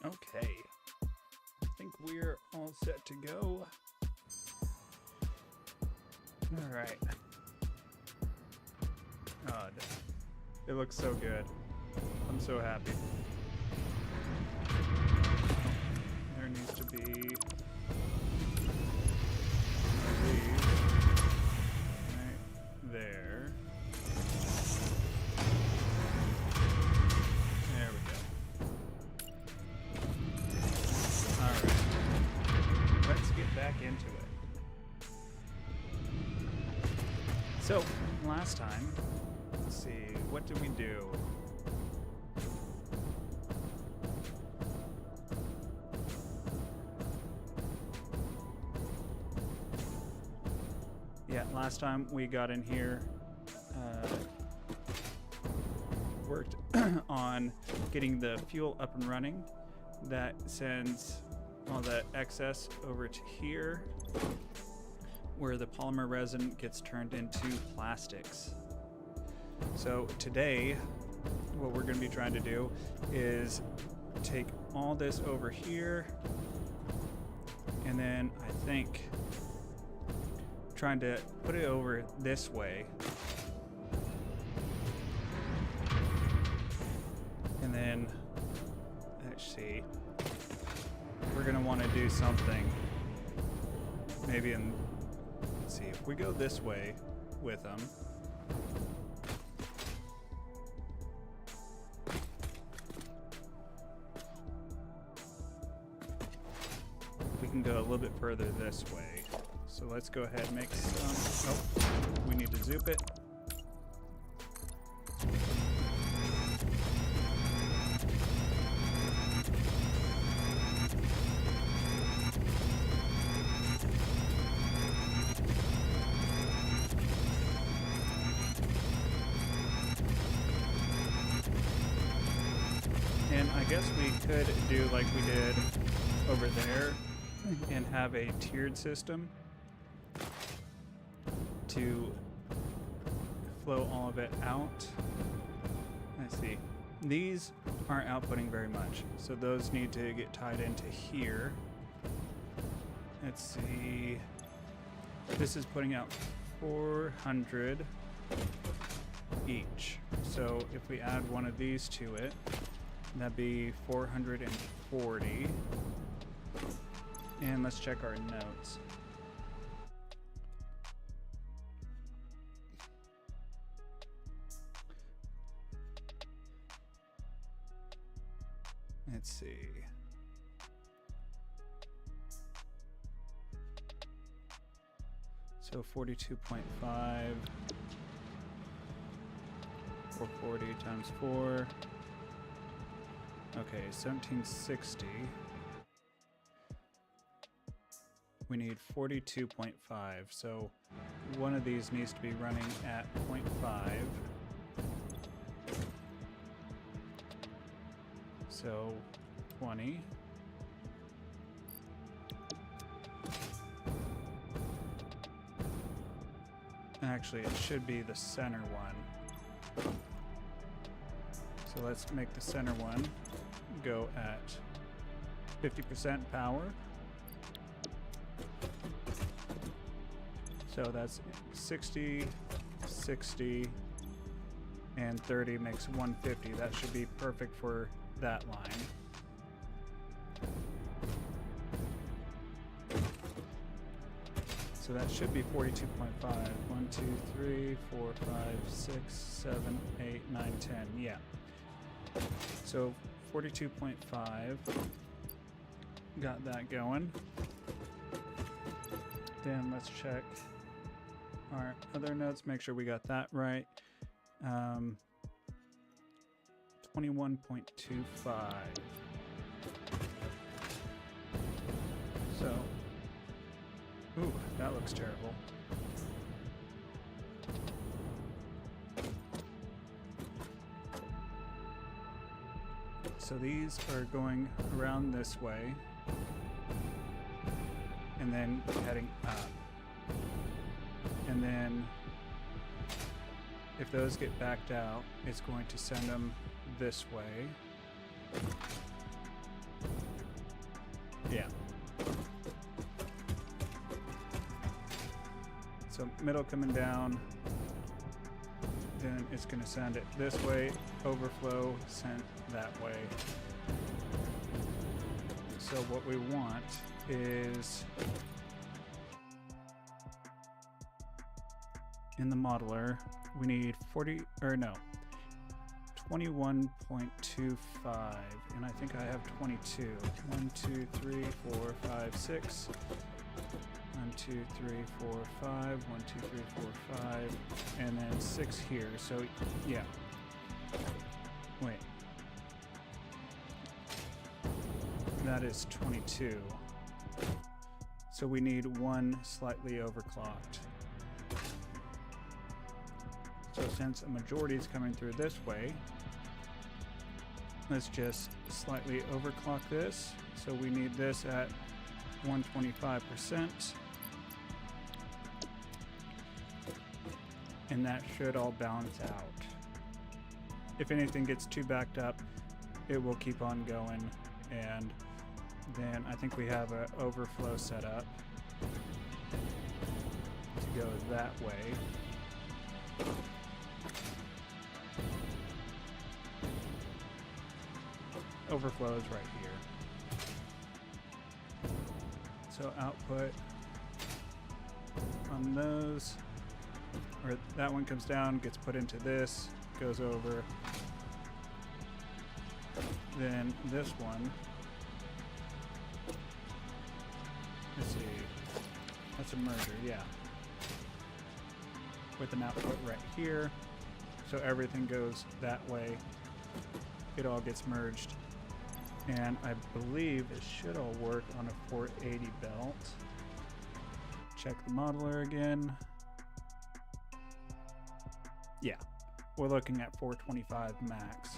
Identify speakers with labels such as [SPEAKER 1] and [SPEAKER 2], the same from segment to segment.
[SPEAKER 1] Okay, I think we're all set to go. All right. God, it looks so good. I'm so happy. There needs to be these right there. There we go. All right. Let's get back into it. So, last time, let's see, what did we do? Yeah, last time we got in here, worked on getting the fuel up and running. That sends all the excess over to here, where the polymer resin gets turned into plastics. So today, what we're going to be trying to do is take all this over here, and then I think trying to put it over this way, and then let's see, we're going to want to do something maybe in, let's see, if we go this way with them, we can go a little bit further this way. So let's go ahead and make some, oh, we need to zoop it. And I guess we could do like we did over there and have a tiered system to flow all of it out. Let's see. These aren't outputting very much, so those need to get tied into here. Let's see. This is putting out 400 each. So if we add one of these to it, that'd be 440. And let's check our notes. Let's see. So 42.5, 440 times 4. Okay, 1760. We need 42.5, so one of these needs to be running at 0.5. So 20. Actually, it should be the center one. So let's make the center one go at 50% power. So that's 60, 60, and 30 makes 150. That should be perfect for that line. So that should be 42.5. 1, 2, 3, 4, 5, 6, 7, 8, 9, 10. Yeah. So 42.5. Got that going. Then let's check our other notes, make sure we got that right. 21.25. So, ooh, that looks terrible. So these are going around this way and then heading up. And then if those get backed out, it's going to send them this way. Yeah. So middle coming down, then it's going to send it this way, overflow sent that way. So what we want is, in the modeler, we need 21.25, and I think I have 22. 1, 2, 3, 4, 5, 6. 1, 2, 3, 4, 5. 1, 2, 3, 4, 5. And then 6 here. So, yeah. Wait. That is 22. So we need one slightly overclocked. So since a majority is coming through this way, let's just slightly overclock this. So we need this at 125%. And that should all balance out. If anything gets too backed up, it will keep on going. And then I think we have an overflow set up to go that way. Overflow is right here. So output on those, or that one comes down, gets put into this, goes over. Then this one, let's see, that's a merger, yeah. With an output right here. So everything goes that way. It all gets merged. And I believe it should all work on a 480 belt. Check the modeler again. Yeah, we're looking at 425 max.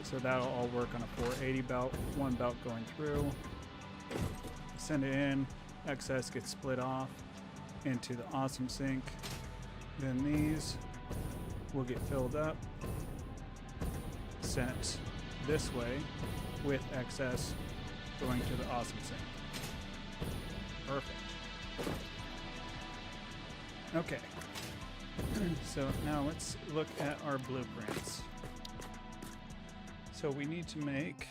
[SPEAKER 1] So that'll all work on a 480 belt, one belt going through. Send it in, excess gets split off into the awesome sink. Then these will get filled up, sent this way with excess going to the awesome sink. Perfect. Okay. So now let's look at our blueprints. So we need to make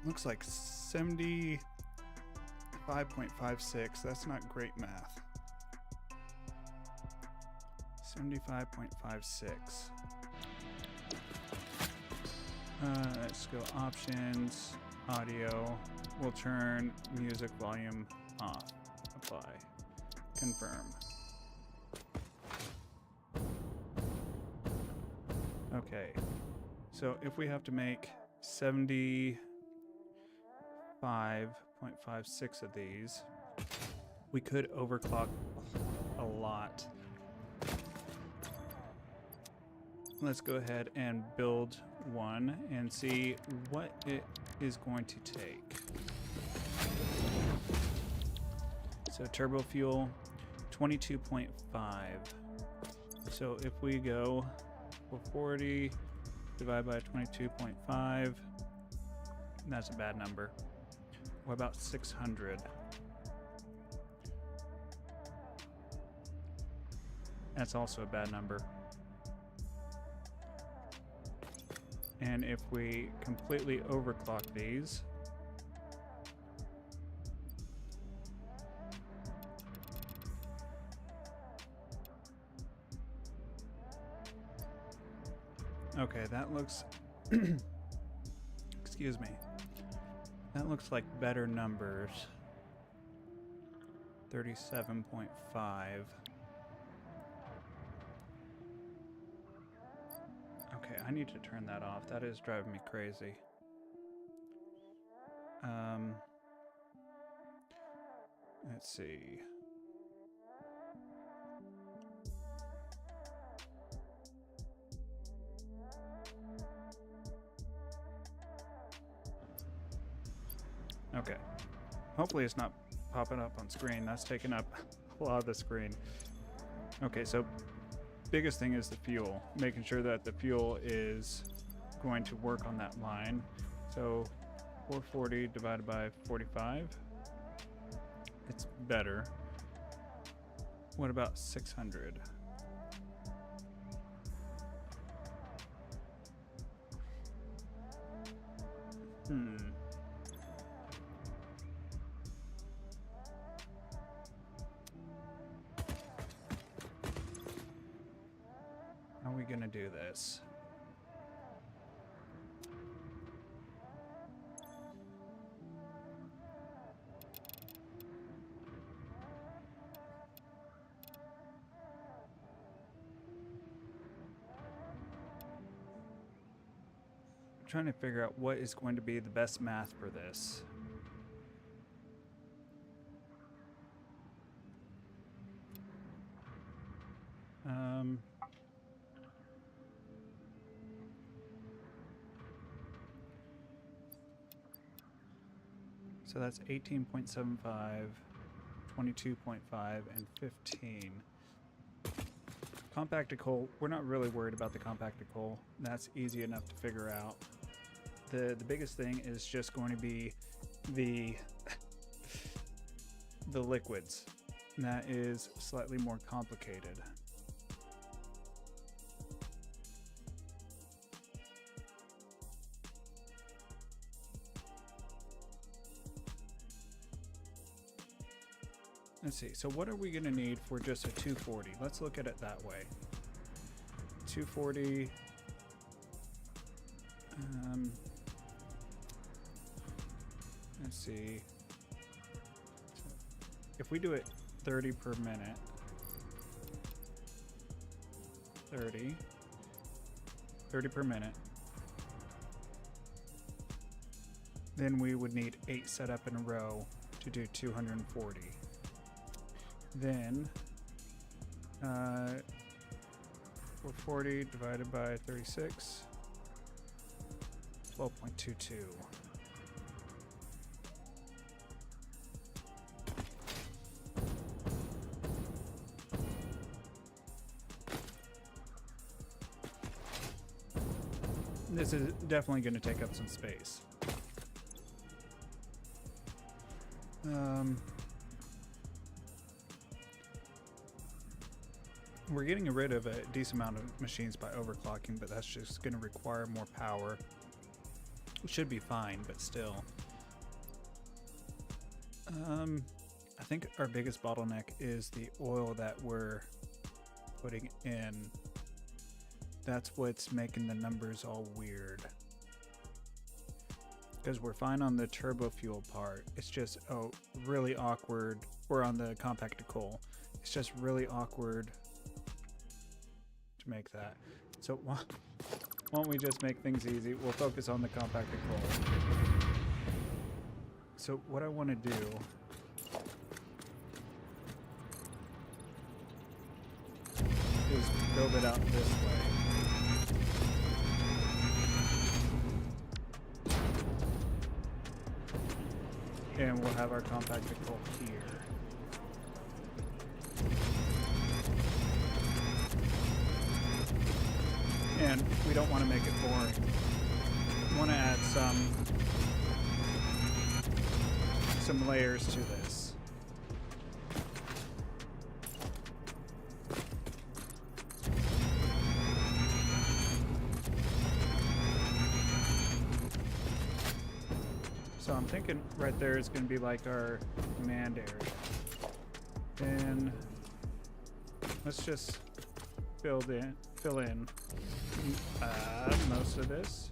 [SPEAKER 1] looks like 75.56. That's not great math. 75.56. Let's go options, audio. We'll turn music volume off. Apply. Confirm. Okay. So if we have to make 75.56 of these, we could overclock a lot. Let's go ahead and build one and see what it is going to take. So Turbofuel 22.5. So if we go 440 divided by 22.5, that's a bad number. What about 600? That's also a bad number. And if we completely overclock these, okay, that looks, excuse me, that looks like better numbers. 37.5. Okay, I need to turn that off. That is driving me crazy. Let's see. Okay. Hopefully it's not popping up on screen. That's taking up a lot of the screen. Okay, so biggest thing is the fuel. Making sure that the fuel is going to work on that line. So 440 divided by 45. It's better. What about 600? How are we gonna do this? I'm trying to figure out what is going to be the best math for this. So that's 18.75, 22.5, and 15. Compacted coal, we're not really worried about the compacted coal. That's easy enough to figure out. The biggest thing is just going to be the the liquids. And that is slightly more complicated. Let's see, so what are we going to need for just a 240? Let's look at it that way. 240. Let's see. If we do it 30 per minute, 30 per minute, then we would need 8 set up in a row to do 240. Then 440 divided by 36, 12.22. This is definitely going to take up some space. We're getting rid of a decent amount of machines by overclocking, but that's just going to require more power. It should be fine, but still. I think our biggest bottleneck is the oil that we're putting in. That's what's making the numbers all weird. Because we're fine on the Turbofuel part. It's just really awkward. Or on the compacted coal. It's just really awkward to make that. So why don't we just make things easy? We'll focus on the compacted coal. So what I want to do is build it out this way. And we'll have our compacted coal here. And we don't want to make it boring. We want to add some layers to this. So I'm thinking right there is going to be like our command area. Then let's just fill in most of this.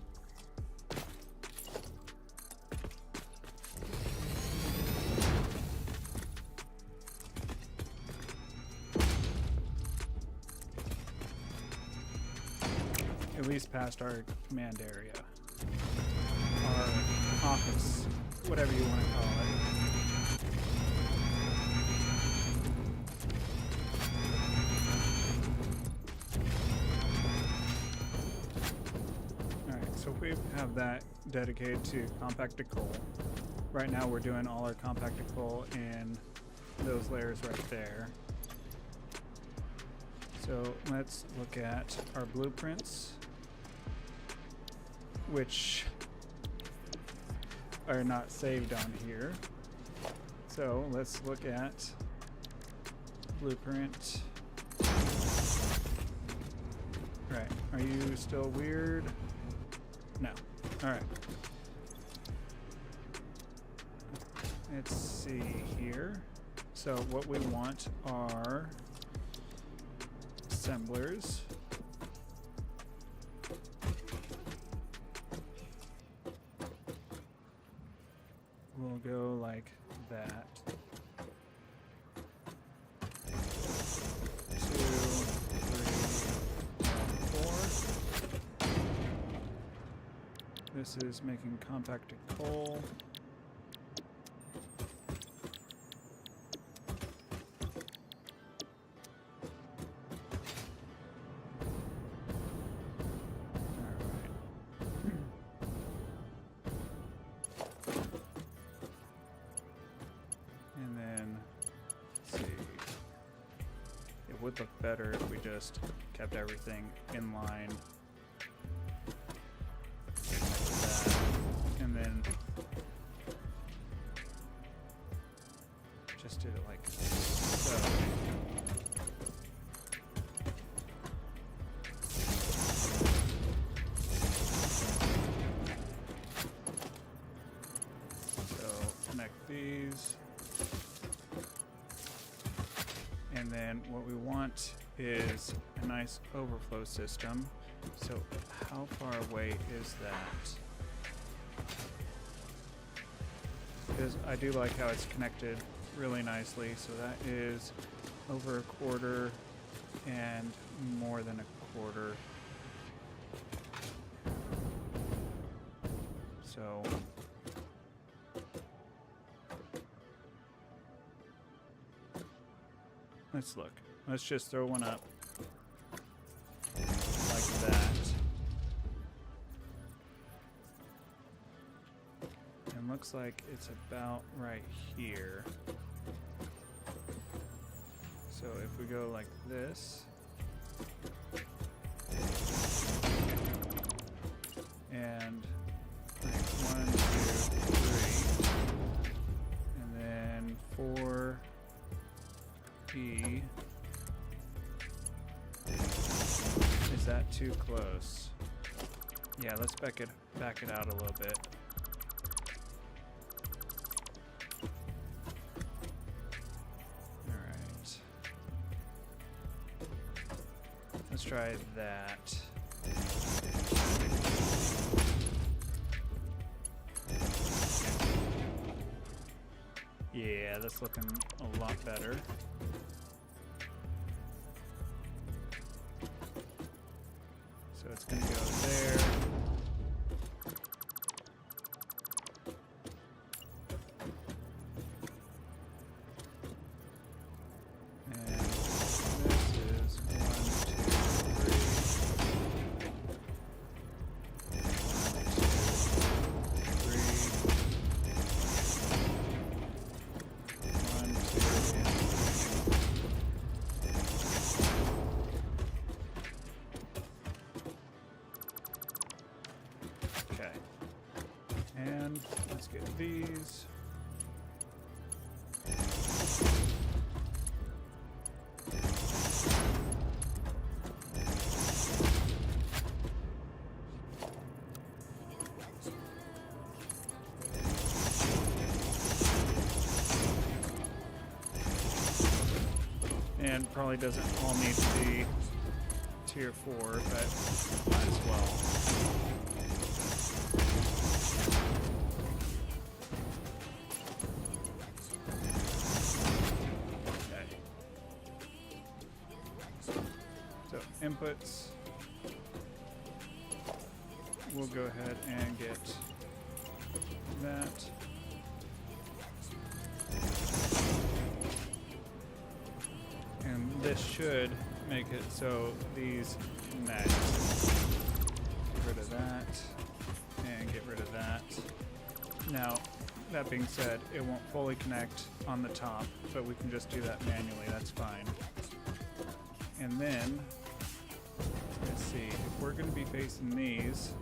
[SPEAKER 1] At least past our command area. Our office, whatever you want to call it. Alright, so if we have that dedicated to compacted coal, right now we're doing all our compacted coal in those layers right there. So let's look at our blueprints. which are not saved on here. So let's look at blueprint. Right, are you still weird? No. All right. Let's see here. So what we want are assemblers. We'll go like that. 2, 3, 4. This is making compacted coal. Would look better if we just kept everything in line like that, and then just did it like so. So connect these. And then what we want is a nice overflow system. So how far away is that? Because I do like how it's connected really nicely. So that is over a quarter and more than a quarter. So let's look. Let's just throw one up like that. And looks like it's about right here. So if we go like this, and like 1, 2, 3, and then 4. Is that too close? Yeah, let's back it out a little bit. All right. Let's try that. Yeah, that's looking a lot better. So it's going to go there. And this is 1, 2, 3. Okay. And let's get these. And probably doesn't all need to be tier 4, but might as well. Okay. So inputs. We'll go ahead and get that. And this should make it so these connect. Get rid of that and get rid of that. Now, that being said, it won't fully connect on the top, but we can just do that manually, that's fine. And then, let's see, if we're going to be facing these,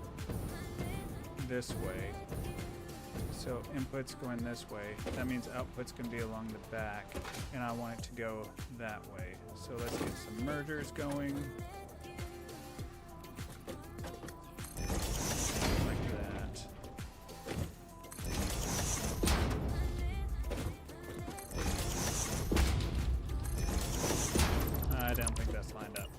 [SPEAKER 1] this way. So input's going this way. That means output's going to be along the back, and I want it to go that way. So let's get some mergers going. Like that. I don't think that's lined up.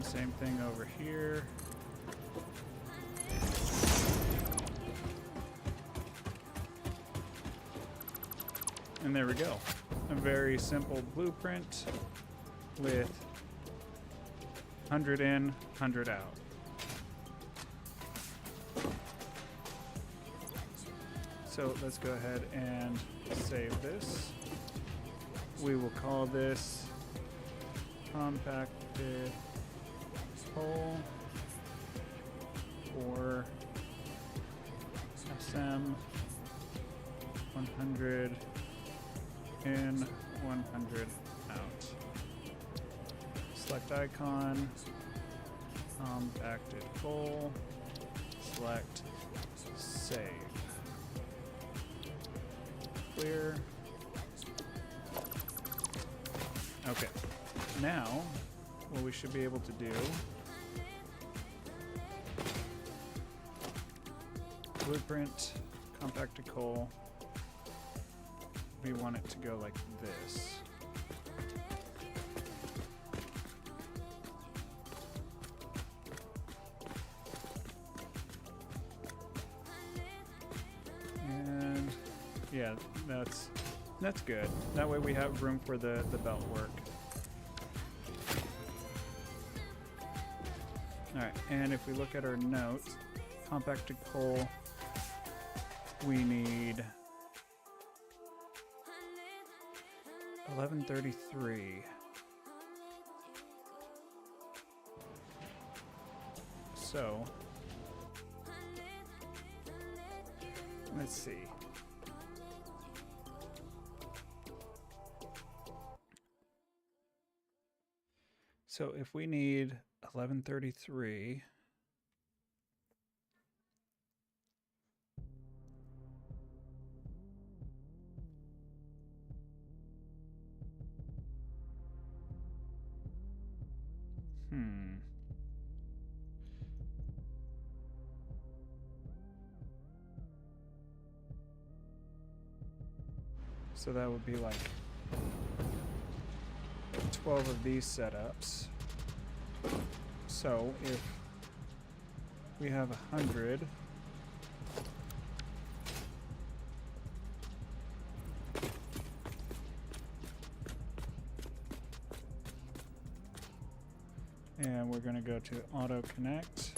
[SPEAKER 1] Same thing over here. And there we go. A very simple blueprint with 100 in, 100 out. So let's go ahead and save this. We will call this compacted coal for SM 100 in, 100 out. Select icon, compacted coal, select save. Clear. Okay, now what we should be able to do, blueprint, compacted coal, we want it to go like this. And yeah, that's good. That way we have room for the belt work. Alright, and if we look at our notes, compacted coal, we need 1133. So, let's see. So if we need 1133, so that would be like 12 of these setups. So if we have 100, and we're going to go to auto connect.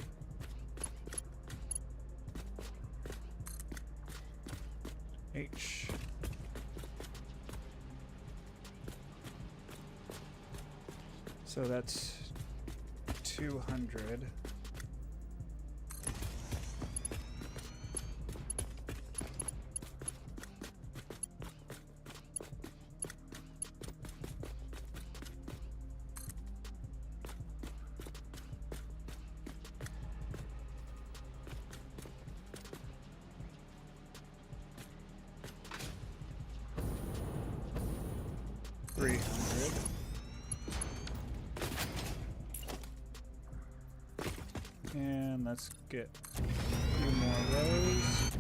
[SPEAKER 1] H. So that's 200. And let's get a few more rows.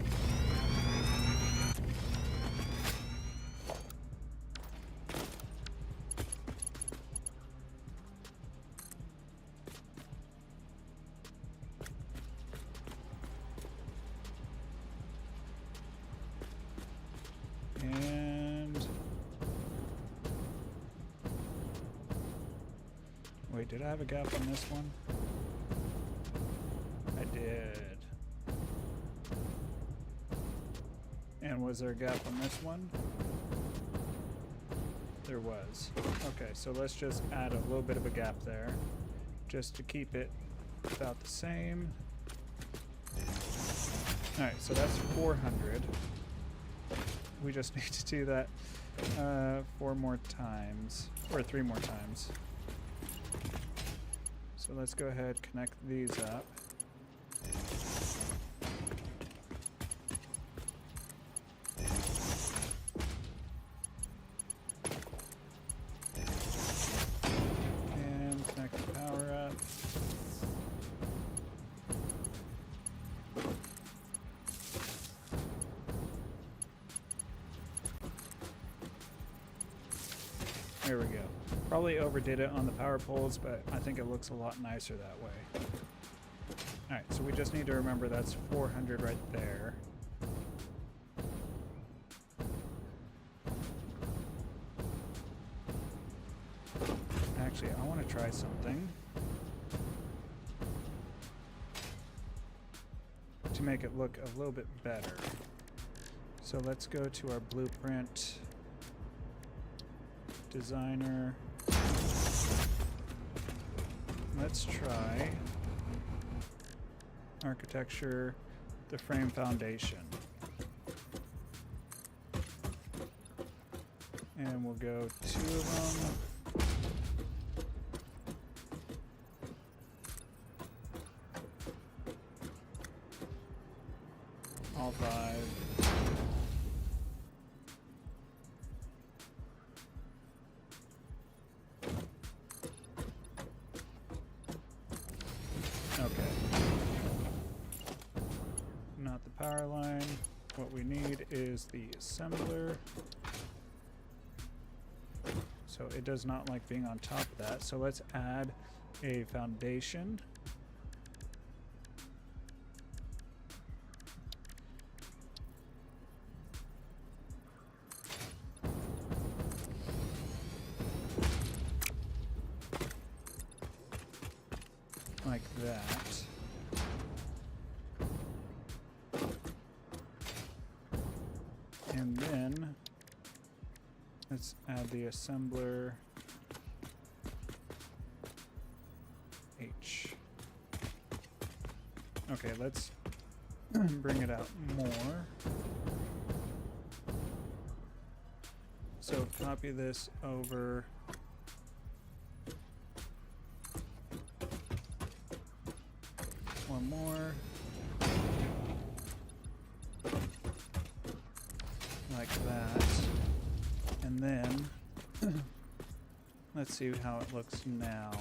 [SPEAKER 1] And wait, did I have a gap on this one? I did. And was there a gap on this one? There was. Okay, so let's just add a little bit of a gap there, just to keep it about the same. Alright, so that's 400. We just need to do that 4 more times, or 3 more times. So let's go ahead, connect these up. And connect the power up. There we go. Probably overdid it on the power poles, but I think it looks a lot nicer that way. Alright, so we just need to remember that's 400 right there. Actually, I want to try something to make it look a little bit better. So let's go to our blueprint designer. Let's try architecture, the frame foundation. And we'll go 2 of them. All 5. Okay. Not the power line. What we need is the assembler. So it does not like being on top of that. So let's add a foundation. Like that. And then let's add the assembler H. Okay, let's bring it out more. So copy this over. One more. Like that. And then let's see how it looks now.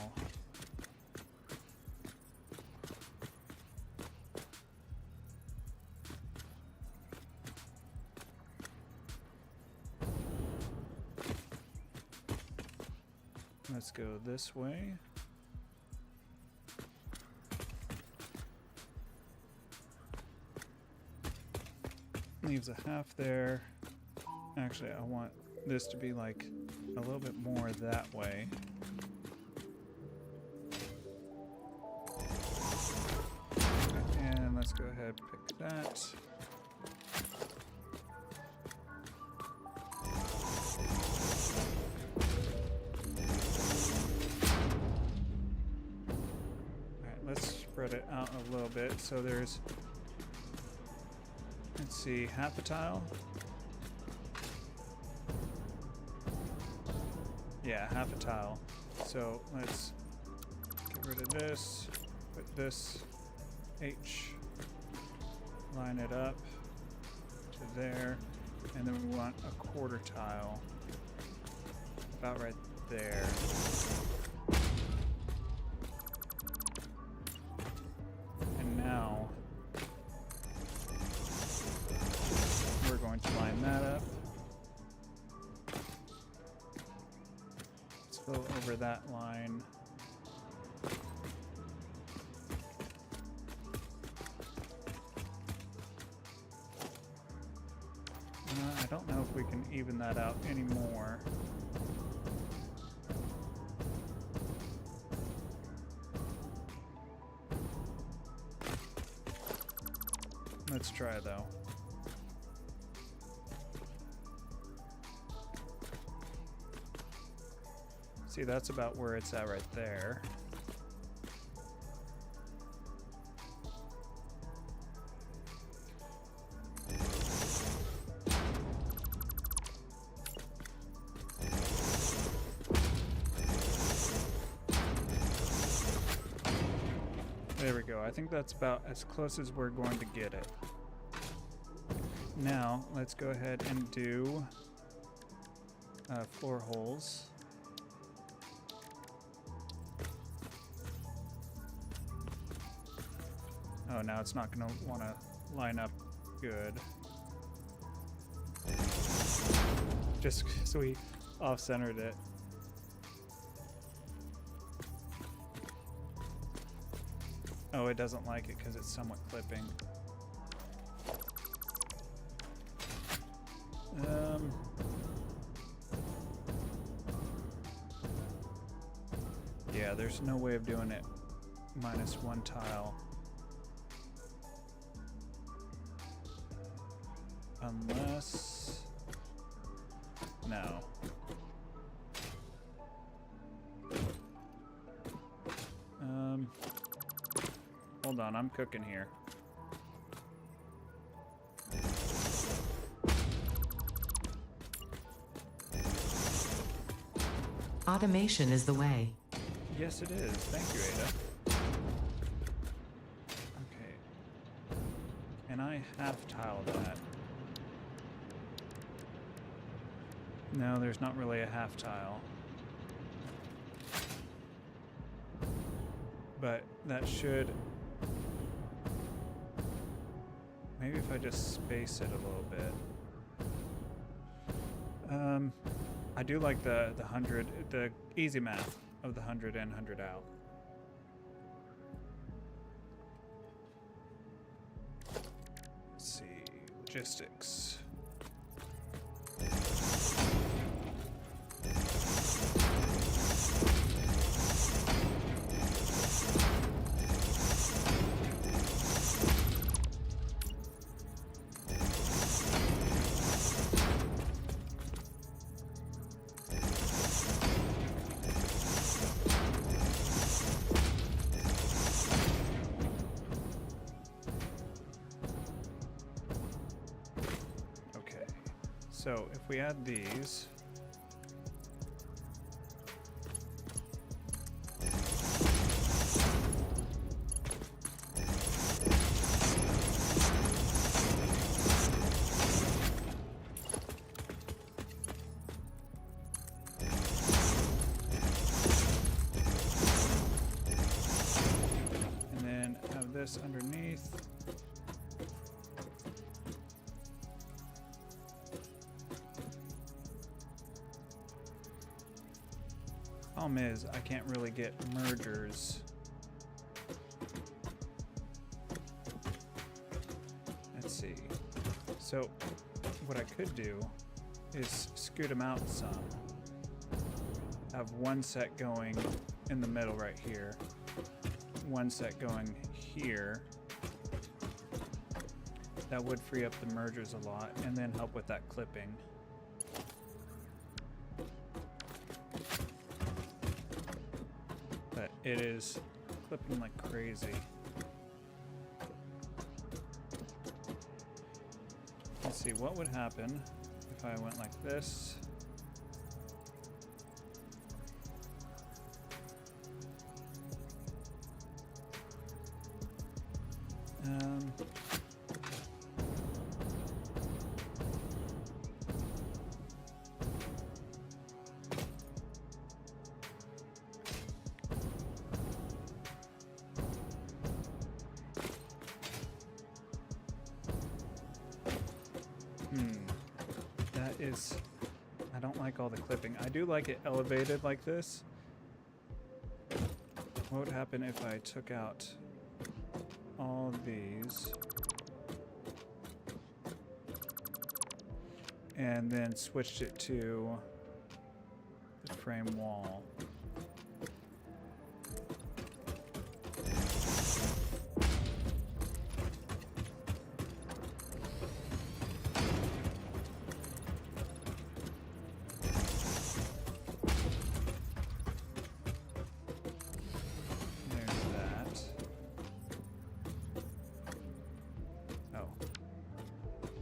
[SPEAKER 1] Let's go this way. Leaves a half there. Actually, I want this to be like a little bit more that way. And let's go ahead and pick that. Alright, let's spread it out a little bit. So there's, let's see, half a tile. Yeah, half a tile. So let's get rid of this, put this H, line it up to there, and then we want a quarter tile about right there. And now we're going to line that up. Go over that line. I don't know if we can even that out anymore. Let's try though. See, that's about where it's at right there. go. I think that's about as close as we're going to get it. Now, let's go ahead and do floor holes. Oh, now it's not going to want to line up good. Just so we off-centered it. Oh, it doesn't like it because it's somewhat clipping. Yeah, there's no way of doing it minus one tile. Unless... no. Hold on, I'm cooking here.
[SPEAKER 2] Automation is the way.
[SPEAKER 1] Yes, it is. Thank you, Ada. Okay. Can I half tile that? No, there's not really a half tile. But that should... maybe if I just space it a little bit. I do like the 100, the easy math of the 100 in, 100 out. Let's see, logistics. So if we add these, and then have this underneath. Problem is, I can't really get mergers. Let's see. So, what I could do is scoot them out some. Have one set going in the middle right here. One set going here. That would free up the mergers a lot, and then help with that clipping. But it is clipping like crazy. Let's see, what would happen if I went like this? That is, I don't like all the clipping. I do like it elevated like this. What would happen if I took out all of these and then switched it to the frame wall?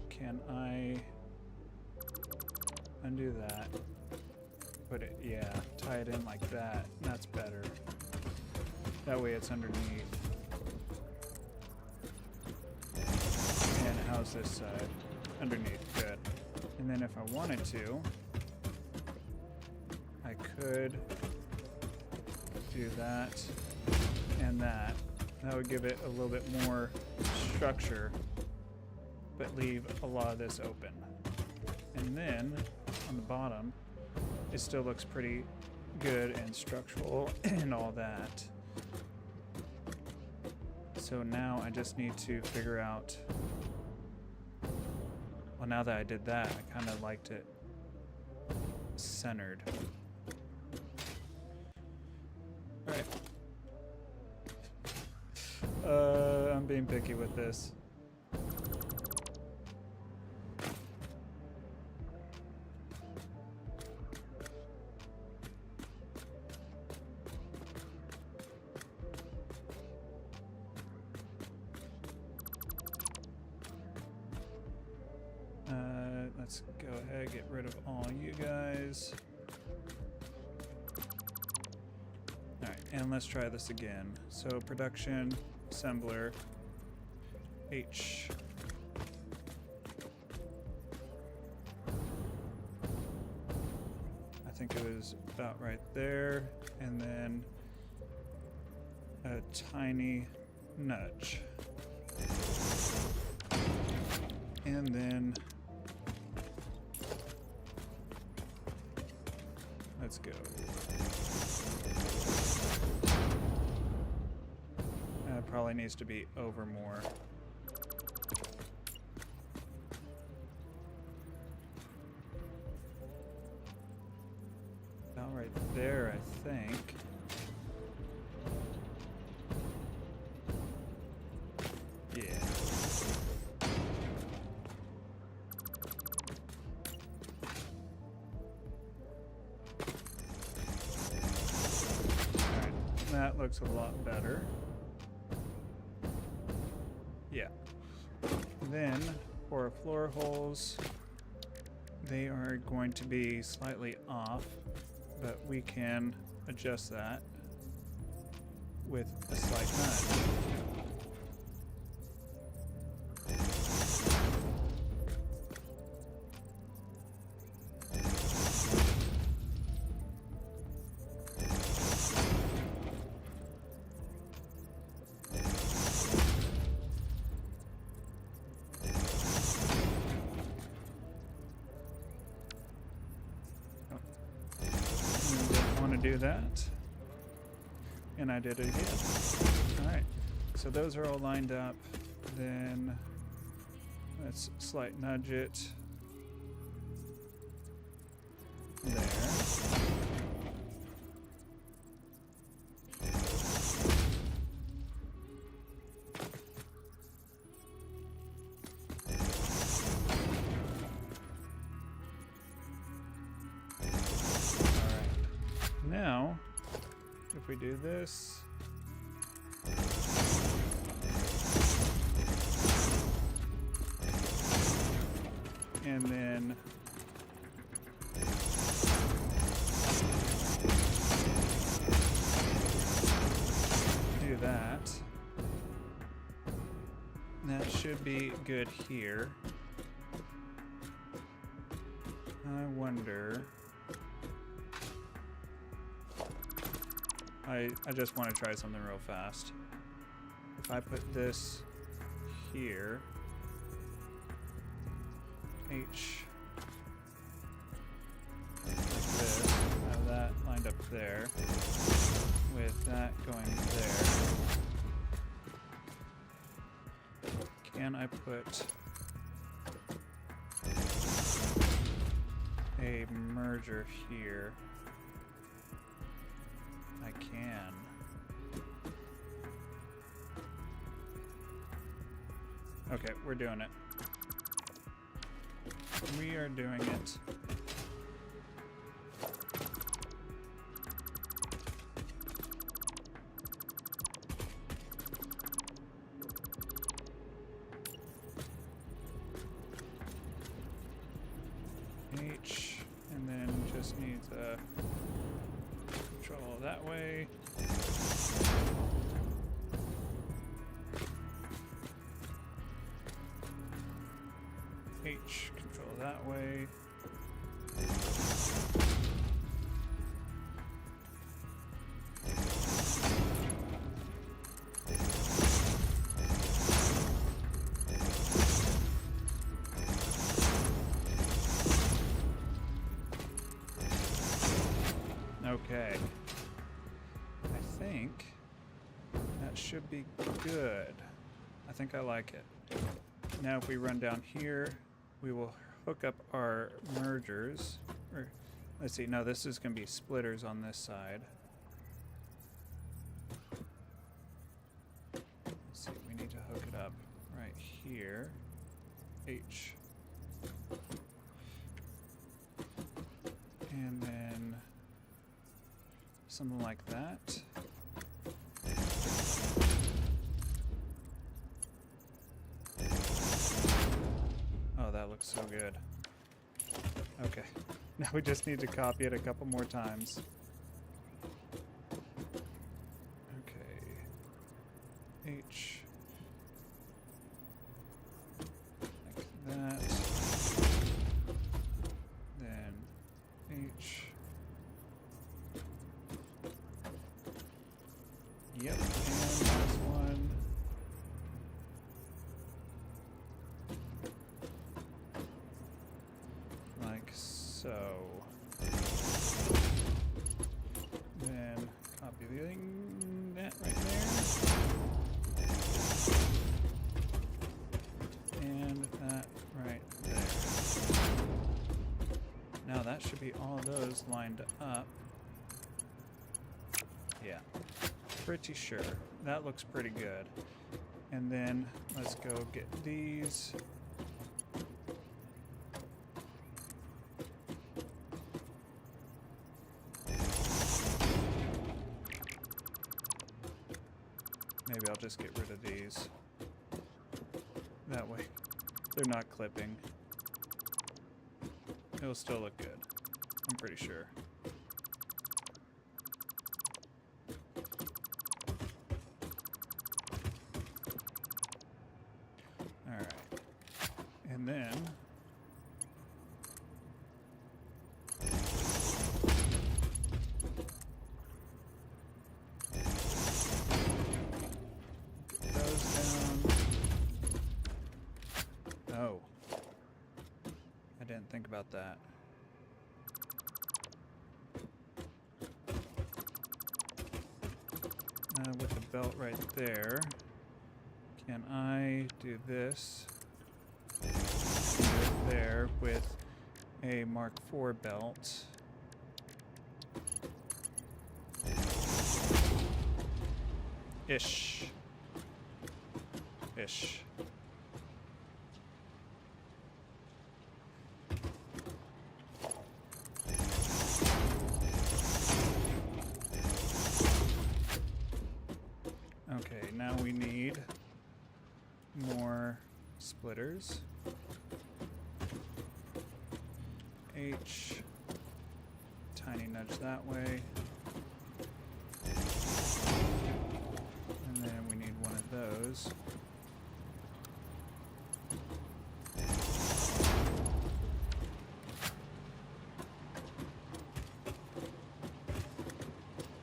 [SPEAKER 1] Can I undo that? Put it, yeah, tie it in like that. That's better. That way it's underneath. this side. Underneath, good. And then if I wanted to, I could do that and that. That would give it a little bit more structure, but leave a lot of this open. And then on the bottom, it still looks pretty good and structural and all that. So now I just need to figure out, well, now that I did that, I kind of liked it centered. All right. I'm being picky with this. Let's go ahead, get rid of all you guys. Alright, and let's try this again. So production, assembler, H. I think it was about right there, and then a tiny nudge. And then let's go. Probably needs to be over more. About right there, I think. Yeah. Alright, that looks a lot better. Yeah. Then for our floor holes, they are going to be slightly off, but we can adjust that with a slight nudge. Do that, and I did it again. Alright, so those are all lined up. Then let's slight nudge it there. Now, if we do this, and then do that, that should be good here. I wonder... I just want to try something real fast. If I put this here, H, like this, have that lined up there, with that going there. Can I put a merger here? I can. Okay, we're doing it. We are doing it. H, and then just need to control that way. H, control that way. Okay. I think that should be good. I think I like it. Now if we run down here, we will hook up our mergers. Or, let's see, no, this is going to be splitters on this side. Let's see, we need to hook it up right here. H. And then something like that. Oh, that looks so good. Okay. Now we just need to copy it a couple more times. Okay. H. Like that. Then H. Yep, and last one. Like so. Then copy that right there. And that right there. Now that should be all of those lined up. Yeah. Pretty sure. That looks pretty good. And then let's go get these. Maybe I'll just get rid of these. That way they're not clipping. It'll still look good. I'm pretty sure. And then get those down. Oh, I didn't think about that. With the belt right there, can I do this? There with a Mark IV belt. Ish. Okay, now we need more splitters. H, tiny nudge that way, and then we need one of those.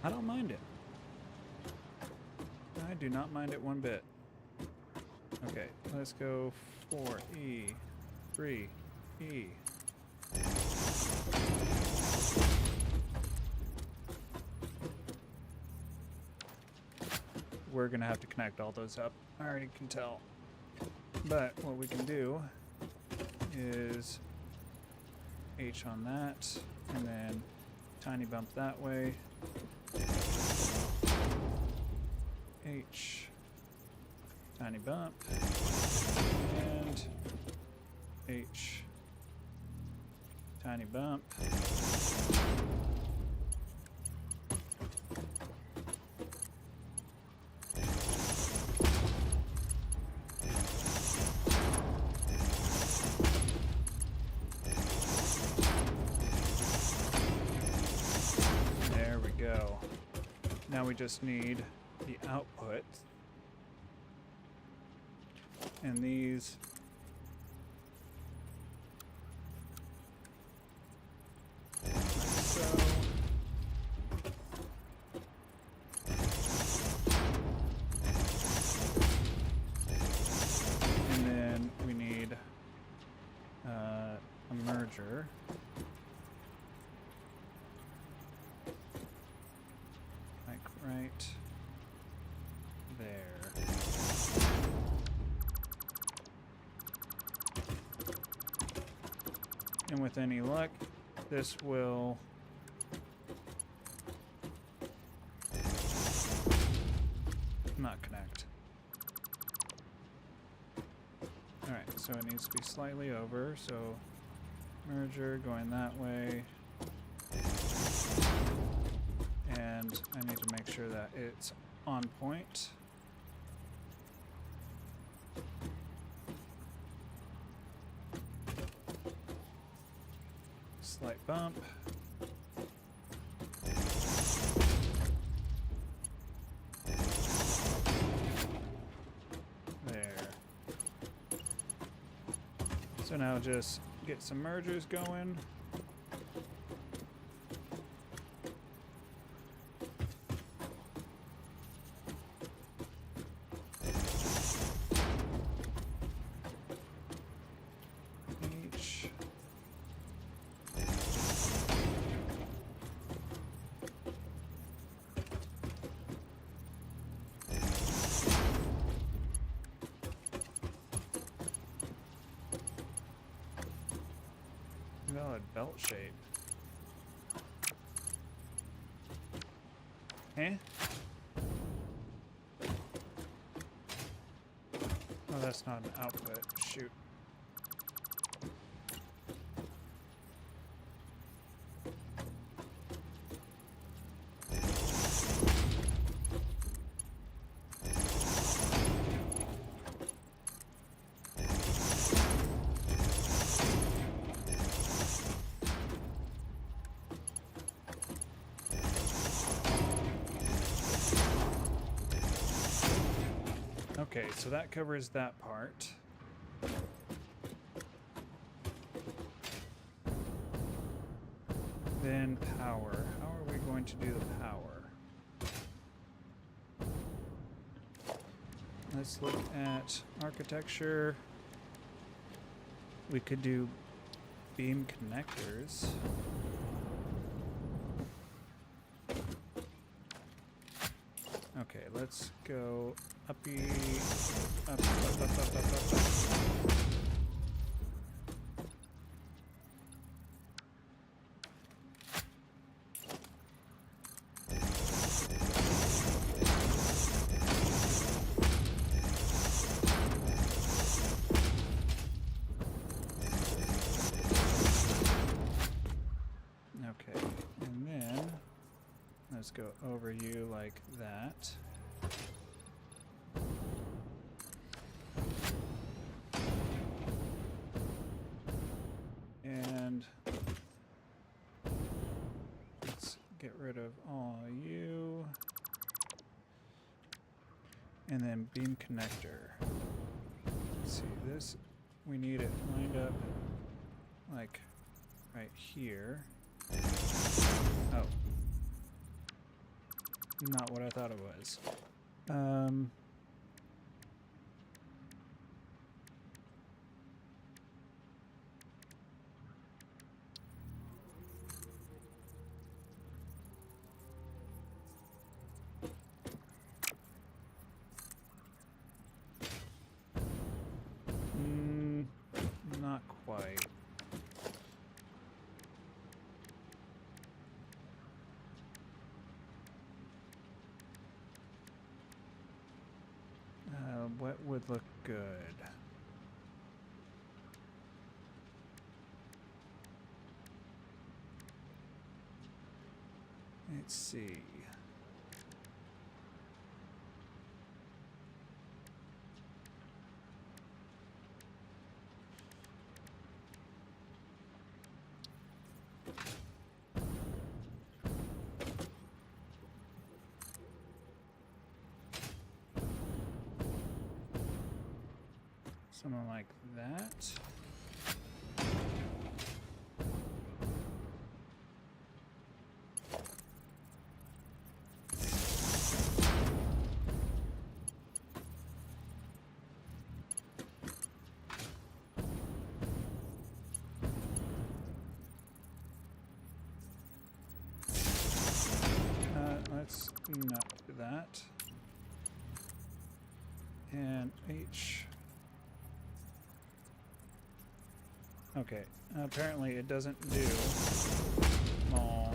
[SPEAKER 1] I don't mind it. I do not mind it one bit. Okay, let's go 4E, 3E. We're gonna have to connect all those up. I already can tell. But what we can do is H on that, and then tiny bump that way. H, tiny bump, and H, tiny bump. There we go. Now we just need the output, and these merger. Like right there. And with any luck, this will not connect. Alright, so it needs to be slightly over, so merger going that way. And I need to make sure that it's on point. Slight bump. There. So now just get some mergers going. Each. Valid belt shape. Eh? Oh, that's not an output. Shoot. Okay, so that covers that part. Then power. How are we going to do the power? Let's look at architecture. We could do beam connectors. Okay, let's go uppy, up, up, up, up, up, up, up. Okay, and then let's go over you like that. And let's get rid of all you. And then beam connector. Let's see, this, we need it lined up like right here. Oh. Not what I thought it was. Not quite. What would look good? Let's see. Something like that. that. And H. Okay, apparently it doesn't do small,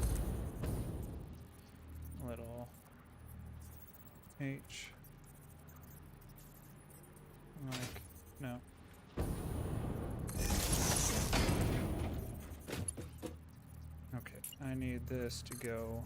[SPEAKER 1] little, H. Like, no. Okay, I need this to go.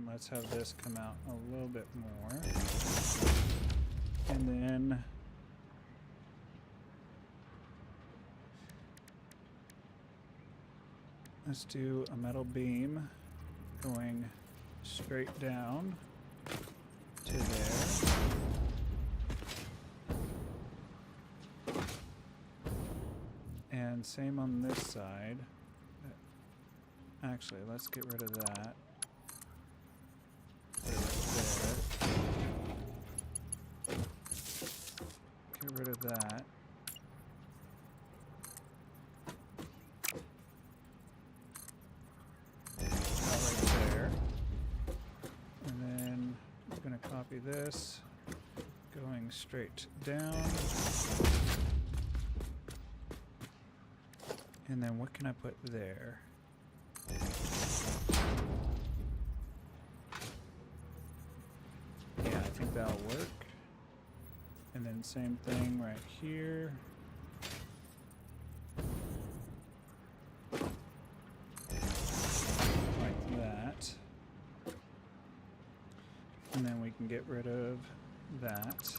[SPEAKER 1] Let's have this come out a little bit more. And then let's do a metal beam going straight down to there. And same on this side. Actually, let's get rid of that. Get rid of that. Right there. And then I'm going to copy this, going straight down. And then what can I put there? Yeah, I think that'll work. And then same thing right here. Like that. And then we can get rid of that.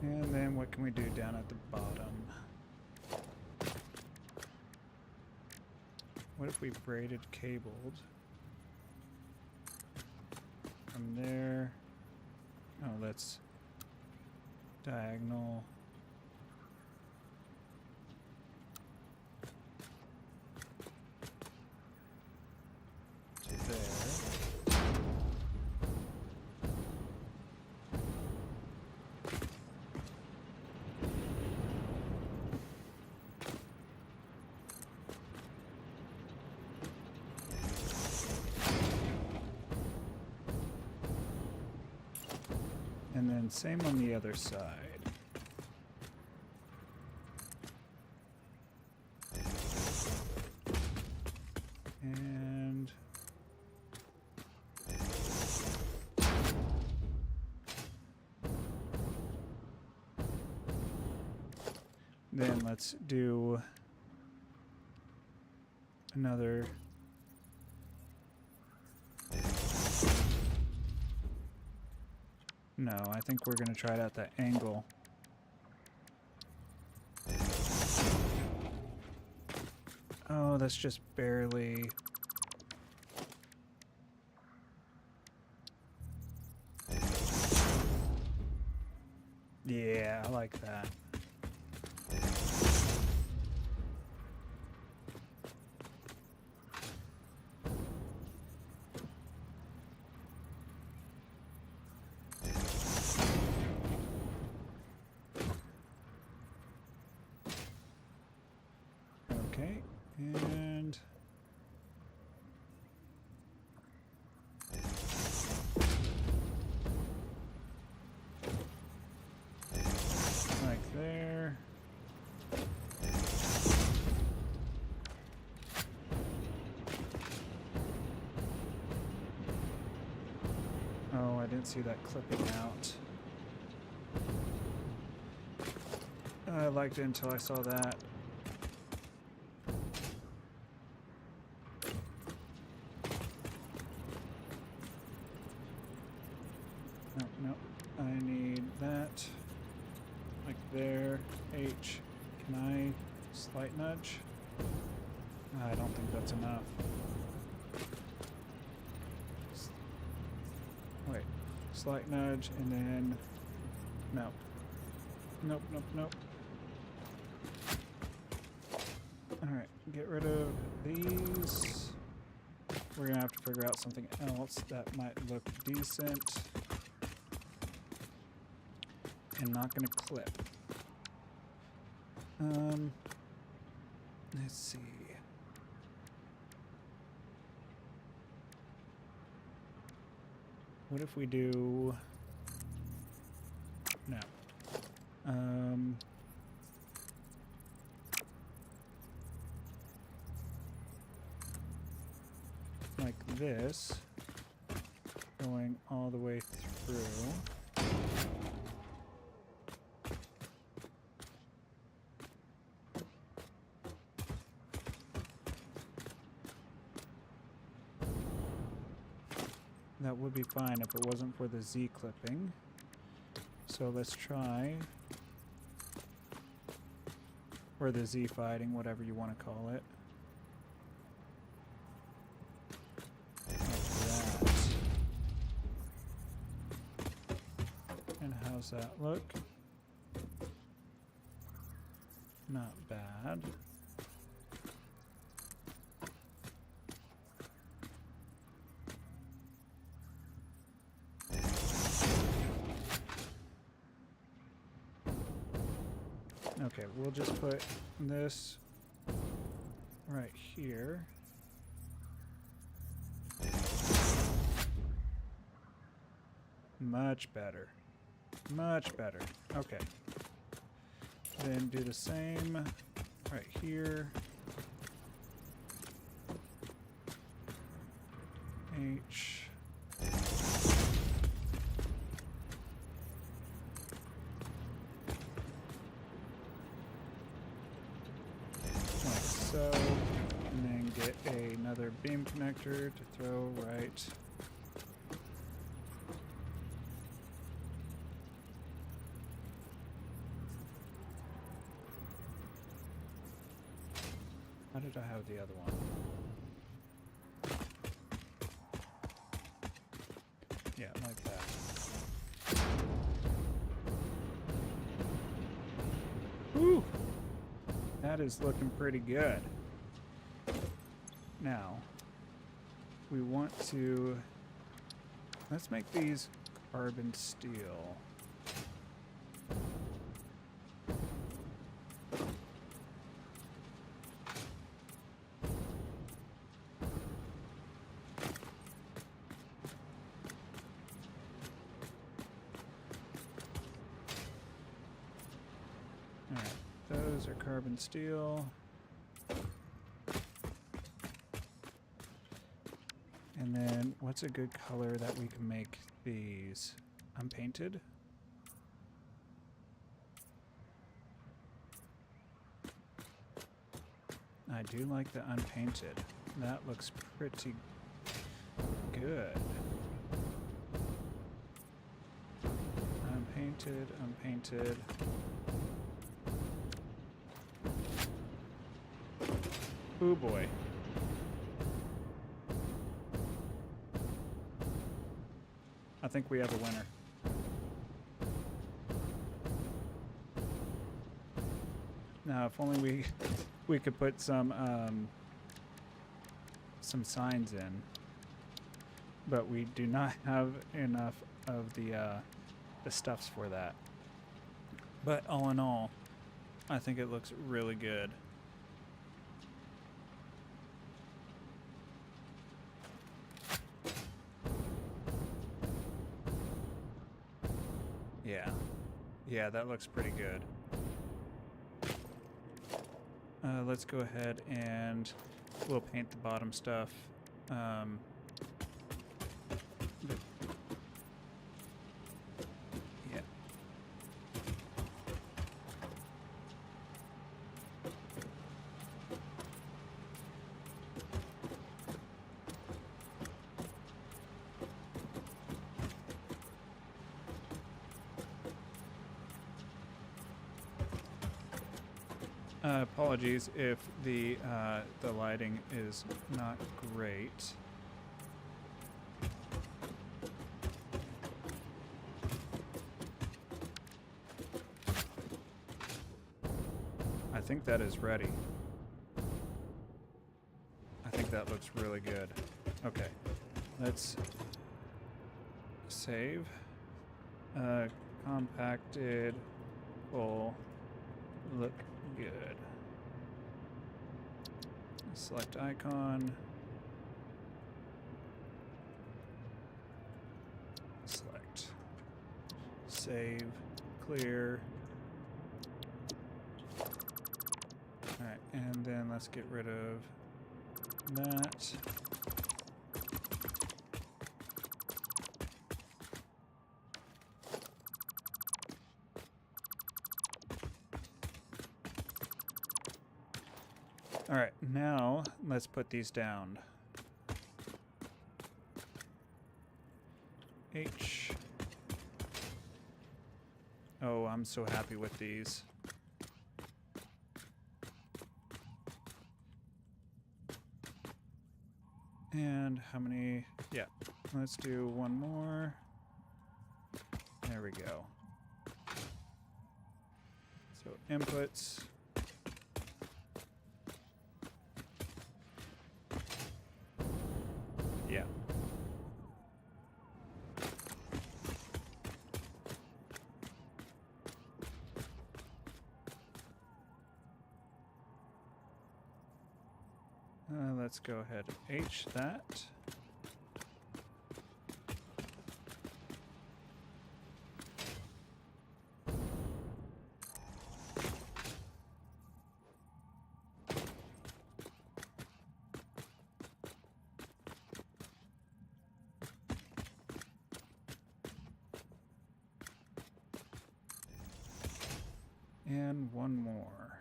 [SPEAKER 1] And then what can we do down at the bottom? What if we braided cabled from there? Oh, that's diagonal. To there. And then same on the other side. And then let's do another. No, I think we're going to try it at that angle. Oh, that's just barely. Yeah, I like that. Okay, and like there. can see that clipping out. I liked it until I saw that. No, no. I need that. Like there. H. Can I slight nudge? I don't think that's enough. Wait. Slight nudge and then... No. Nope, nope, nope. Alright, get rid of these. We're gonna have to figure out something else that might look decent and not gonna clip. Let's see. What if we do... No. Like this, going all the way through. That would be fine if it wasn't for the Z clipping. So let's try, or the Z fighting, whatever you want to call it. How's that look? Not bad. Okay, we'll just put this right here. Much better. Much better. Okay. Then do the same right here. H. Like so. And then get another beam connector to throw right. How did I have the other one? Yeah, like that. Woo! That is looking pretty good. Now, we want to... Let's make these carbon steel. Those are carbon steel. And then what's a good color that we can make these? Unpainted? I do like the unpainted. That looks pretty good. Unpainted, unpainted. Oh boy. I think we have a winner. Now, if only we could put some signs in, but we do not have enough of the stuffs for that. But all in all, I think it looks really good. Yeah, that looks pretty good. Let's go ahead and we'll paint the bottom stuff. Apologies if the lighting is not great. I think that is ready. I think that looks really good. Okay, let's save. Compacted will look good. Select icon. Select. Save. Clear. Alright, and then let's get rid of that. Alright, now let's put these down. H. Oh, I'm so happy with these. And how many? Yeah, let's do one more. There we go. So inputs. Yeah. Let's go ahead and H that. And one more.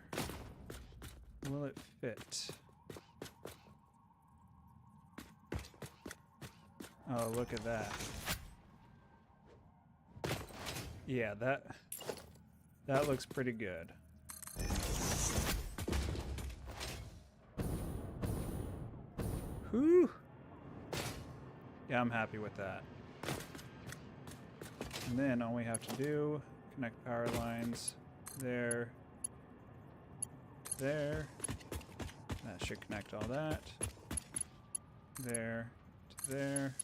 [SPEAKER 1] Will it fit? Oh, look at that. Yeah, that looks pretty good. Whew. Yeah, I'm happy with that. And then all we have to do, connect power lines there, there. That should connect all that. There to there.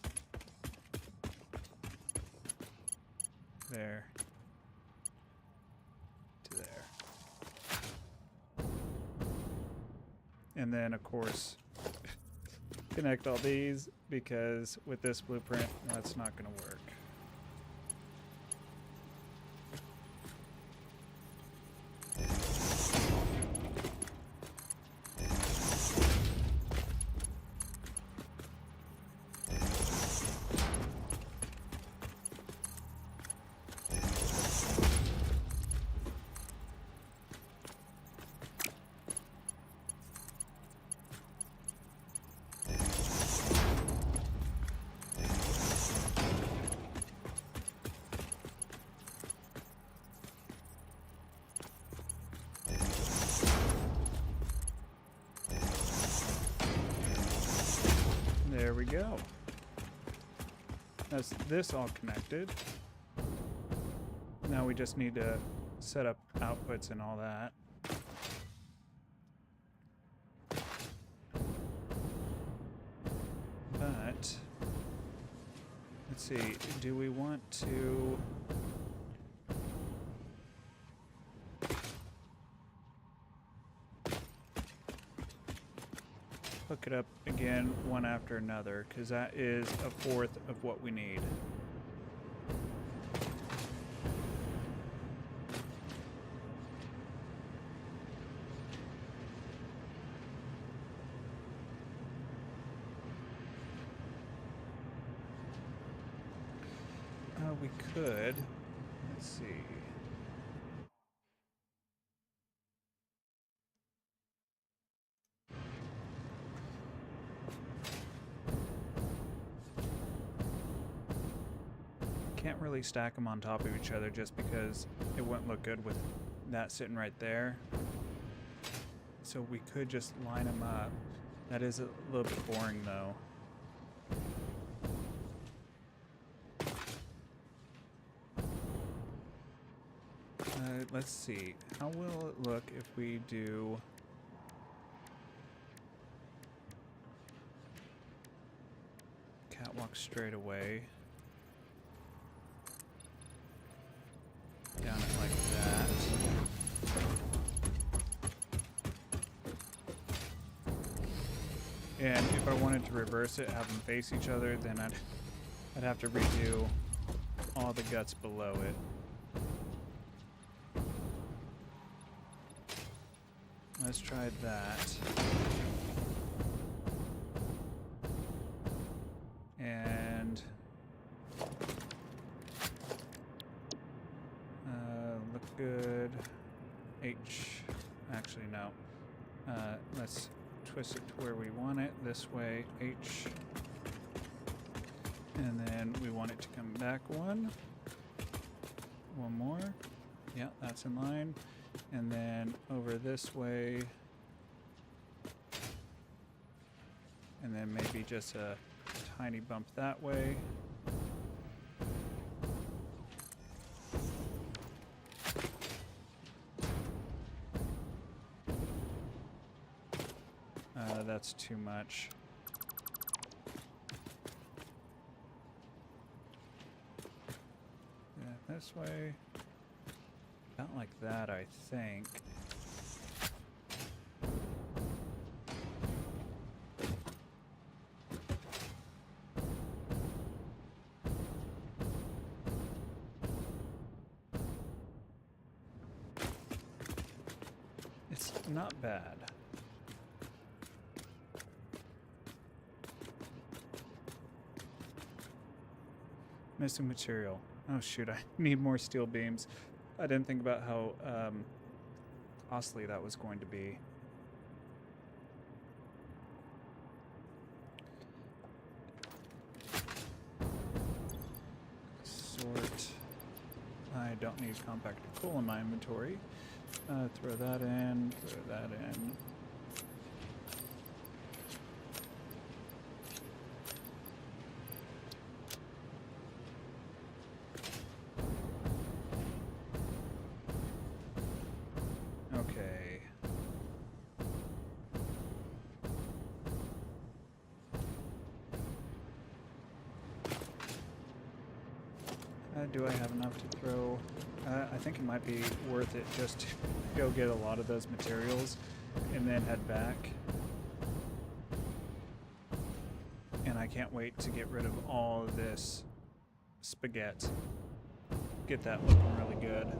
[SPEAKER 1] There to there. And then, of course, connect all these, because with this blueprint, that's not going to work. There we go. That's this all connected. Now we just need to set up outputs and all that. But let's see, do we want to hook it up again one after another, because that is a fourth of what we need. We could, let's see. Can't really stack them on top of each other just because it wouldn't look good with that sitting right there. so we could just line them up. That is a little bit boring, though. Let's see. How will it look if we do... catwalk straight away. Down it like that. And if I wanted to reverse it, have them face each other, then I'd have to redo all the guts below it. Let's try that. And look good. H. Actually, no. Let's twist it to where we want it. This way, H. And then we want it to come back one. One more. Yeah, that's in line. And then over this way. And then maybe just a tiny bump that way. That's too much. Yeah, this way. Not like that, I think. It's not bad. Missing material. Oh shoot, I need more steel beams. I didn't think about how costly that was going to be. Sort. I don't need compacted coal in my inventory. Throw that in, throw that in. Okay. Do I have enough to throw? I think it might be worth it just to go get a lot of those materials and then head back. And I can't wait to get rid of all of this spaghetti. Get that looking really good.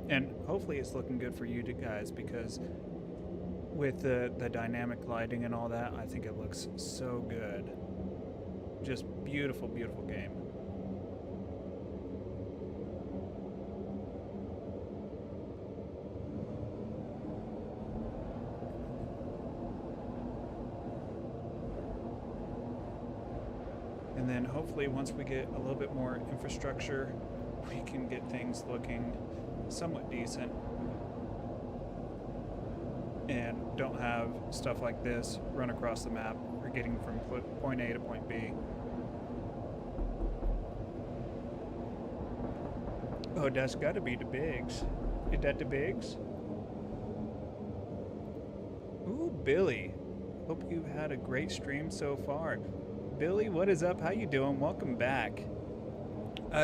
[SPEAKER 1] And hopefully it's looking good for you guys, because with the dynamic lighting and all that, I think it looks so good. Just beautiful, beautiful game. And then hopefully once we get a little bit more infrastructure, we can get things looking somewhat decent and don't have stuff like this run across the map or getting from point A to point B. Oh, that's gotta be the Bigs. Is that the Bigs? Ooh, Billy. Hope you've had a great stream so far. Billy, what is up? How you doing? Welcome back.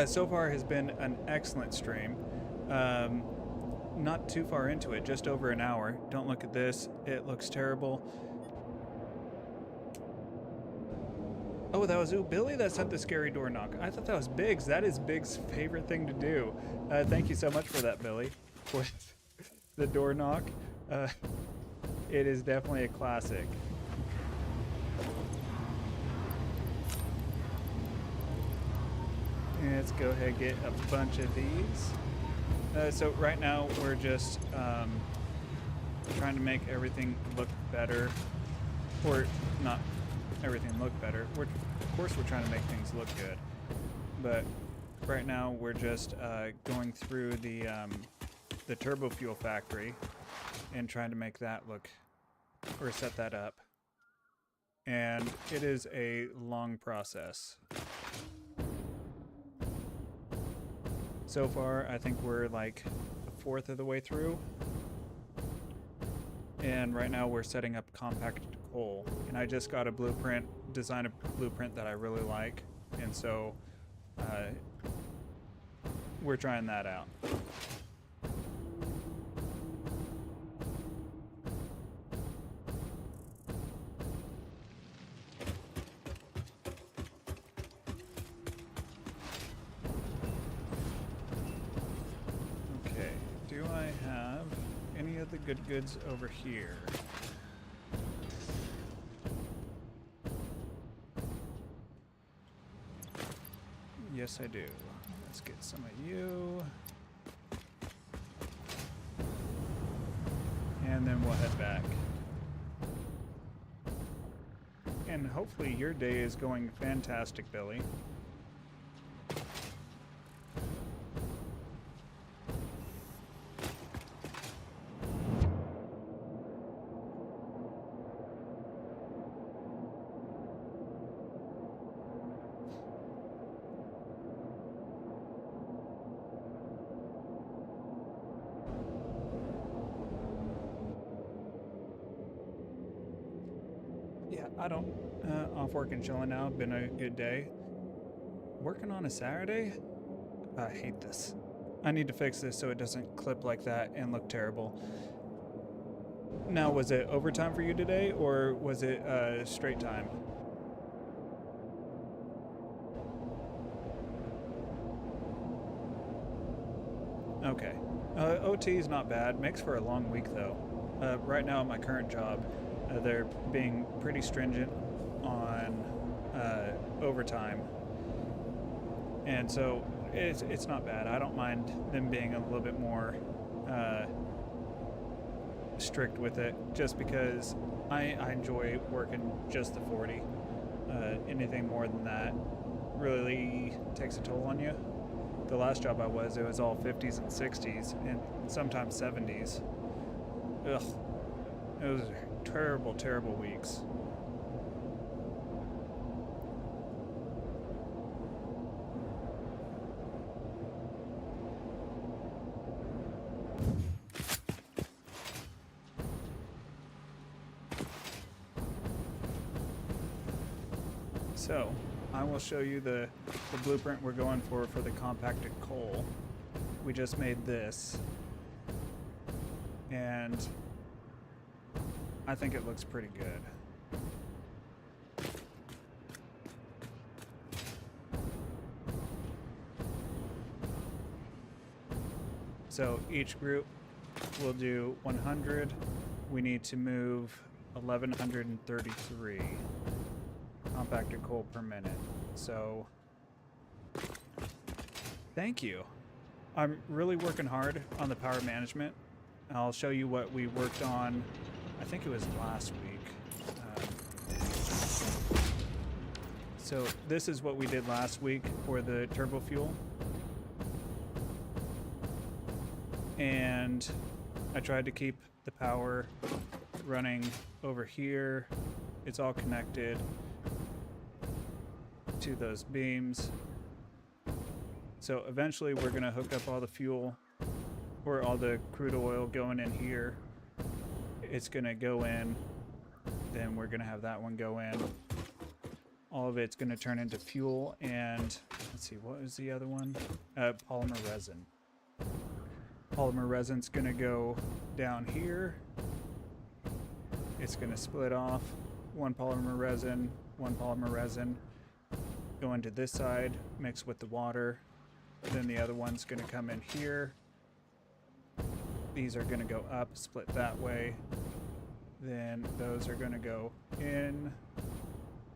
[SPEAKER 1] So far has been an excellent stream. Not too far into it, just over an hour. Don't look at this, it looks terrible. Oh, that was Billy that sent the scary door knock. I thought that was Biggs. That is Biggs' favorite thing to do. Thank you so much for that, Billy, for the door knock. It is definitely a classic. And let's go ahead and get a bunch of these. So right now we're just trying to make everything look better. or not everything look better. Of course we're trying to make things look good, but right now we're just going through the Turbofuel factory and trying to make that look, or set that up. And it is a long process. So far, I think we're like a fourth of the way through. And right now we're setting up compacted coal. And I just got a blueprint, design a blueprint that I really like. And so we're trying that out. Okay, do I have any of the good goods over here? Yes, I do. Let's get some of you. And then we'll head back. And hopefully your day is going fantastic, Billy. Yeah, I don't. Off work and chilling now. Been a good day. Working on a Saturday? I hate this. I need to fix this so it doesn't clip like that and look terrible. Now, was it overtime for you today, or was it straight time? Okay. OT is not bad. Makes for a long week, though. Right now at my current job, they're being pretty stringent on overtime. And so it's not bad. I don't mind them being a little bit more strict with it, just because I enjoy working just the 40. Anything more than that really takes a toll on you. The last job it was all 50s and 60s and sometimes 70s. Ugh. It was terrible, terrible weeks. So, I will show you the blueprint we're going for the compacted coal. We just made this, and I think it looks pretty good. So each group will do 100. We need to move 1,133 compacted coal per minute. So thank you. I'm really working hard on the power management. I'll show you what we worked on. I think it was last week. So this is what we did last week for the Turbofuel. And I tried to keep the power running over here. It's all connected to those beams. So eventually we're gonna hook up all the fuel, or all the crude oil going in here. It's gonna go in, then we're gonna have that one go in. All of it's gonna turn into fuel, and let's see, what was the other one? Polymer resin. Polymer resin's gonna go down here. It's gonna split off, one polymer resin, go into this side, mix with the water. Then the other one's gonna come in here. These are gonna go up, split that way. Then those are gonna go in.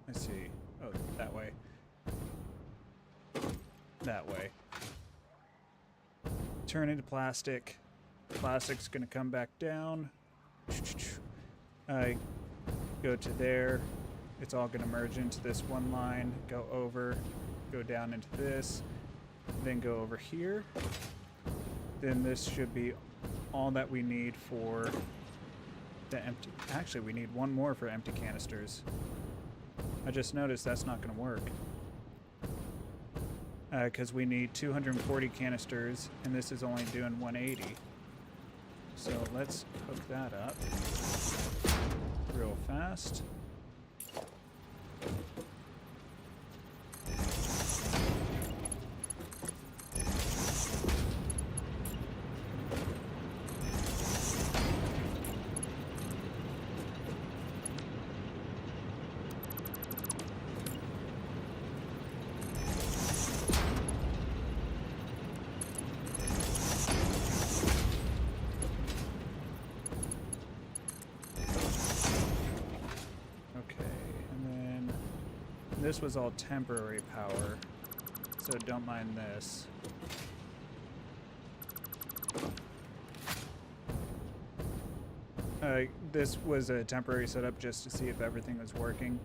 [SPEAKER 1] Let's see. Oh, that way. That way. Turn into plastic. Plastic's gonna come back down. go to there. It's all going to merge into this one line, go over, go down into this, then go over here. Then this should be all that we need for the empty. Actually, we need one more for empty canisters. I just noticed that's not going to work. Because we need 240 canisters, and this is only doing 180. So let's hook that up real fast. This was all temporary power, so don't mind this. This was a temporary setup just to see if everything was working.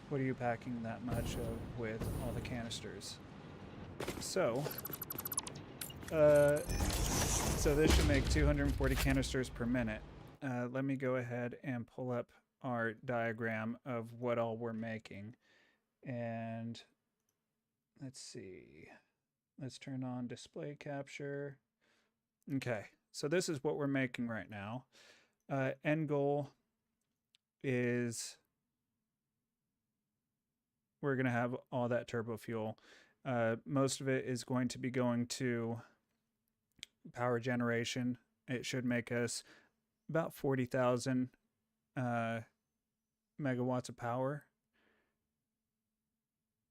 [SPEAKER 1] What are you packing that much of with all the canisters? So this should make 240 canisters per minute. Let me go ahead and pull up our diagram of what all we're making. And let's see. Let's turn on display capture. Okay, so this is what we're making right now. End goal is we're going to have all that turbo fuel. Most of it is going to be going to power generation. It should make us about 40,000 megawatts of power.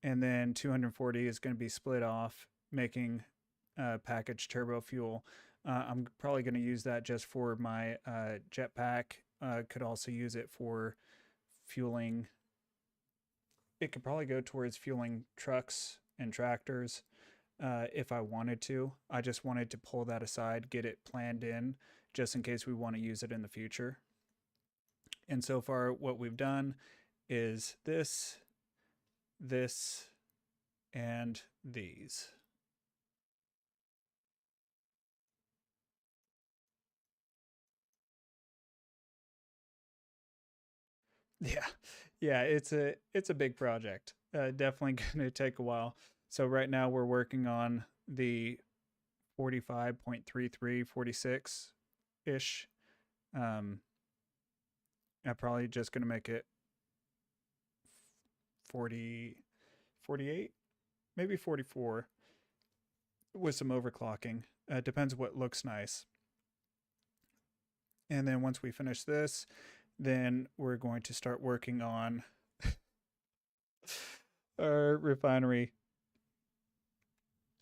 [SPEAKER 1] And then 240 is going to be split off, making packaged turbo fuel. I'm probably going to use that just for my jetpack. Could also use it for fueling. It could probably go towards fueling trucks and tractors if I wanted to. I just wanted to pull that aside, get it planned in, just in case we want to use it in the future. And so far, what we've done is this, and these. Yeah, it's a big project. Definitely going to take a while. So right now we're working on the 45.33, 46-ish. I'm probably just going to make it 40, 48, maybe 44 with some overclocking. Depends what looks nice. And then once we finish this, then we're going to start working on our refinery.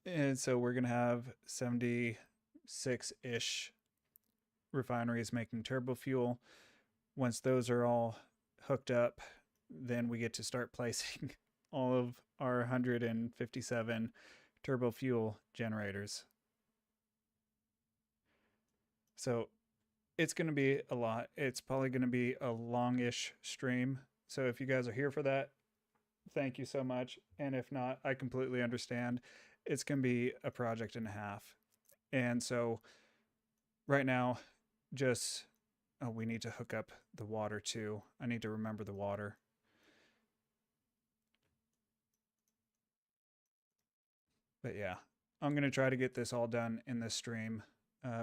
[SPEAKER 1] And so we're going to have 76-ish refineries making turbo fuel. Once those are all hooked up, then we get to start placing all of our 157 turbo fuel generators. So it's going to be a lot. It's probably going to be a longish stream. So if you guys are here for that, thank you so much. And if not, I completely understand. It's going to be a project and a half. And so right now, just we need to hook up the water too. I need to remember the water. But yeah, I'm going to try to get this all done in this stream.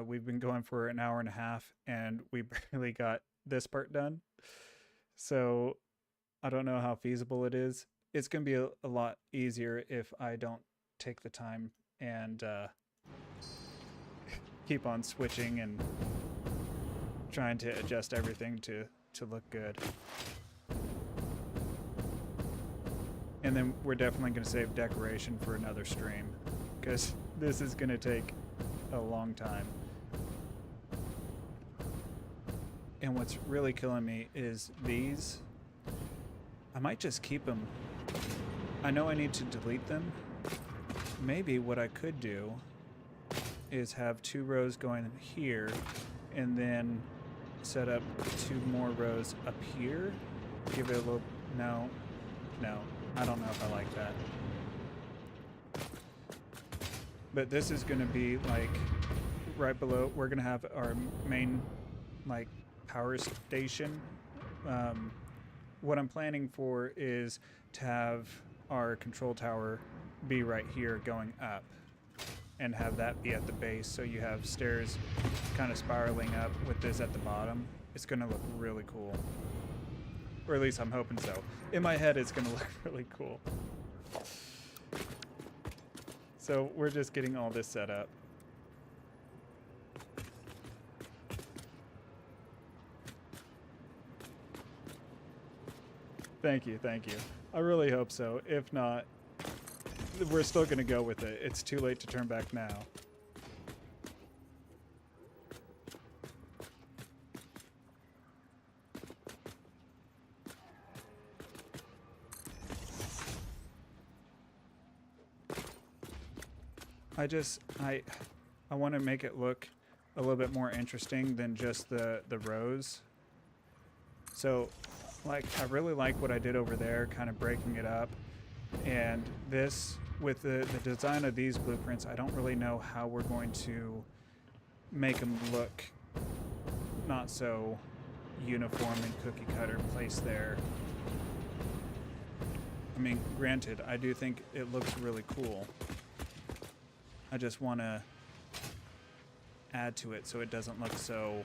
[SPEAKER 1] We've been going for an hour and a half and we barely got this part done. So I don't know how feasible it is. It's going to be a lot easier if I don't take the time and keep on switching and trying to adjust everything to look good. And then we're definitely going to save decoration for another stream because this is going to take a long time. And what's really killing me is these. I might just keep them. I know I need to delete them. Maybe what I could do is have 2 rows going here and then set up 2 more rows up here. Give it a little, no, I don't know if I like that. But this is going to be like right below. We're going to have our main like power station. What I'm planning for is to have our control tower be right here going up and have that be at the base, so you have stairs kind of spiraling up with this at the bottom. It's going to look really cool. Or at least I'm hoping so. In my head, it's going to look really cool. So we're just getting all this set up. Thank you, thank you. I really hope so. If not, we're still going to go with it. It's too late to turn back now. I want to make it look a little bit more interesting than just the rows. So, like, I really like what I did over there, kind of breaking it up. And this, with the design of these blueprints, I don't really know how we're going to make them look not so uniform and cookie cutter placed there. I mean, granted, I do think it looks really cool. I just want to add to it so it doesn't look so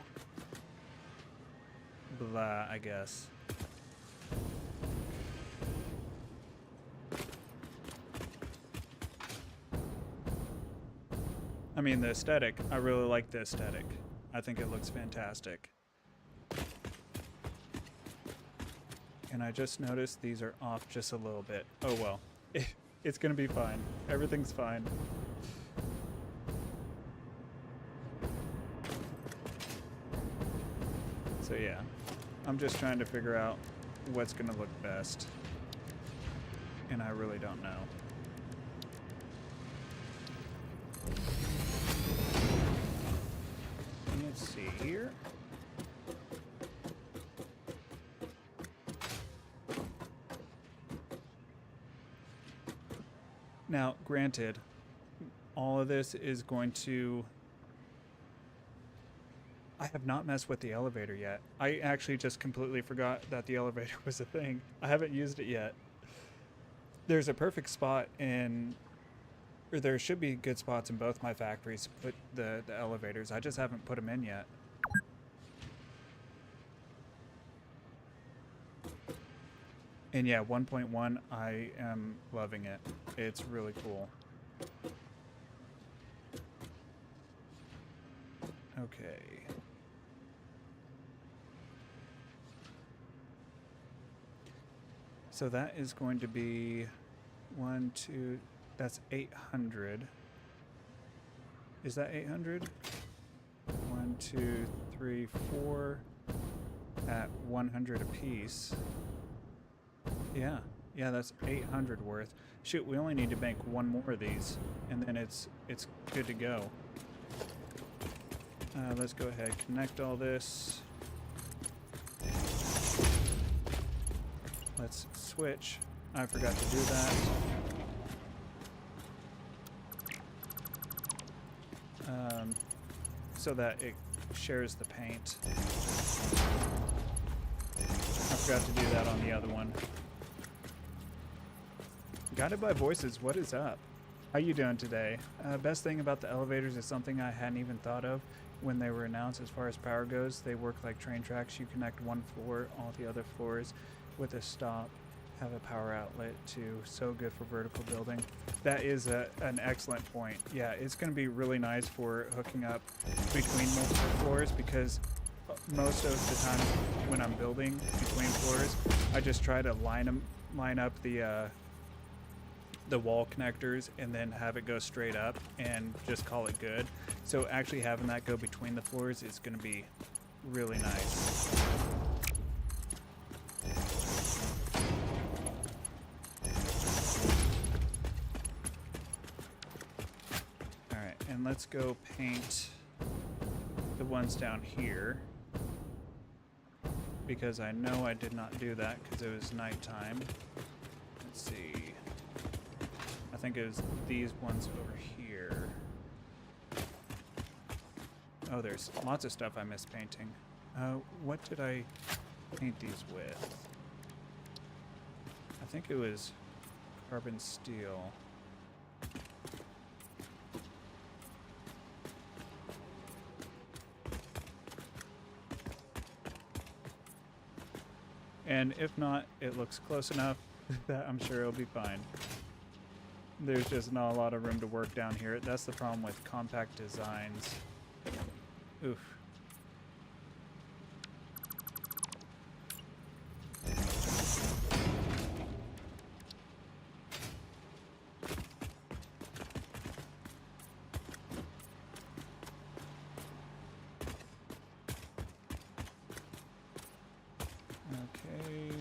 [SPEAKER 1] blah, I guess. I mean, the aesthetic, I really like the aesthetic. I think it looks fantastic. And I just noticed these are off just a little bit. Oh well, it's gonna be fine. Everything's fine. So yeah, I'm just trying to figure out what's gonna look best. And I really don't know. Let's see here. Now, granted, all of this is going to... I have not messed with the elevator yet. I actually just completely forgot that the elevator was a thing. I haven't used it yet. There's a perfect spot in... Or there should be good spots in both my factories to put the elevators. I just haven't put them in yet. And yeah, 1.1, I am loving it. It's really cool. Okay. So that is going to be 1, 2, that's 800. Is that 800? 1, 2, 3, 4 at 100 apiece. Yeah, that's 800 worth. Shoot, we only need to make one more of these, and then it's good to go. Let's go ahead, connect all this. Let's switch. I forgot to do that. So that it shares the paint. I forgot to do that on the other one. Guided by Voices, what is up? How you doing today? Best thing about the elevators is something I hadn't even thought of when they were announced. As far as power goes, they work like train tracks. You connect one floor, all the other floors with a stop, have a power outlet too. So good for vertical building. That is an excellent point. Yeah, it's going to be really nice for hooking up between multiple floors, because most of the time when I'm building between floors, I just try to line up the wall connectors and then have it go straight up and just call it good. So actually having that go between the floors is going to be really nice. Alright, and let's go paint the ones down here. because I know I did not do that because it was nighttime. Let's see. I think it was these ones over here. Oh, there's lots of stuff I missed painting. What did I paint these with? I think it was carbon steel. And if not, it looks close enough that I'm sure it'll be fine. There's just not a lot of room to work down here. That's the problem with compact designs. Oof. Okay.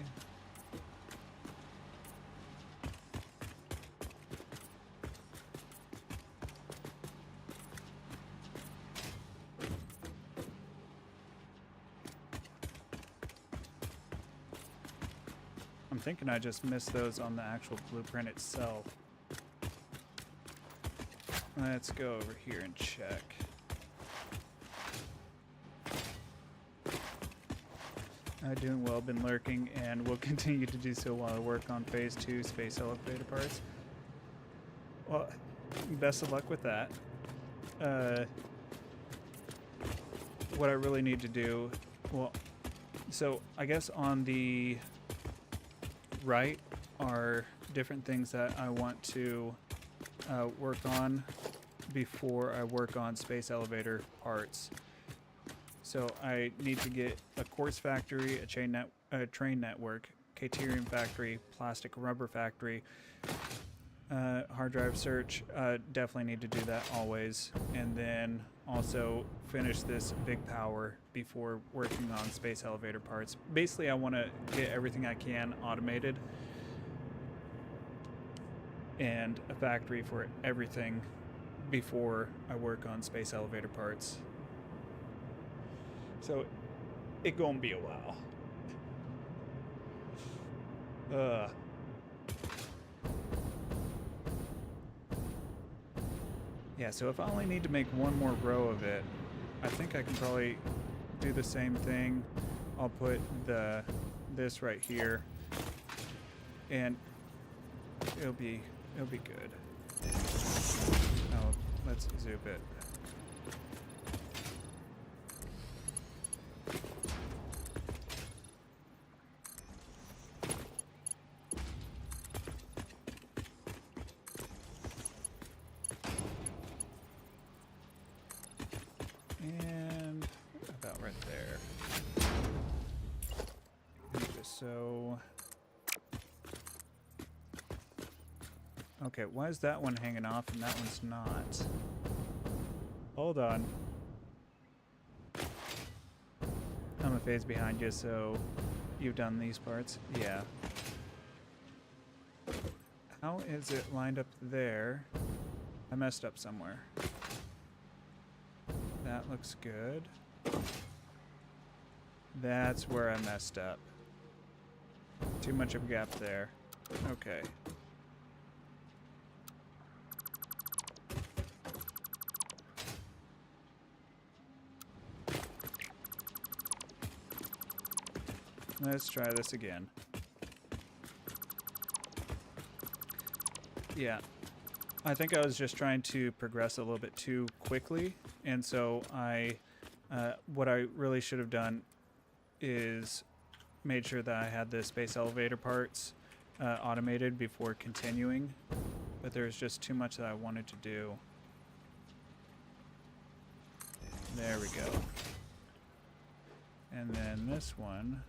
[SPEAKER 1] I'm thinking I just missed those on the actual blueprint itself. Let's go over here and check. Doing well, been lurking, and will continue to do so while I work on Phase 2 space elevator parts. Well, best of luck with that. What I really need to do, well, so I guess on the right are different things that I want to work on before I work on space elevator parts. So I need to get a quartz factory, a train network, Caterium factory, plastic rubber factory, hard drive search. Definitely need to do that always. And then also finish this big power before working on space elevator parts. Basically, I want to get everything I can automated and a factory for everything before I work on space elevator parts. So it gonna be a while. Yeah, so if I only need to make one more row of it, I think I can probably do the same thing. I'll put this right here, and it'll be good. Oh, let's zoom it. And about right there. And just so. Okay, why is that one hanging off and that one's not? Hold on. I'm a phase behind you, so you've done these parts? Yeah. How is it lined up there? I messed up somewhere. That looks good. That's where I messed up. Too much of a gap there. Okay. Let's try this again. Yeah. I think I was just trying to progress a little bit too quickly, and so what I really should have done is made sure that I had the space elevator parts automated before continuing, but there's just too much that I wanted to do. There we go. And then this one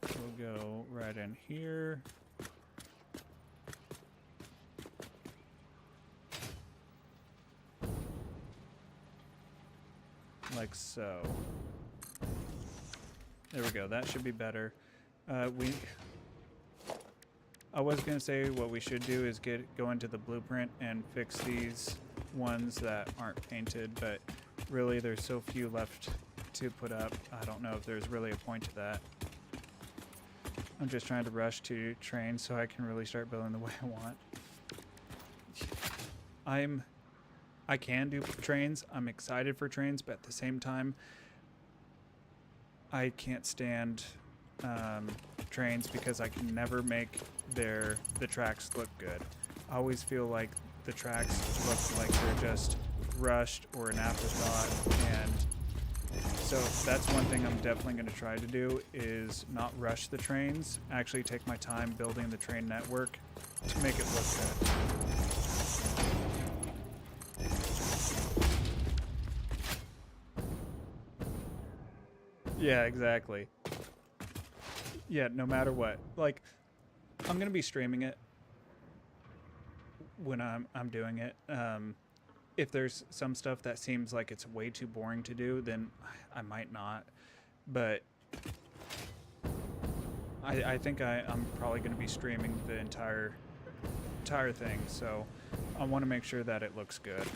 [SPEAKER 1] will go right in here. Like so. There we go. That should be better. I was going to say what we should do is go into the blueprint and fix these ones that aren't painted, but really there's so few left to put up. I don't know if there's really a point to that. I'm just trying to rush to train so I can really start building the way I want. I can do trains. I'm excited for trains, but at the same time, I can't stand trains because I can never make the tracks look good. I always feel like the tracks look like they're just rushed or an afterthought, and so that's one thing I'm definitely going to try to do, is not rush the trains, actually take my time building the train network to make it look good. Yeah, exactly. Yeah, no matter what. Like, I'm going to be streaming it when I'm doing it. If there's some stuff that seems like it's way too boring to do, then I might not. But I think I'm probably going to be streaming the entire thing, so I want to make sure that it looks good.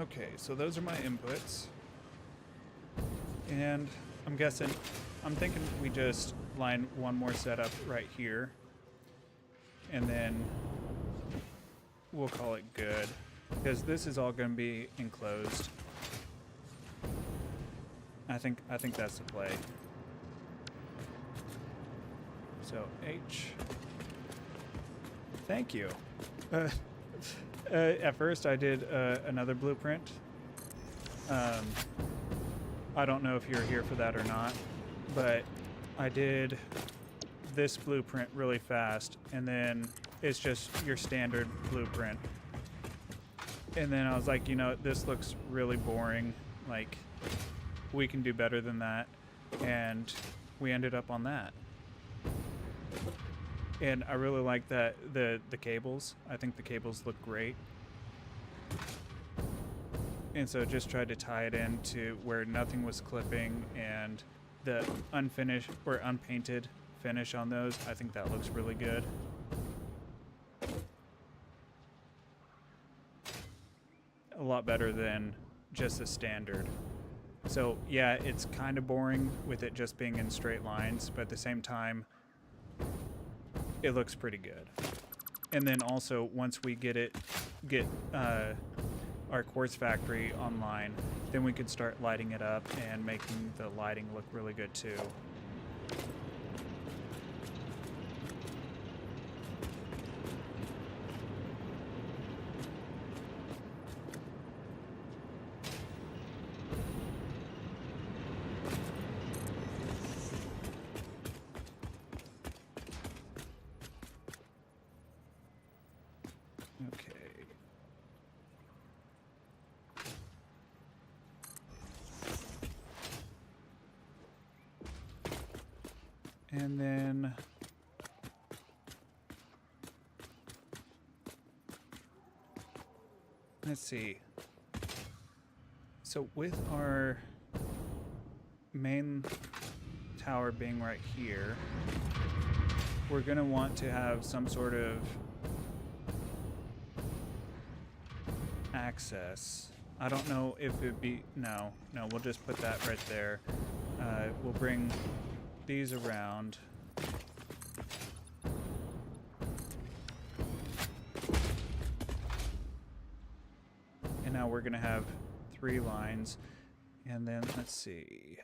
[SPEAKER 1] Okay, so those are my inputs. And I'm thinking we just line one more setup right here. And then we'll call it good, because this is all going to be enclosed. I think that's the play. So H. Thank you. At first I did another blueprint. I don't know if you're here for that or not, but I did this blueprint really fast, and then it's just your standard blueprint. And then I was like, you know, this looks really boring. Like, we can do better than that. And we ended up on that. And I really like that the cables. I think the cables look great. And so just tried to tie it into where nothing was clipping, and the unfinished or unpainted finish on those, I think that looks really good. A lot better than just the standard. So yeah, it's kind of boring with it just being in straight lines, but at the same time, it looks pretty good. And then also, once we get our quartz factory online, then we could start lighting it up and making the lighting look really good too. Okay. And then let's see. So with our main tower being right here, we're going to want to have some sort of access. I don't know if it'd be, no, we'll just put that right there. We'll bring these around. And now we're going to have 3 lines. And then let's see.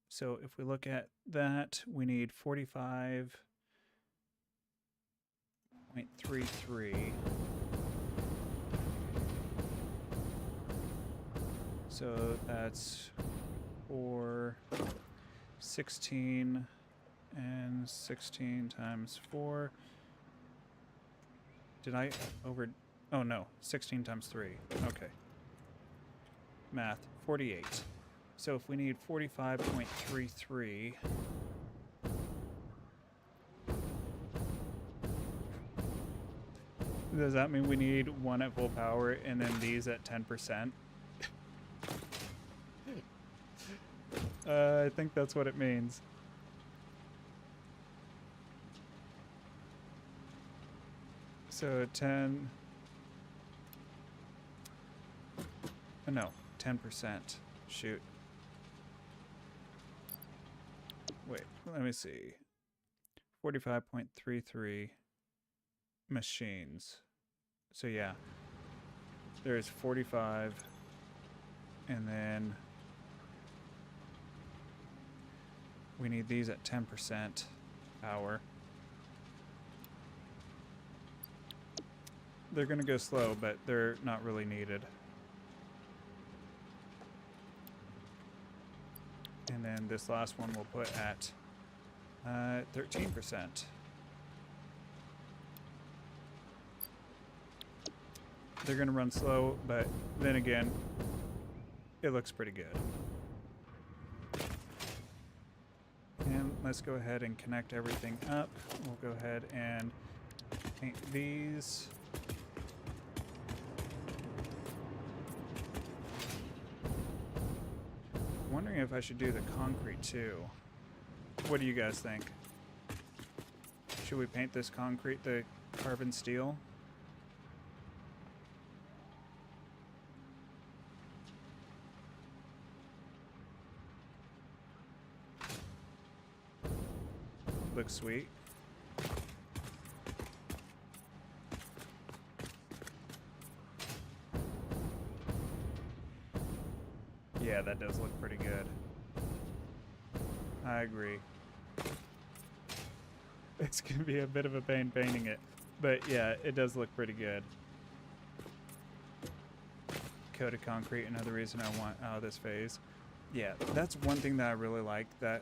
[SPEAKER 1] So if we look at that, we need 45.33. So that's 4, 16, and 16 times 4. Did I over... Oh no, 16 times 3. Okay. Math, 48. So if we need 45.33... Does that mean we need one at full power and then these at 10%? I think that's what it means. So 10... Oh, no, 10%. Shoot. Wait, let me see. 45.33 machines. So yeah, there's 45, and then we need these at 10% power. They're gonna go slow, but they're not really needed. And then this last one we'll put at 13%. They're going to run slow, but then again, it looks pretty good. And let's go ahead and connect everything up. We'll go ahead and paint these. Wondering if I should do the concrete too. What do you guys think? Should we paint this concrete the carbon steel? Looks sweet. Yeah, that does look pretty good. I agree. It's gonna be a bit of a pain painting it, but yeah, it does look pretty good. Coated concrete, another reason I want out of this phase. Yeah, that's one thing that I really like, that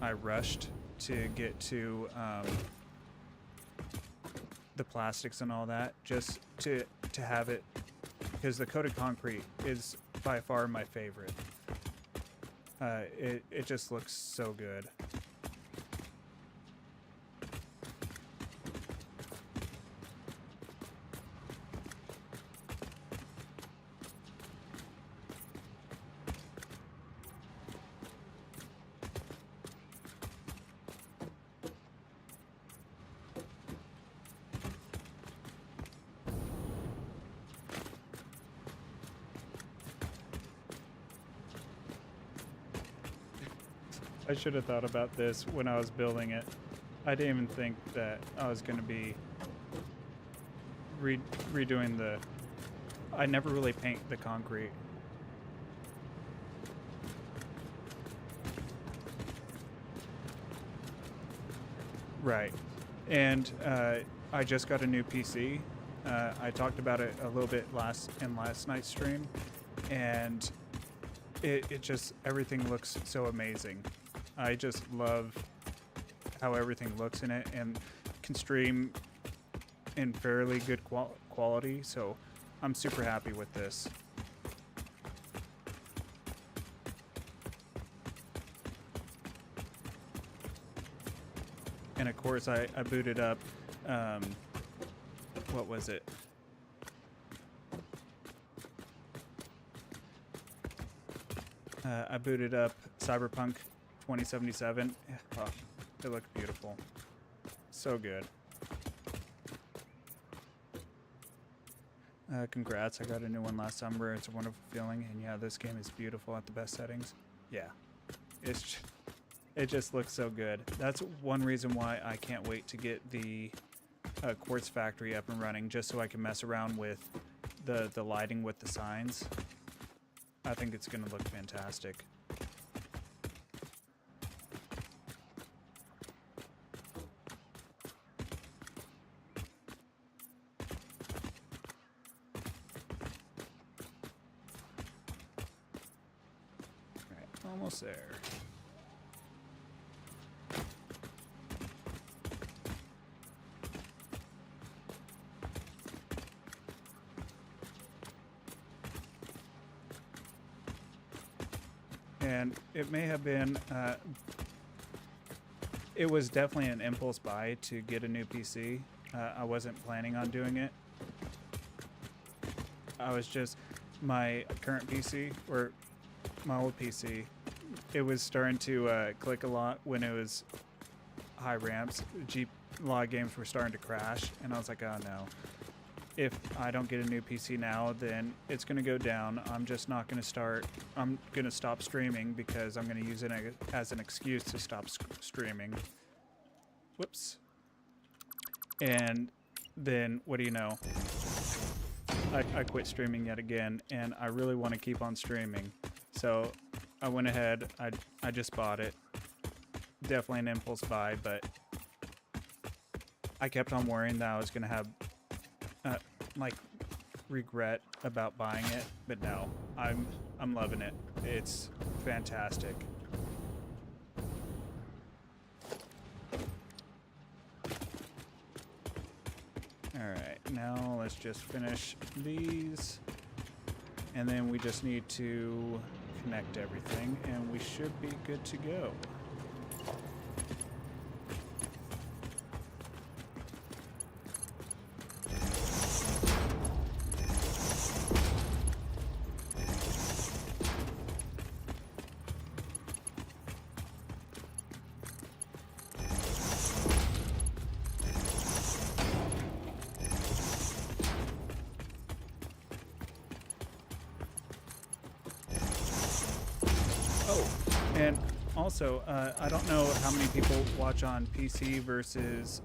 [SPEAKER 1] I rushed to get to the plastics and all that, just to have it, because the coated concrete is by far my favorite. It just looks so good. I should have thought about this when I was building it. I didn't even think that I was going to be redoing the... I never really paint the concrete. Right. And I just got a new PC. I talked about it a little bit in last night's stream. And it just, everything looks so amazing. I just love how everything looks in it, and can stream in fairly good quality, so I'm super happy with this. And of course I booted up, what was it? I booted up Cyberpunk 2077. Oh, it looked beautiful. So good. Congrats, I got a new one last summer. It's a wonderful feeling, and yeah, this game is beautiful at the best settings. Yeah, it just looks so good. That's one reason why I can't wait to get the Quartz Factory up and running, just so I can mess around with the lighting with the signs. I think it's gonna look fantastic. Almost there. And it may have been, it was definitely an impulse buy to get a new PC. I wasn't planning on doing it, I was just, my current PC, or my old PC, it was starting to click a lot when it was high ramps. A lot of games were starting to crash, and I was like, oh no. If I don't get a new PC now, then it's going to go down. I'm just not going to start. I'm going to stop streaming because I'm going to use it as an excuse to stop streaming. Whoops. And then, what do you know? I quit streaming yet again, and I really want to keep on streaming. So I went ahead. I just bought it. Definitely an impulse buy, but I kept on worrying that I was going to have like regret about buying it, but no, I'm loving it. It's fantastic. All right, now let's just finish these, and then we just need to connect everything, and we should be good to go. And also, I don't know how many people watch on PC versus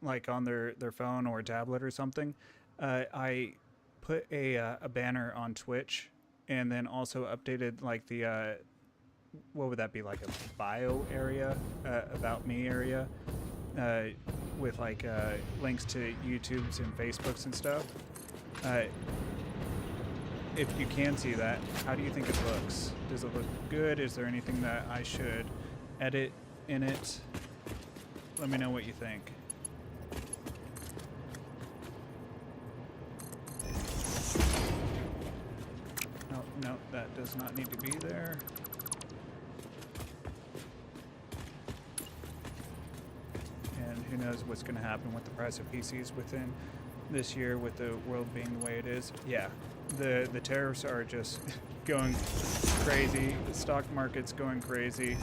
[SPEAKER 1] like on their phone or tablet or something. I put a banner on Twitch, and then also updated like the what would that be, like a bio area, about me area, with like links to YouTubes and Facebooks and stuff. If you can see that, how do you think it looks? Does it look good? Is there anything that I should edit in it? Let me know what you think. Oh, no, that does not need to be there. And who knows what's going to happen with the price of PCs within this year, with the world being the way it is. Yeah. The tariffs are just going crazy. The stock market's going crazy.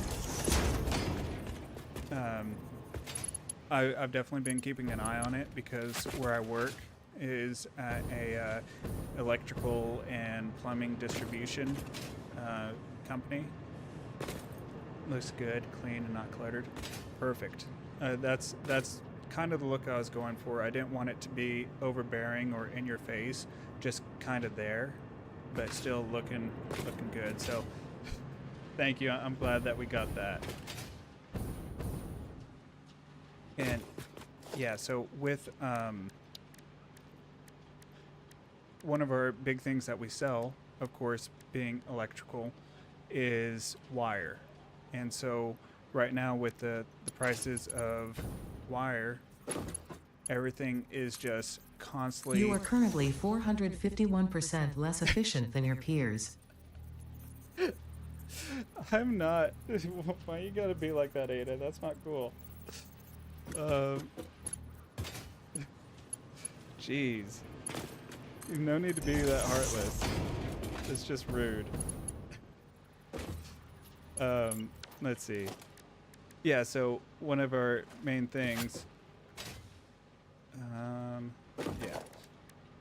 [SPEAKER 1] I've definitely been keeping an eye on it because where I work is at a electrical and plumbing distribution company. Looks good, clean, and not cluttered. Perfect. That's kind of the look I was going for. I didn't want it to be overbearing or in your face, just kind of there, but still looking good. So thank you. I'm glad that we got that. And yeah, so with one of our big things that we sell, of course, being electrical, is wire. And so right now with the prices of wire, everything is just constantly...
[SPEAKER 2] You are currently 451% less efficient than your peers.
[SPEAKER 1] I'm not. Why you gotta be like that, Ada? That's not cool. Jeez. No need to be that heartless. It's just rude. Let's see. Yeah, so one of our main things,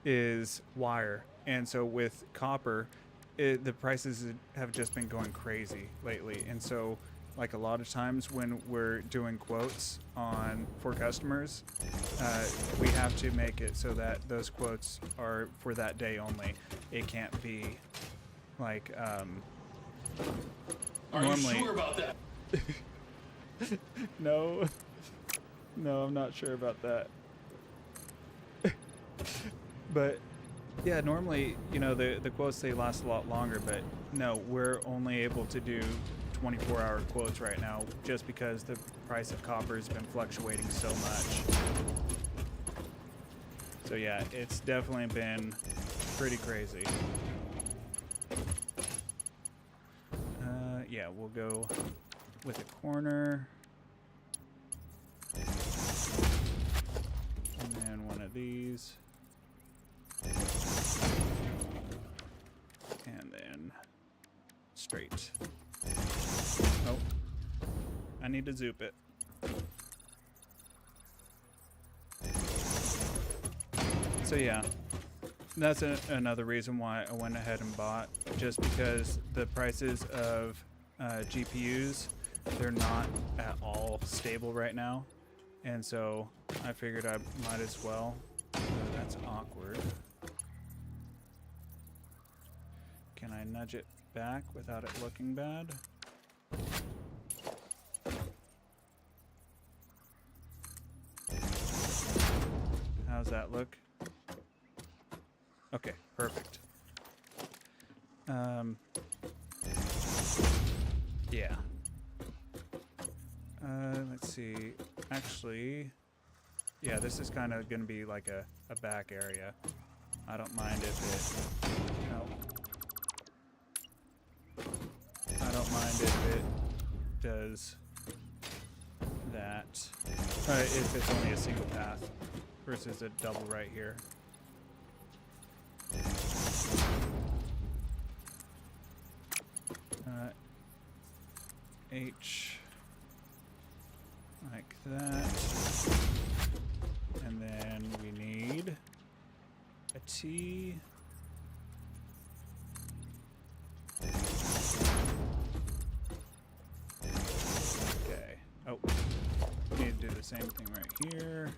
[SPEAKER 1] is wire. And so with copper, the prices have just been going crazy lately. And so, like a lot of times when we're doing quotes for customers, we have to make it so that those quotes are for that day only. It can't be like,
[SPEAKER 3] Are
[SPEAKER 1] normally...
[SPEAKER 3] you sure about that?
[SPEAKER 1] No, I'm not sure about that. But yeah, normally, the quotes, they last a lot longer, but no, we're only able to do 24-hour quotes right now just because the price of copper has been fluctuating so much. So yeah, it's definitely been pretty crazy. Yeah, we'll go with a corner. these. And then straight. Oh, I need to zoop it. So yeah, that's another reason why I went ahead and bought, just because the prices of GPUs, they're not at all stable right now. And so I figured I might as well. Oh, that's awkward. Can I nudge it back without it looking bad? How's that look? Okay, perfect. Yeah. Let's see. Actually, yeah, this is kind of going to be like a back area. I don't mind if it... No. I don't mind if it does that. If it's only a single path versus a double right here. H like that, and then we need a T. Okay. Oh, need to do the same thing right here.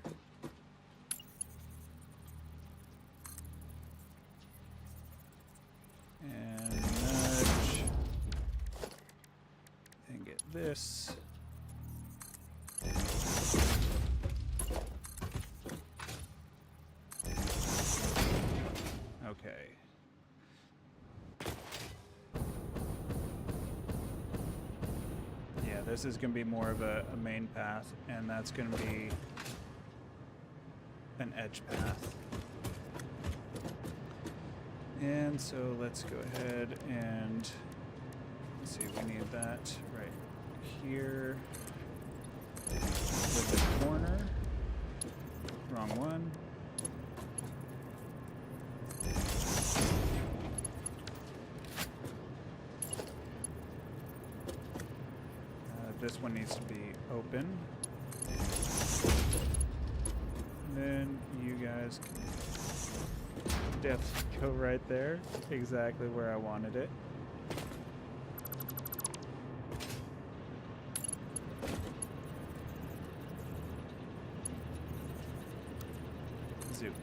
[SPEAKER 1] And nudge. And get this. Okay. Yeah, this is going to be more of a main path, and that's going to be an edge path. And so let's go ahead and let's see, we need that right here with the corner. Wrong one. This one needs to be open. And then you guys can definitely go right there, exactly where I wanted it. Zoom.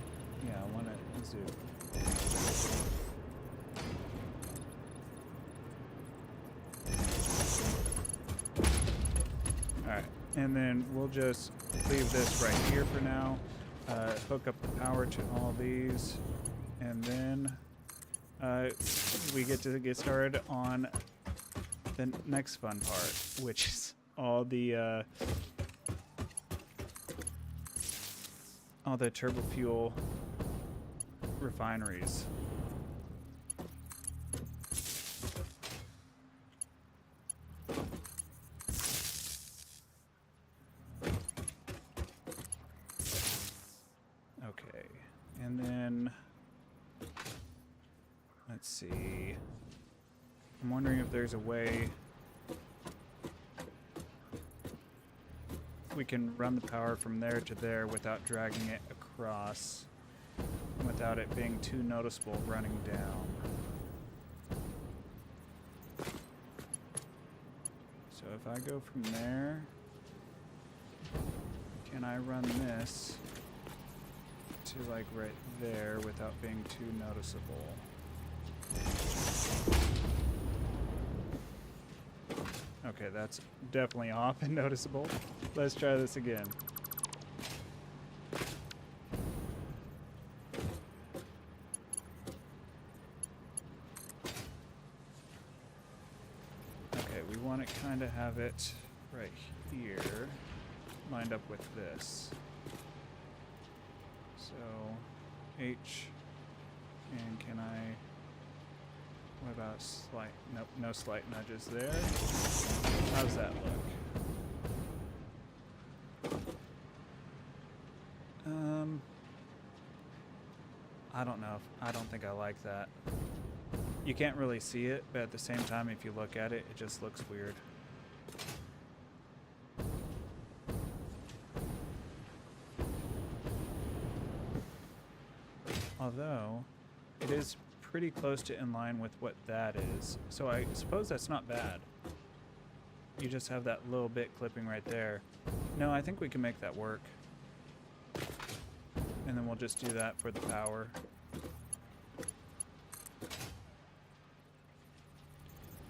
[SPEAKER 1] Yeah, I want to zoom. Alright, and then we'll just leave this right here for now. Hook up the power to all these, and then we get to get started on the next fun part, which is all the Turbofuel refineries. Okay, and then let's see. I'm wondering if there's a way we can run the power from there to there without dragging it across, without it being too noticeable running down. So if I go from there, can I run this to like right there without being too noticeable? Okay, that's definitely off and noticeable. Let's try this again. Okay, we want to kind of have it right here, lined up with this. So, H, and can I... What about slight? Nope, no slight nudges there. How's that look? I don't know. I don't think I like that. You can't really see it, but at the same time, if you look at it, it just looks weird. Although, it is pretty close to in line with what that is. So I suppose that's not bad. You just have that little bit clipping right there. No, I think we can make that work. And then we'll just do that for the power.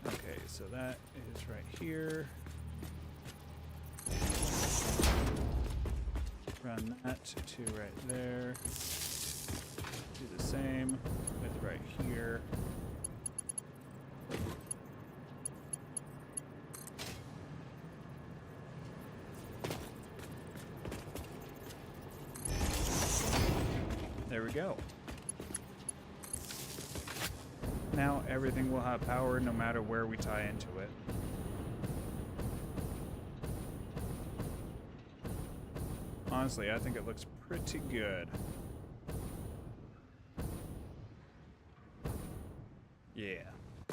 [SPEAKER 1] Okay, so that is right here. Run that to right there. Do the same with right here. There we go. Now everything will have power no matter where we tie into it. Honestly, I think it looks pretty good.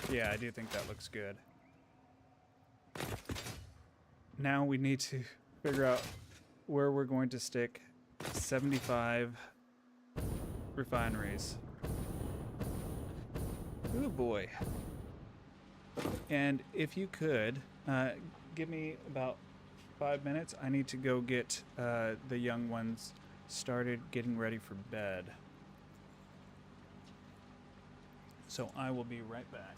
[SPEAKER 1] Yeah, I do think that looks good. Now we need to figure out where we're going to stick 75 refineries. Oh boy. And if you could, give me about 5 minutes. I need to go get the young ones started getting ready for bed. So I will be right back.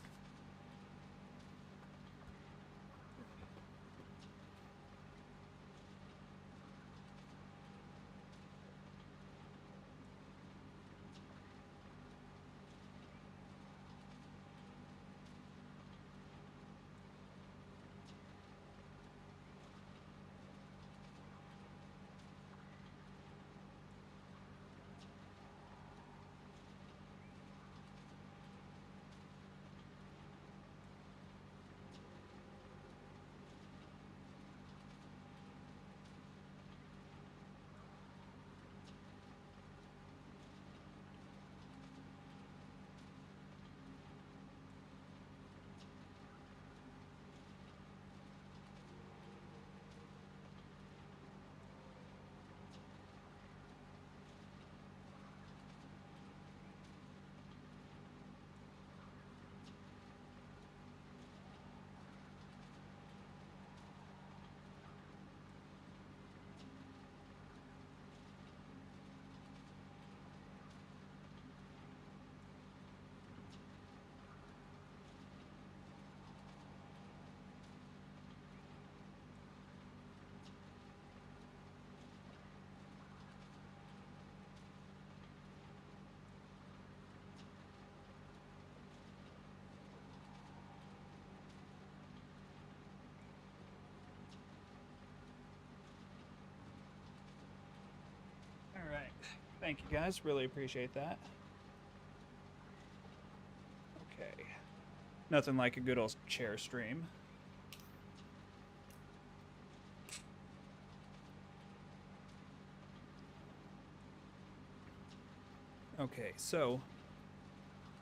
[SPEAKER 1] All right. Thank you guys. Really appreciate that. Okay. Nothing like a good old chair stream. Okay, so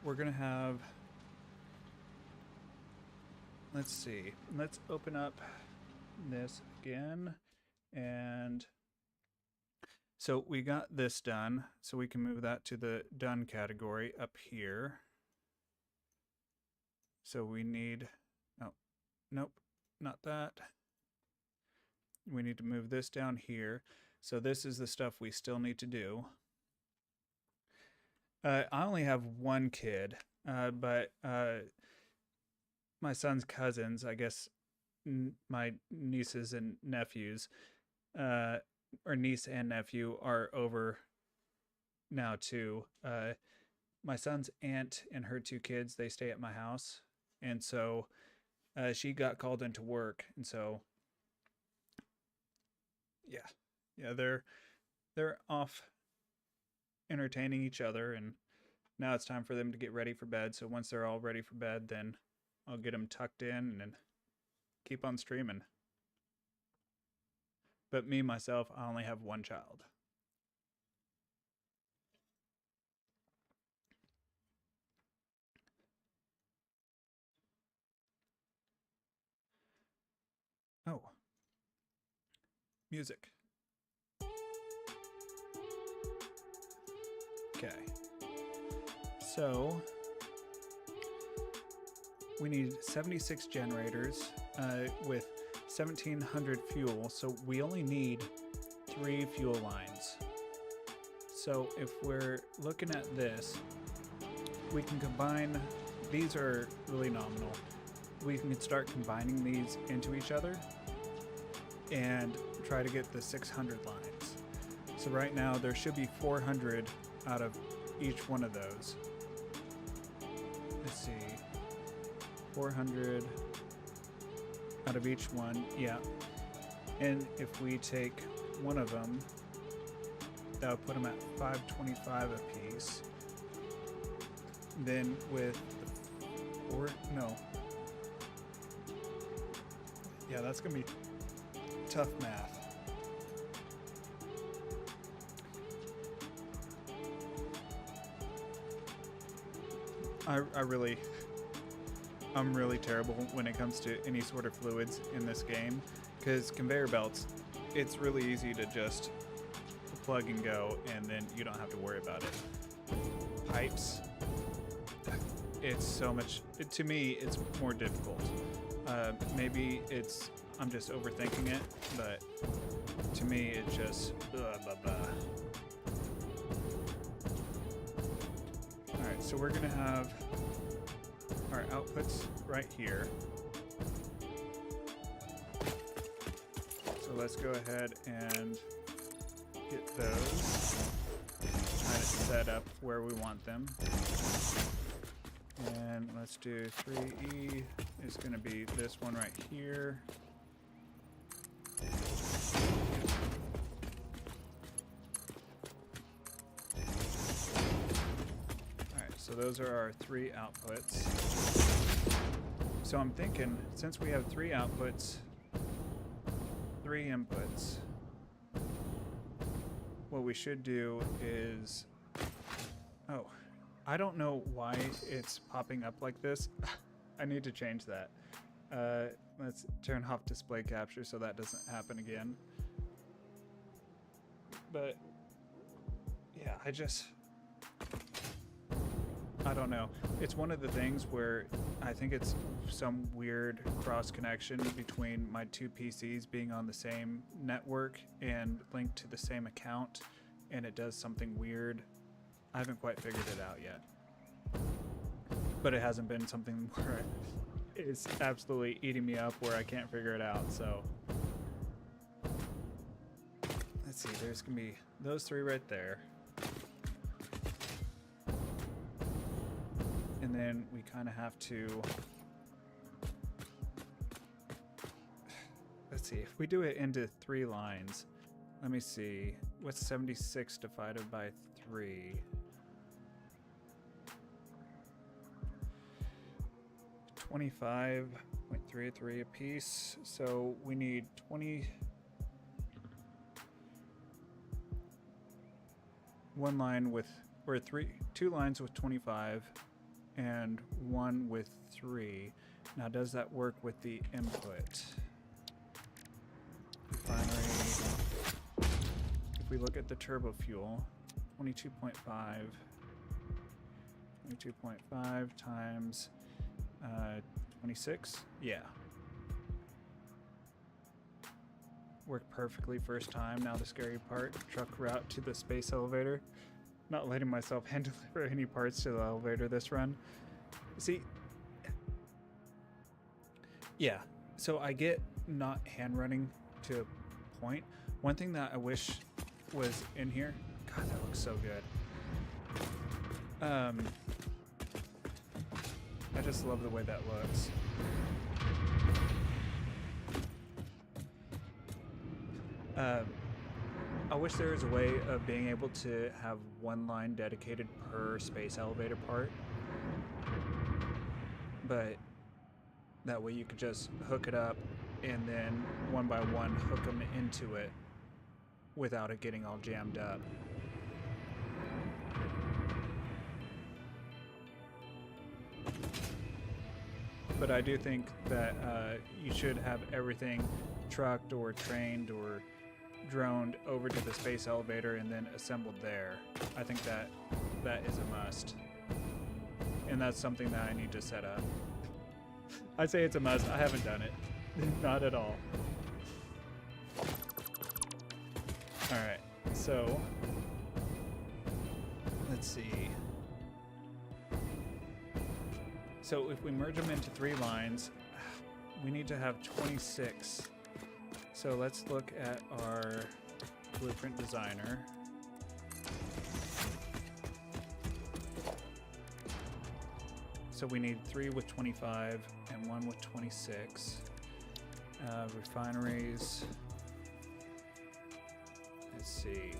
[SPEAKER 1] we're gonna have, let's see, let's open up this again. And so we got this done, so we can move that to the done category up here. So we need, oh, nope, not that. We need to move this down here. So this is the stuff we still need to do. I only have one kid, but my son's cousins, I guess my nieces and nephews, or niece and nephew, are over now too. My son's aunt and her two kids, they stay at my house, and so she got called into work, and so yeah, they're off entertaining each other, and now it's time for them to get ready for bed. So once they're all ready for bed, then I'll get them tucked in and keep on streaming. But me, myself, I only have one child. Music. Okay. So we need 76 generators with 1,700 fuel. So we only need 3 fuel lines. So if we're looking at this, we can combine, these are really nominal. We can start combining these into each other and try to get the 600 lines. So right now there should be 400 out of each one of those. Let's see, 400 out of each one, yeah. And if we take one of them, that would put them at 525 a piece. Then with yeah, that's gonna be tough math. I'm really terrible when it comes to any sort of fluids in this game, because conveyor belts, it's really easy to just plug and go, and then you don't have to worry about it. Pipes, it's so much, to me, it's more difficult. Maybe I'm just overthinking it, but to me, it's just Alright, so we're gonna have our outputs right here. So let's go ahead and get those kind of set up where we want them. And let's do 3E is going to be this one right here. Alright, so those are our 3 outputs. So I'm thinking, since we have 3 outputs, 3 inputs, what we should do is, oh, I don't know why it's popping up like this. I need to change that. Let's turn off display capture so that doesn't happen again. But yeah, I don't know. It's one of the things where I think it's some weird cross connection between my 2 PCs being on the same network and linked to the same account, and it does something weird. I haven't quite figured it out yet. But it hasn't been something where it's absolutely eating me up where I can't figure it out, so. Let's see, there's gonna be those 3 right there. And then we kind of have to, let's see, if we do it into 3 lines, let me see, what's 76 divided by 3? 25.33 a piece, so we need 20. One line with, or 2 lines with 25 and 1 with 3. Now does that work with the input? Refinery, if we look at the Turbofuel, 22.5 times 26, yeah. Worked perfectly first time. Now the scary part, truck route to the space elevator. Not letting myself hand deliver any parts to the elevator this run. See, yeah, so I get not hand running to a point. One thing that I wish was in here, God, that looks so good. I just love the way that looks. I wish there was a way of being able to have 1 line dedicated per space elevator part, but that way you could just hook it up and then one by one hook them into it without it getting all jammed up. But I do think that you should have everything trucked or trained or droned over to the space elevator and then assembled there. I think that is a must. And that's something that I need to set up. I say it's a must. I haven't done it. Not at all. Alright, so let's see. So if we merge them into 3 lines, we need to have 26. So let's look at our blueprint designer. So we need 3 with 25 and 1 with 26. Refineries. Let's see.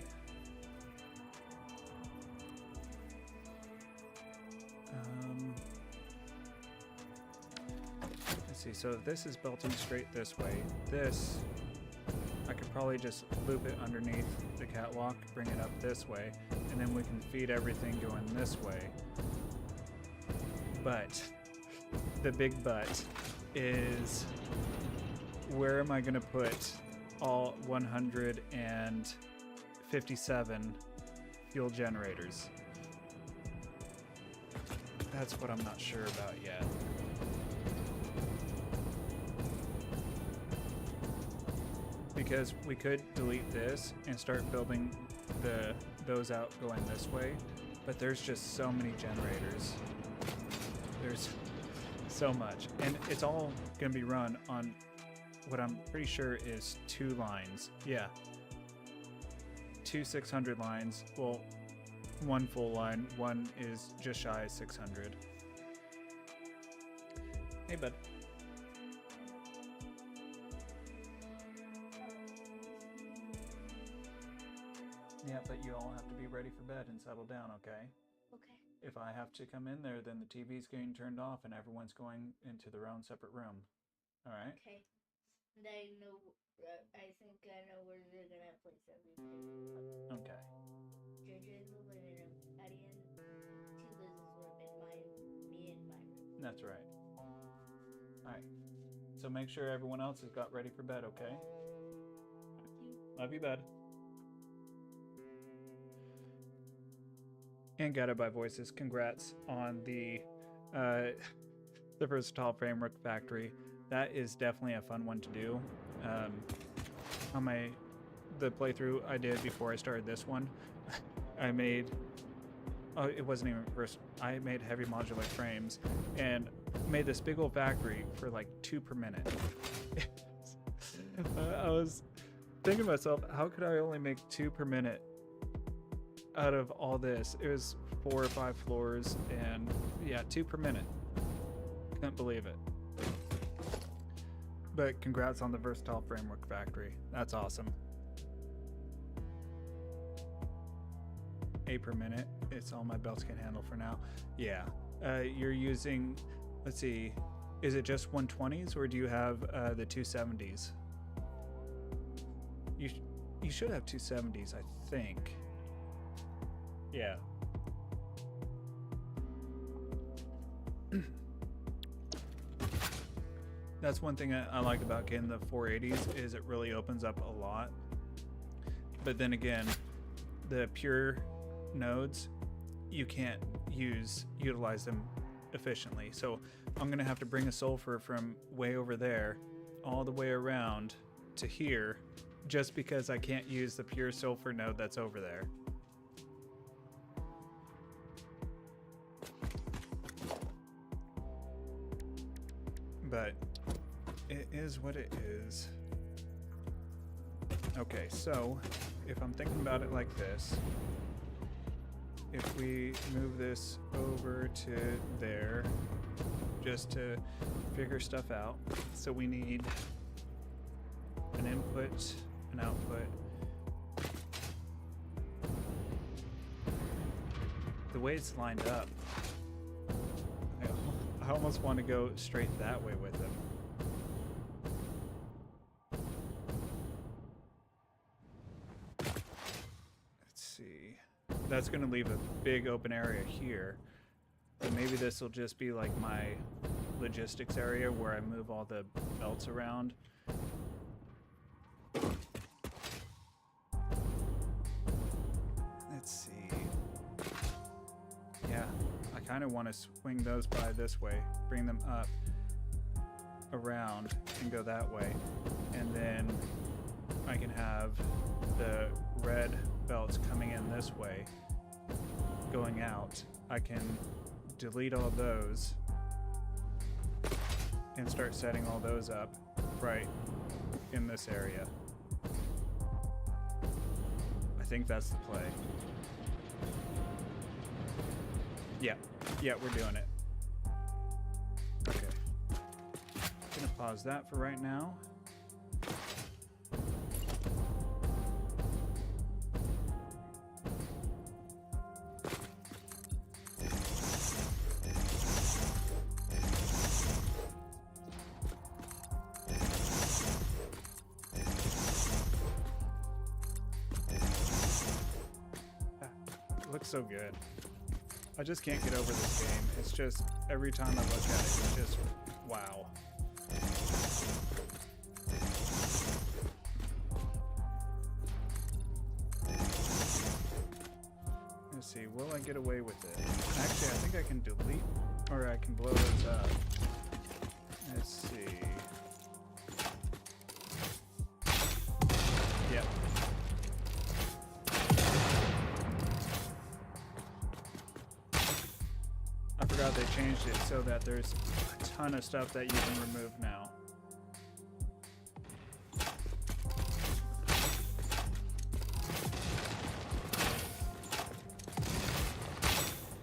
[SPEAKER 1] Let's see. So this is belting straight this way. This, I could probably just loop it underneath the catwalk, bring it up this way, and then we can feed everything going this way. But the big but is, where am I going to put all 157 fuel generators? That's what I'm not sure about yet. Because we could delete this and start building those out going this way, but there's just so many generators. There's so much, and it's all going to be run on what I'm pretty sure is 2 lines. Yeah, 2 600 lines. Well, 1 full line, 1 is just shy of 600. Hey, bud. Yeah, but you all have to be ready for bed and settle down, okay?
[SPEAKER 3] Okay.
[SPEAKER 1] If I have to come in there, then the TV's getting turned off and everyone's going into their own separate room. All right?
[SPEAKER 3] Okay. And I know, I think I know where they're gonna place everything.
[SPEAKER 1] Okay.
[SPEAKER 3] JJ's moving in Patty and Tila's room in me and my room.
[SPEAKER 1] That's right. All right. So make sure everyone else has got ready for bed, okay? Love you, bud. And Guided by Voices, congrats on the Versatile Framework Factory. That is definitely a fun one to do. On the playthrough I did before I started this one, I made, it wasn't even first, I made heavy modular frames and made this big old factory for like 2 per minute. I was thinking to myself, how could I only make 2 per minute out of all this? It was 4 or 5 floors, and yeah, 2 per minute. Couldn't believe it. But congrats on the Versatile Framework Factory. That's awesome. 8 per minute. It's all my belts can handle for now. Yeah. You're using, let's see, is it just 120s or do you have the 270s? You should have 270s, I think. Yeah. That's one thing I like about getting the 480s is it really opens up a lot. But then again, the pure nodes, you can't utilize them efficiently. So I'm gonna have to bring a sulfur from way over there all the way around to here just because I can't use the pure sulfur node that's over there. But it is what it is. Okay, so if I'm thinking about it like this, if we move this over to there, just to figure stuff out, so we need an input, an output. The way it's lined up, I almost want to go straight that way with it. Let's see. That's going to leave a big open area here. But maybe this will just be like my logistics area where I move all the belts around. kind of want to swing those by this way, bring them up, around, and go that way. And then I can have the red belts coming in this way, going out. I can delete all those and start setting all those up right in this area. I think that's the play. Yeah, we're doing it. Okay. Gonna pause that for right now. It looks so good. I just can't get over this game. It's just, every time I look at it, it's just, wow. Let's see, will I get away with it? Actually, I think I can delete, or I can blow those up. Let's see. Yep. I forgot they changed it so that there's a ton of stuff that you can remove now.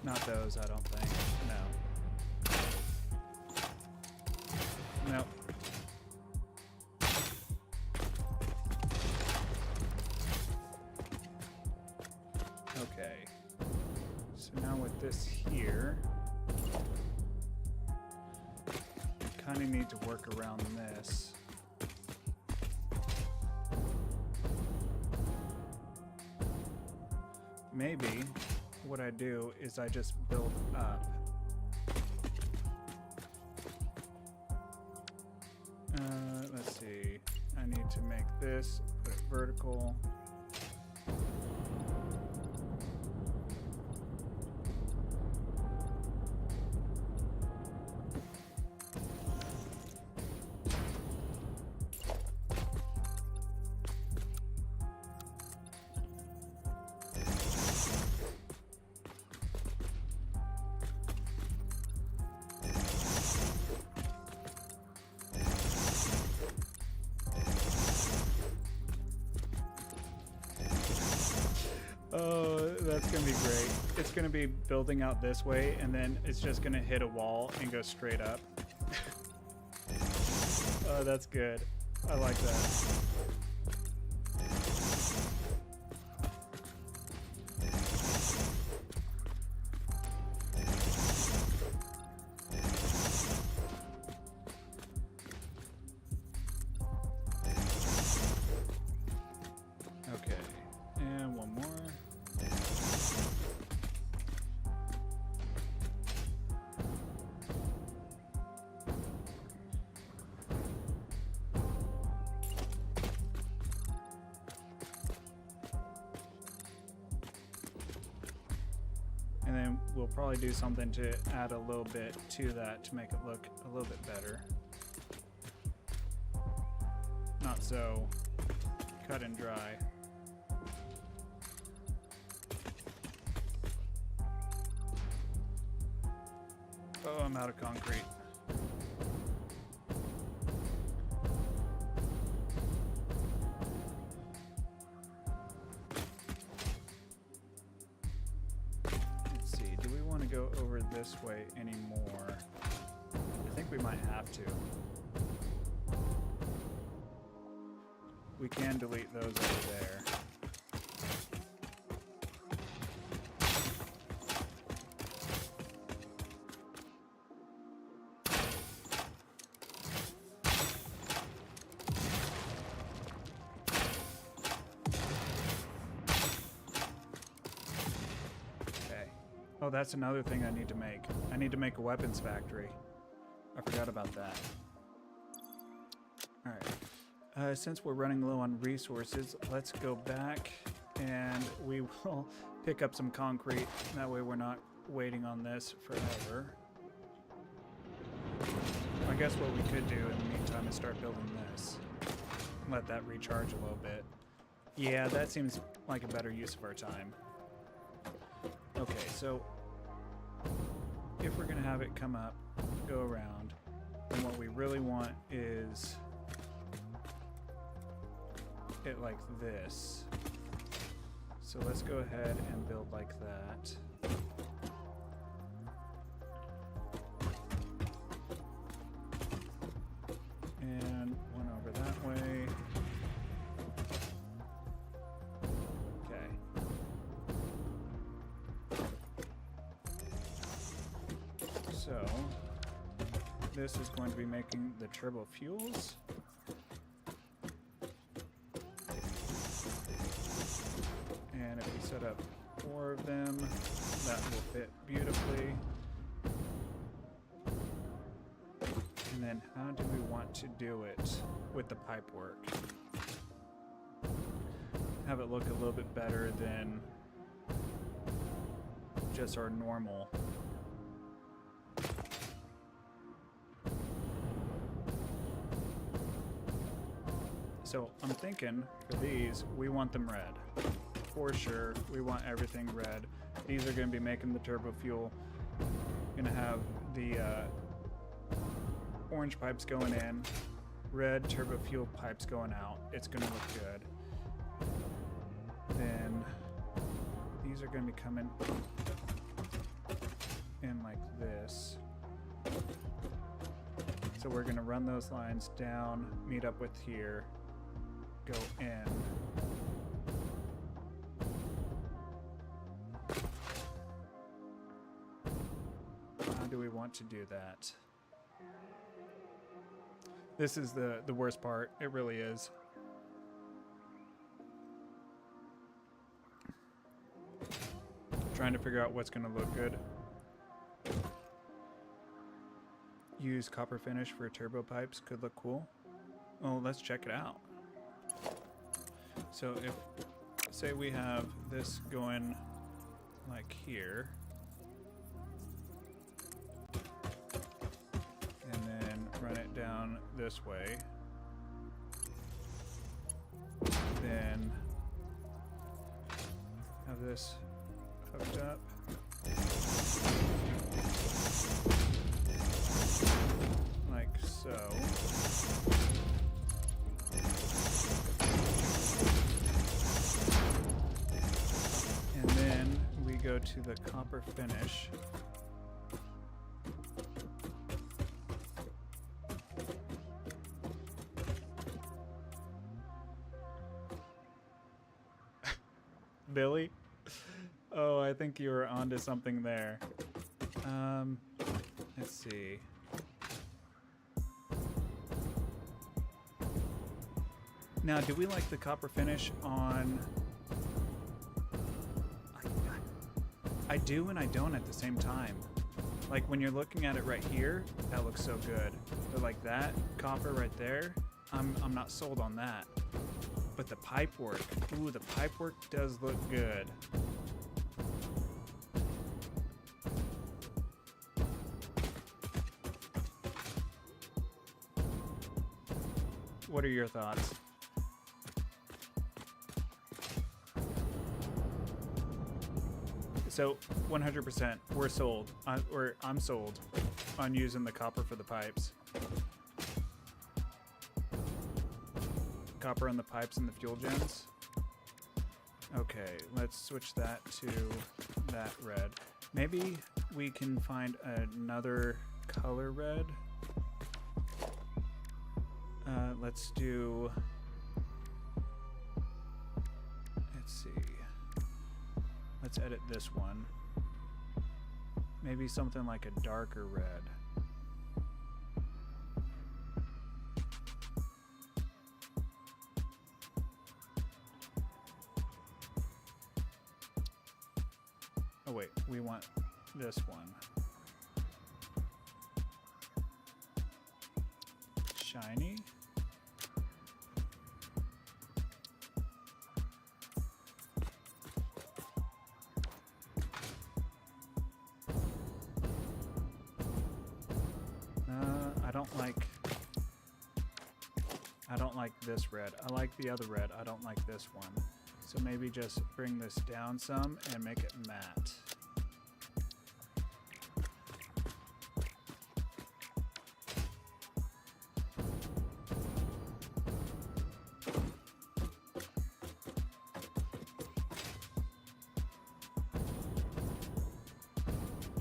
[SPEAKER 1] Not those, I don't think. No. Nope. Okay. So now with this here, kind of need to work around this. Maybe what I do is I just build up. Let's see. I need to make this, put it vertical. Oh, that's gonna be great. It's gonna be building out this way, and then it's just gonna hit a wall and go straight up. Oh, that's good. I like that. Okay, and one more. And then we'll probably do something to add a little bit to that to make it look a little bit better. Not so cut and dry. Oh, I'm out of concrete. Let's see, do we want to go over this way anymore? I think we might have to. We can delete those over there. Oh, that's another thing I need to make. I need to make a weapons factory. I forgot about that. Alright. Since we're running low on resources, let's go back and we will pick up some concrete. That way we're not waiting on this forever. I guess what we could do in the meantime is start building this. Let that recharge a little bit. Yeah, that seems like a better use of our time. Okay, so if we're gonna have it come up, go around, and what we really want is it like this. So let's go ahead and build like that. And one over that way. Okay. So this is going to be making the turbo fuels. And if we set up 4 of them, that will fit beautifully. And then how do we want to do it with the pipe work? Have it look a little bit better than just our normal. So I'm thinking for these, we want them red. For sure, we want everything red. These are going to be making the turbo fuel. Going to have the orange pipes going in, red turbo fuel pipes going out. It's going to look good. Then these are going to be coming in like this. So we're going to run those lines down, meet up with here, go in. How do we want to do that? This is the worst part. It really is. Trying to figure out what's going to look good. Use copper finish for turbo pipes could look cool. Well, let's check it out. So if, say we have this going like here, and then run it down this way, then have this hooked up. Like so. And then we go to the copper finish. Billy? Oh, I think you were onto something there. Let's see. Now, do we like the copper finish on... I do and I don't at the same time. Like when you're looking at it right here, that looks so good. But like that copper right there, I'm not sold on that. But the pipe work, ooh, the pipe work does look good. What are your thoughts? So 100%, we're sold. I'm sold on using the copper for the pipes. Copper on the pipes and the fuel gens. Okay, let's switch that to that red. Maybe we can find another color red. Let's do, let's see. Let's edit this one. Maybe something like a darker red. Oh wait, we want this one. Shiny. don't like this red. I like the other red. I don't like this one. So maybe just bring this down some and make it matte.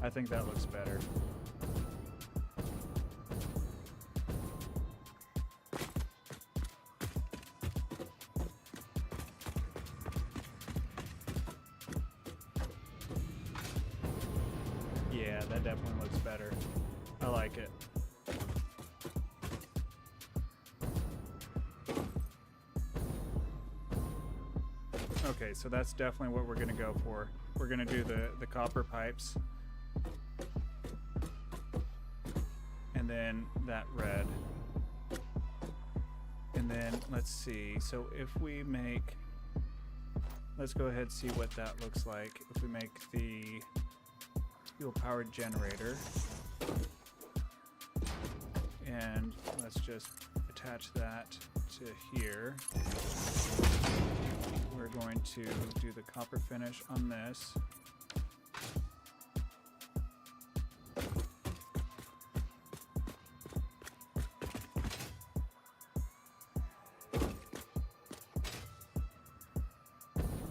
[SPEAKER 1] I think that looks better. Yeah, that definitely looks better. I like it. Okay, so that's definitely what we're gonna go for. We're gonna do the copper pipes. And then that red. And then let's see. So if we make, let's go ahead and see what that looks like. If we make the fuel powered generator, and let's just attach that to here. We're going to do the copper finish on this.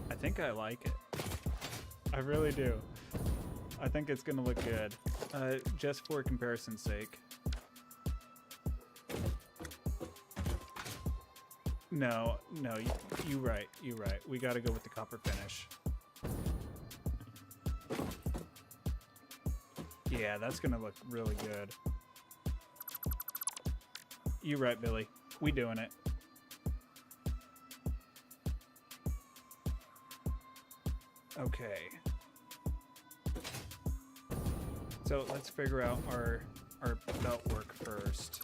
[SPEAKER 1] I think I like it. I really do. I think it's gonna look good. Just for comparison's sake. No, you're right. We gotta go with the copper finish. Yeah, that's gonna look really good. You're right, Billy. We doing it. Okay. So let's figure out our belt work first.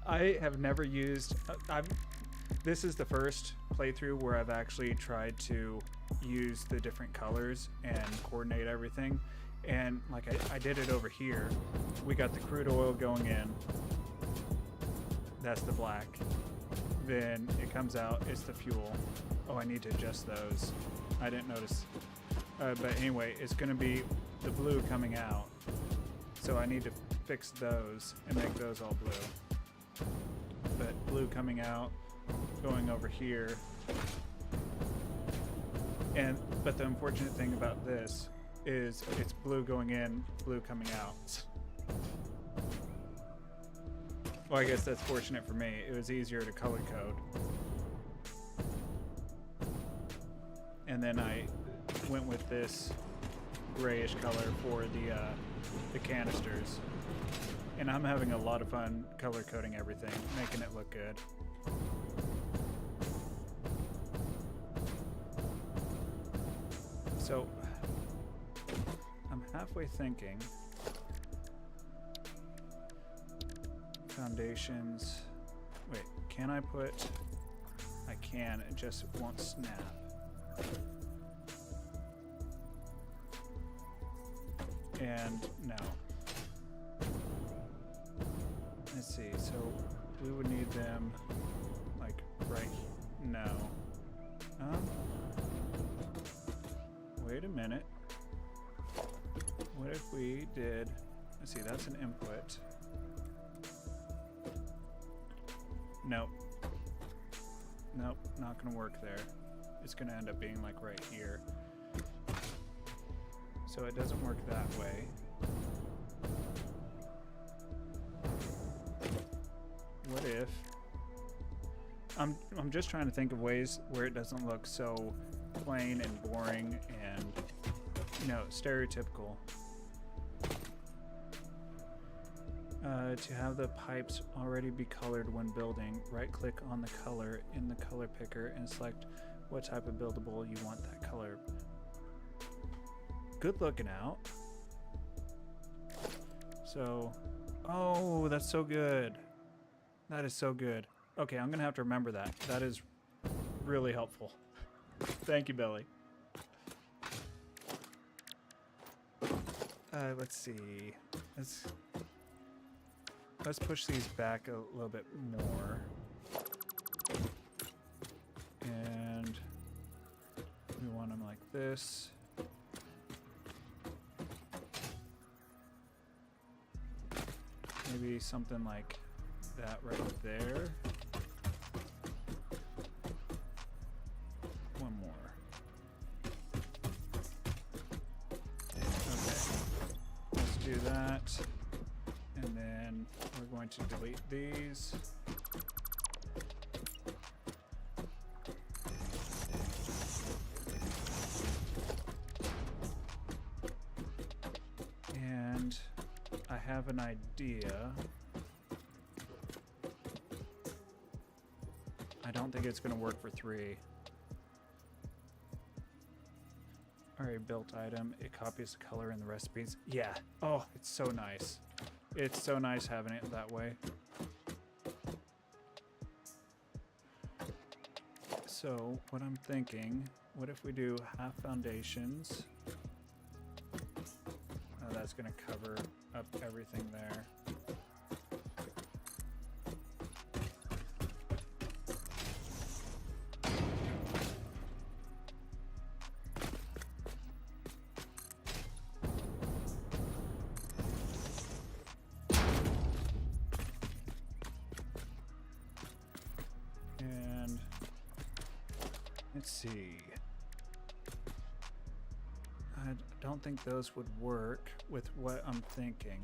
[SPEAKER 1] I have never used, this is the first playthrough where I've actually tried to use the different colors and coordinate everything. And like I did it over here. We got the crude oil going in. That's the black. Then it comes out, it's the fuel. Oh, I need to adjust those. I didn't notice. But anyway, it's gonna be the blue coming out. So I need to fix those and make those all blue. But blue coming out, going over here. But the unfortunate thing about this is it's blue going in, blue coming out. Well, I guess that's fortunate for me. It was easier to color code. And then I went with this grayish color for the canisters. And I'm having a lot of fun color coding everything, making it look good. So I'm halfway thinking foundations. Wait, can I put? I can, it just won't snap. And no. Let's see, so we would need them like right, no. Wait a minute. What if we did, let's see, that's an input. Nope. Nope, not gonna work there. It's gonna end up being like right here. So it doesn't work that way. What if I'm just trying to think of ways where it doesn't look so plain and boring and, you know, stereotypical. To have the pipes already be colored when building, right click on the color in the color picker and select what type of buildable you want that color. Good looking out. So, oh, that's so good. That is so good. Okay, I'm gonna have to remember that. That is really helpful. Thank you, Billy. Let's see. Let's push these back a little bit more. And we want them like this. Maybe something like that right there. One more. Okay. Let's do that. And then we're going to delete these. And I have an idea. I don't think it's going to work for 3. Already built item. It copies the color in the recipes. Yeah. Oh, it's so nice. It's so nice having it that way. So what I'm thinking, what if we do half foundations? That's going to cover up everything there. And let's see. I don't think those would work with what I'm thinking.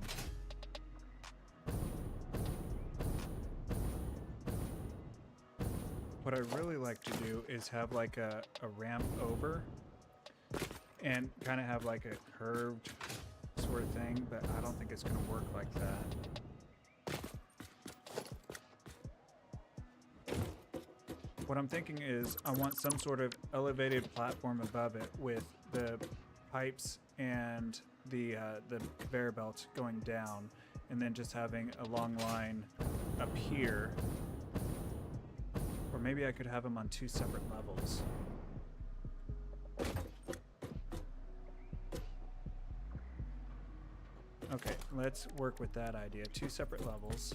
[SPEAKER 1] What I really like to do is have like a ramp over and kind of have like a curved sort of thing, but I don't think it's going to work like that. What I'm thinking is I want some sort of elevated platform above it with the pipes and the conveyor belt going down, and then just having a long line up here. Or maybe I could have them on 2 separate levels. Okay, let's work with that idea. 2 separate levels.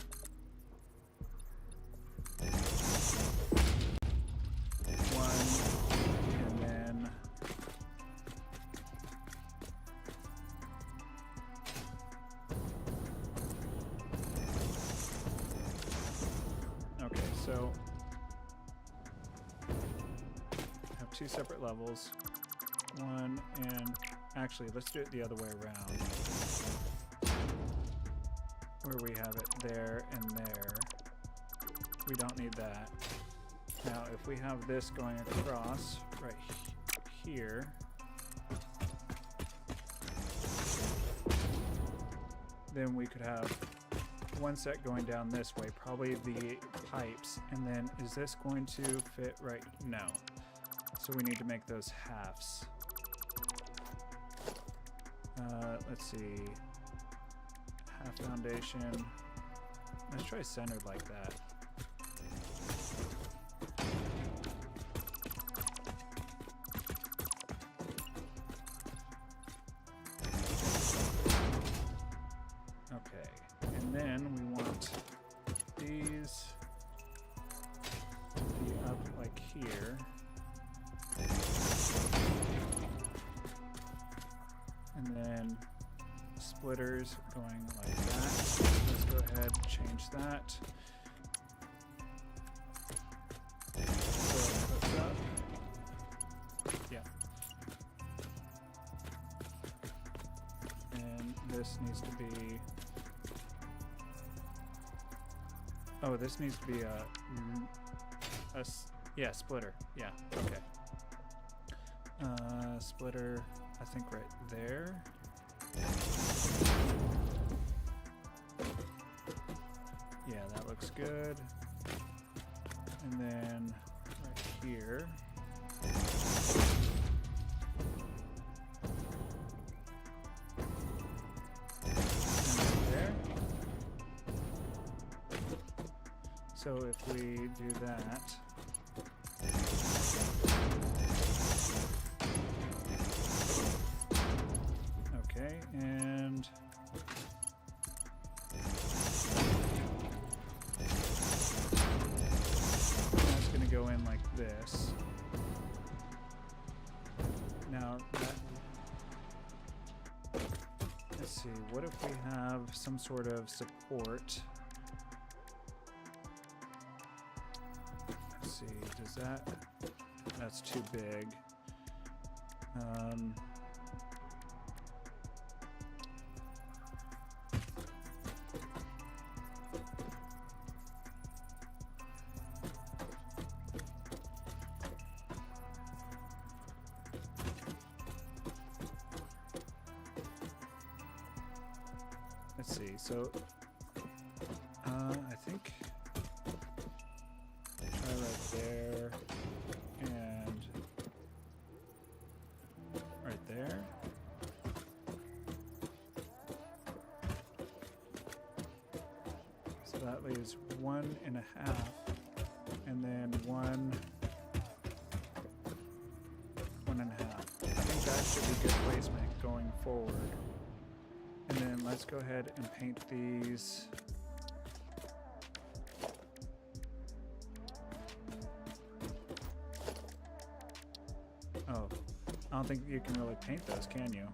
[SPEAKER 1] So have 2 separate levels. 1 and actually let's do it the other way around. Where we have it there and there. We don't need that. Now if we have this going across right here, then we could have one set going down this way, probably the pipes, and then is this going to fit right? No. So we need to make those halves. Let's see. Half foundation. Let's try centered like that. Okay, and then we want these to be up like here. And then splitters going like that. Let's go ahead and change that. So it hooks up. Yeah. And this needs to be... Oh, this needs to be yeah, splitter. Yeah, okay. Splitter, I think right there. Yeah, that looks good. And then right here. And right there. So if we do that, okay, and that's going to go in like this. Now, let's see, what if we have some sort of support? Let's see, does that's too big. Let's see, so I think try right there and right there. So that leaves 1.5 and then 1.5. I think that should be good placement going forward. And then let's go ahead and paint these. Oh, I don't think you can really paint those, can you?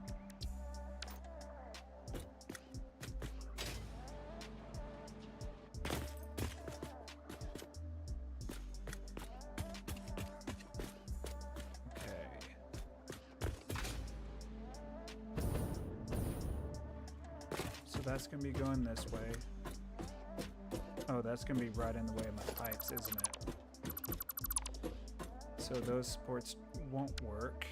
[SPEAKER 1] That's going to be going this way. Oh, that's going to be right in the way of my pipes, isn't it? So those supports won't work.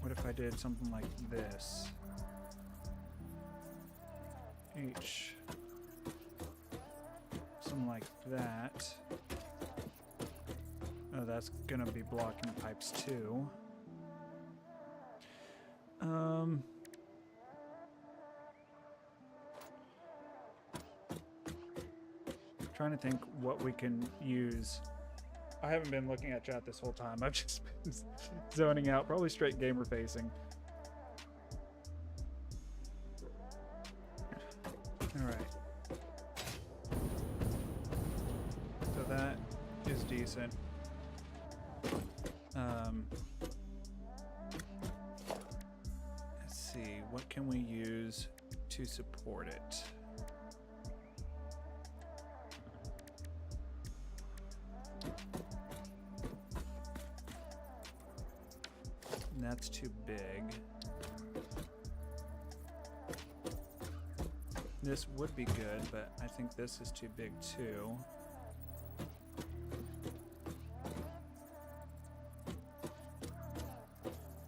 [SPEAKER 1] What if I did something like this? H. Something like that. Oh, that's going to be blocking pipes too. Trying to think what we can use. I haven't been looking at chat this whole time. I've just been zoning out, probably straight gamer facing. All right. So that is decent. Let's see, what can we use to support it? That's too big. This would be good, but I think this is too big too.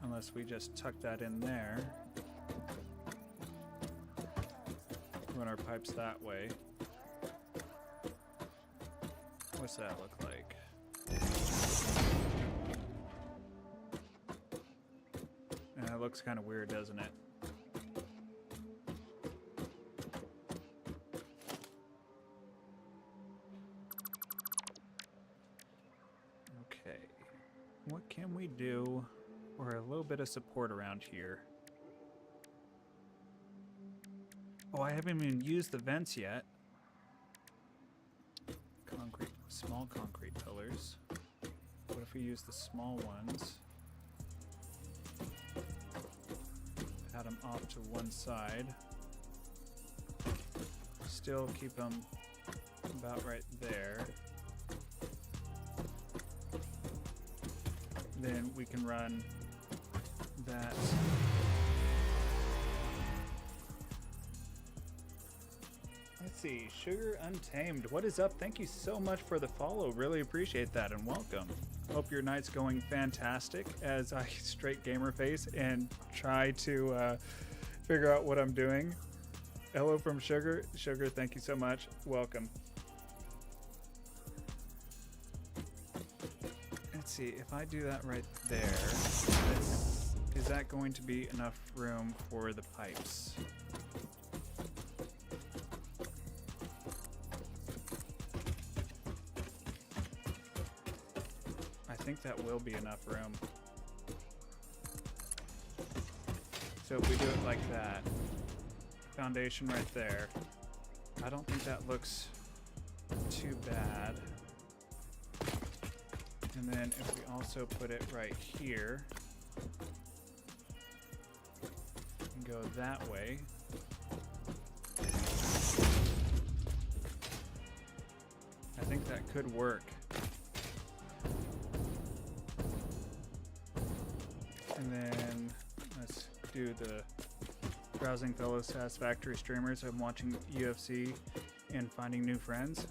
[SPEAKER 1] Unless we just tuck that in there. Run our pipes that way. What's that look like? It looks kind of weird, doesn't it? Okay. What can we do for a little bit of support around here? Oh, I haven't even used the vents yet. Concrete, small concrete pillars. What if we use the small ones? Add them off to one side. Still keep them about right there. Then we can run that. Let's see, Sugar Untamed, what is up? Thank you so much for the follow. Really appreciate that and welcome. Hope your night's going fantastic as I straight gamer face and try to figure out what I'm doing. Hello from Sugar. Sugar, thank you so much. Welcome. Let's see, if I do that right there, is that going to be enough room for the pipes? think that will be enough room. So if we do it like that, foundation right there, I don't think that looks too bad. And then if we also put it right here and go that way, I think that could work. And then let's do the browsing fellow satisfactory streamers. I'm watching UFC and finding new friends.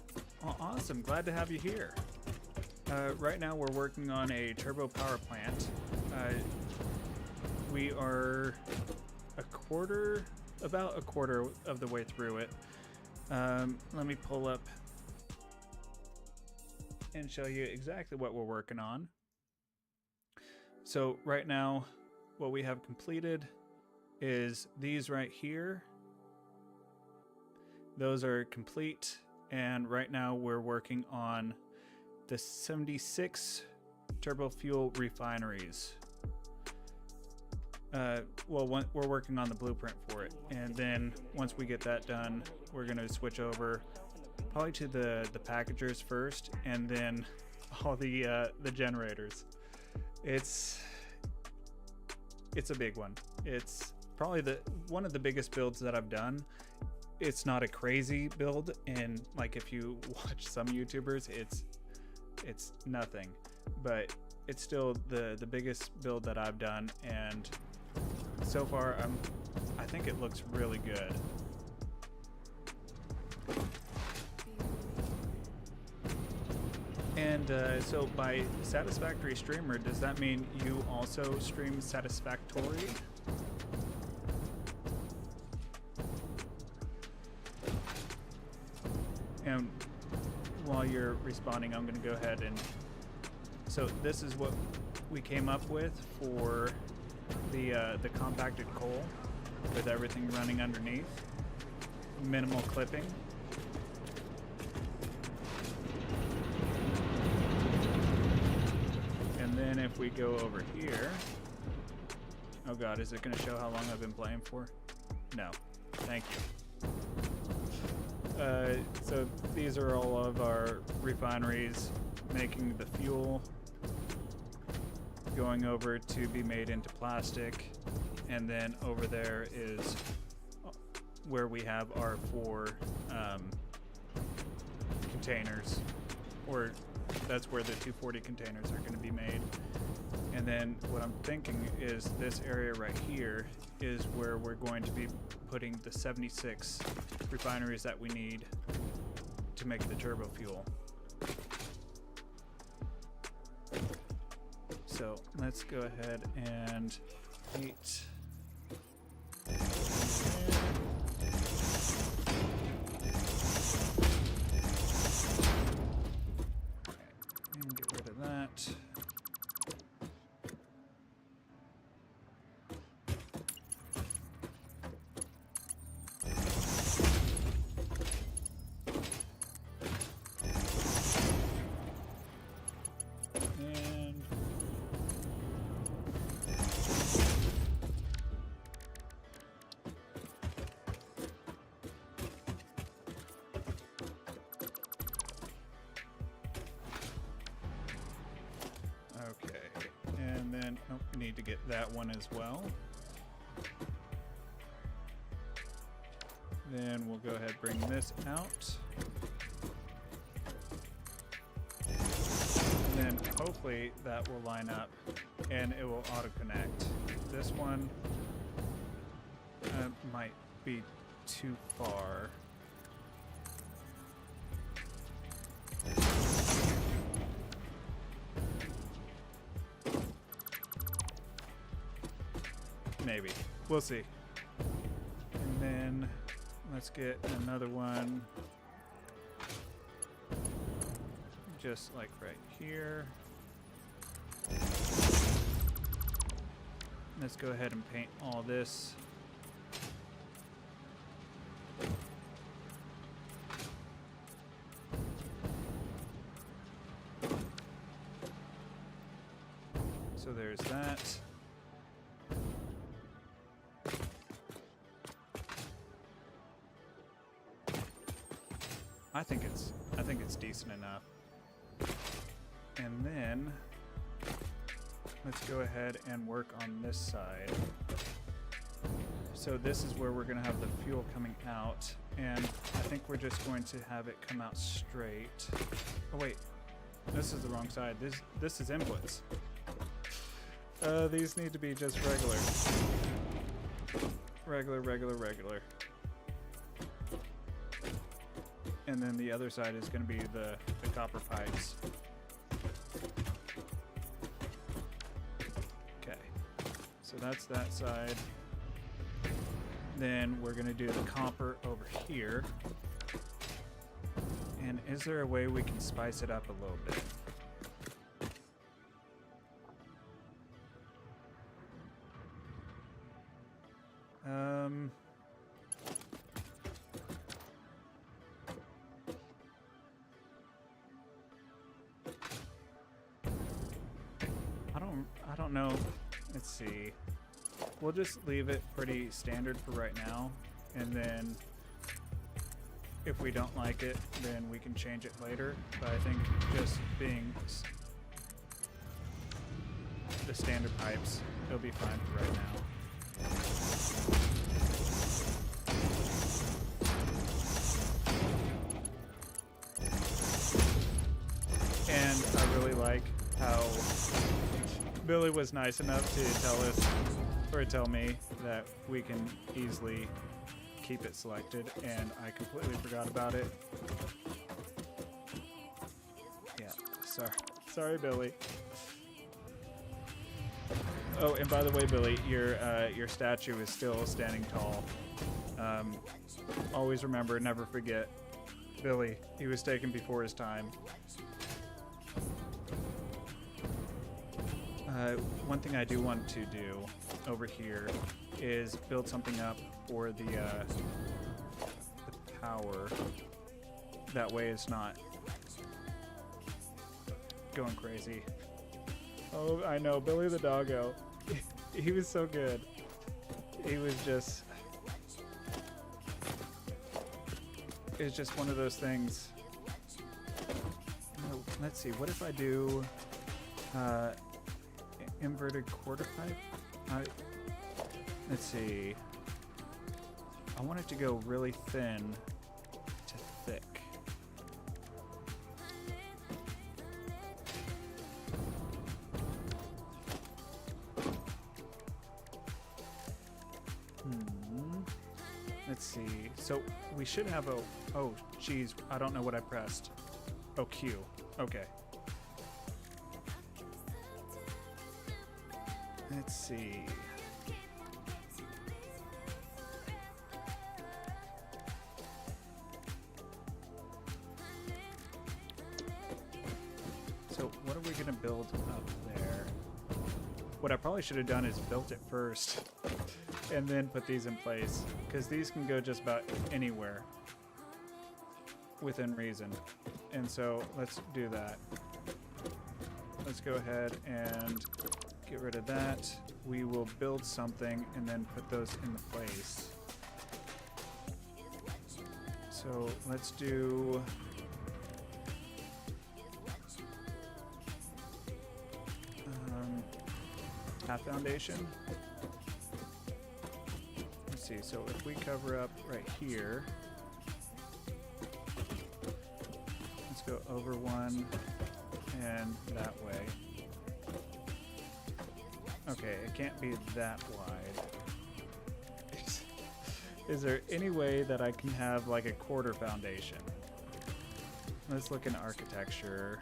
[SPEAKER 1] Oh, awesome, glad to have you here. Right now we're working on a turbo power plant. We are about a quarter of the way through it. Let me pull up and show you exactly what we're working on. So right now, what we have completed is these right here. Those are complete, and right now we're working on the 76 Turbofuel refineries. We're working on the blueprint for it, and then once we get that done, we're going to switch over probably to the packagers first, and then all the generators. It's a big one. It's probably one of the biggest builds that I've done. It's not a crazy build, and like if you watch some YouTubers, it's nothing, but it's still the biggest build that I've done, and so far I think it looks really good. And so by satisfactory streamer, does that mean you also stream satisfactory? And while you're responding, I'm going to go ahead and... So this is what we came up with for the compacted coal, with everything running underneath. Minimal clipping. And then if we go over here... Oh god, is it going to show how long I've been playing for? No. Thank you. So these are all of our refineries making the fuel, going over to be made into plastic, and then over there is where we have our 4 containers, or that's where the 240 containers are going to be made. And then what I'm thinking is this area right here is where we're going to be putting the 76 refineries that we need to make the turbo fuel. So let's go ahead and heat. And get rid of that. Need to get that one as well. Then we'll go ahead and bring this out. And then hopefully that will line up and it will auto connect. This one might be too far. Maybe. We'll see. And then let's get another one just like right here. Let's go ahead and paint all this. So there's that. I think it's decent enough. And then let's go ahead and work on this side. So this is where we're going to have the fuel coming out, and I think we're just going to have it come out straight. Oh wait, this is the wrong side. This is inputs. These need to be just regular. Regular. And then the other side is going to be the copper pipes. Okay, so that's that side. Then we're going to do the copper over here. And is there a way we can spice it up a little bit? I don't know. Let's see. We'll just leave it pretty standard for right now, and then if we don't like it, then we can change it later. But I think just being the standard pipes, it'll be fine for right now. And I really like how Billy was nice enough to tell me that we can easily keep it selected, and I completely forgot about it. Yeah, sorry, Billy. Oh, and by the way, Billy, your statue is still standing tall. Always remember, never forget, Billy. He was taken before his time. One thing I do want to do over here is build something up for the power. That way it's not going crazy. Oh, I know, Billy the doggo. He was so good. He was just... It's just one of those things. Oh, let's see, what if I do... inverted quarter pipe? Let's see. I want it to go really thin to thick. Let's see. So we should have a... Oh, geez. I don't know what I pressed. Oh, Q. Okay. Let's see. So what are we going to build up there? What I probably should have done is built it first and then put these in place, because these can go just about anywhere within reason. And so let's do that. Let's go ahead and get rid of that. We will build something and then put those into place. So let's do... half foundation. Let's see, so if we cover up right here, let's go over one and that way. Okay, it can't be that wide. Is there any way that I can have like a quarter foundation? Let's look in architecture.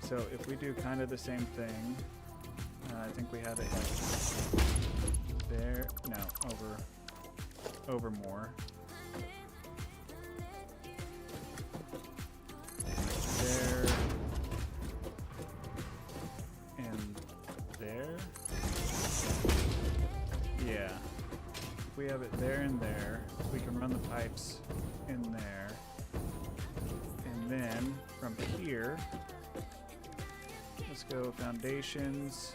[SPEAKER 1] So if we do kind of the same thing, I think we have it like there. No, over more. There and there. Yeah. If we have it there and there, we can run the pipes in there. And then from here, let's go foundations.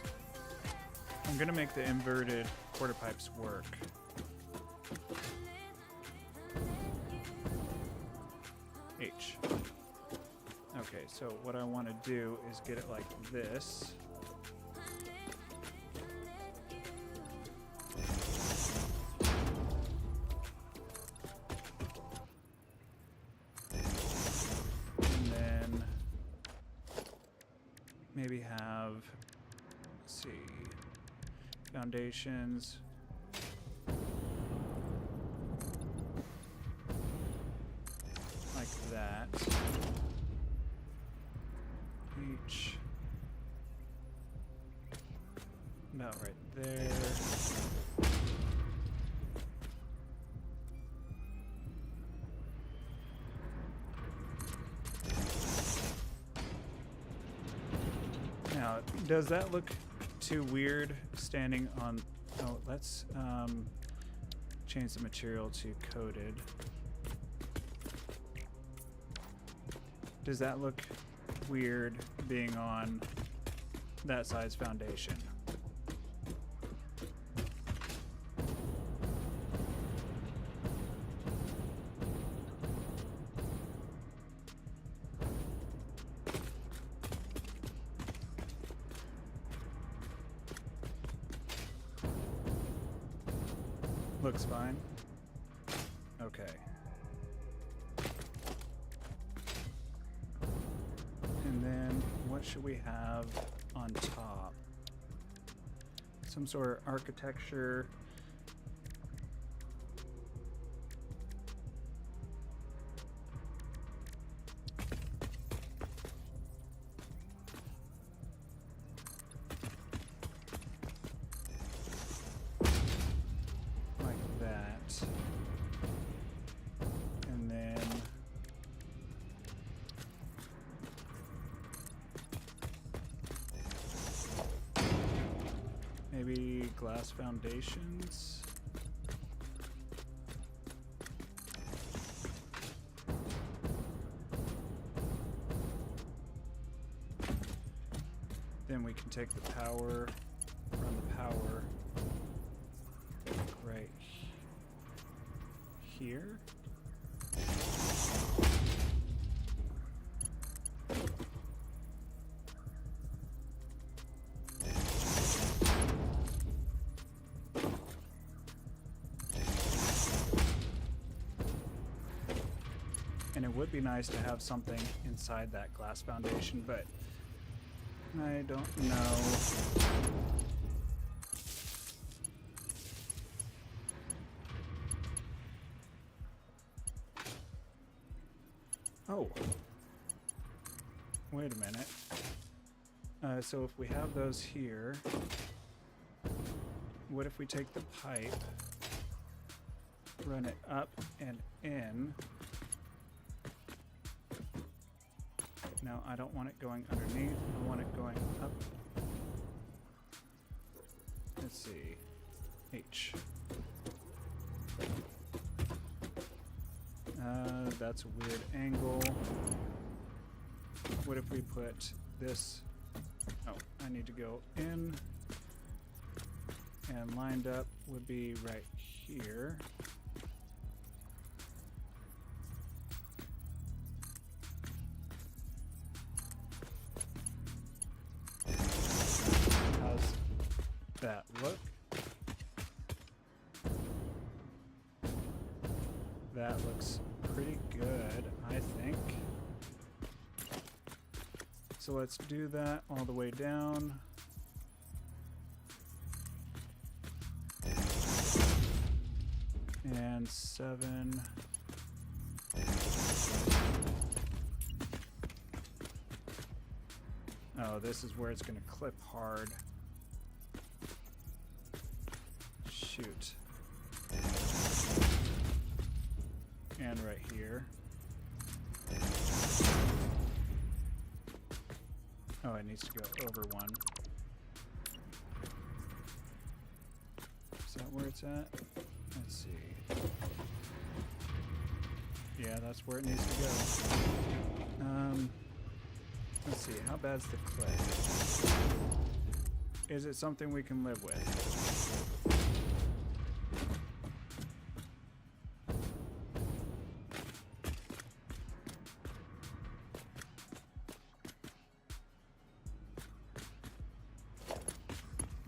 [SPEAKER 1] I'm gonna make the inverted quarter pipes work. H. Okay, so what I want to do is get it like this. And then maybe have, let's see, foundations. Like that. Each. About right there. Now, does that look too weird standing on... Oh, let's change the material to coated. Does that look weird being on that size foundation? Looks fine. Okay. And then what should we have on top? Some sort of architecture. Like that. And then maybe glass foundations. Then we can take the power, run the power right here. And it would be nice to have something inside that glass foundation, but I don't know. Oh. Wait a minute. So if we have those here, what if we take the pipe, run it up and in? No, I don't want it going underneath. I want it going up. Let's see. H. That's a weird angle. What if we put this? Oh, I need to go in. And lined up would be right here. How's that look? That looks pretty good, I think. So let's do that all the way down. And 7. Oh, this is where it's going to clip hard. Shoot. And right here. Oh, it needs to go over one. Is that where it's at? Let's see. Yeah, that's where it needs to go. see, how bad's the clay? Is it something we can live with?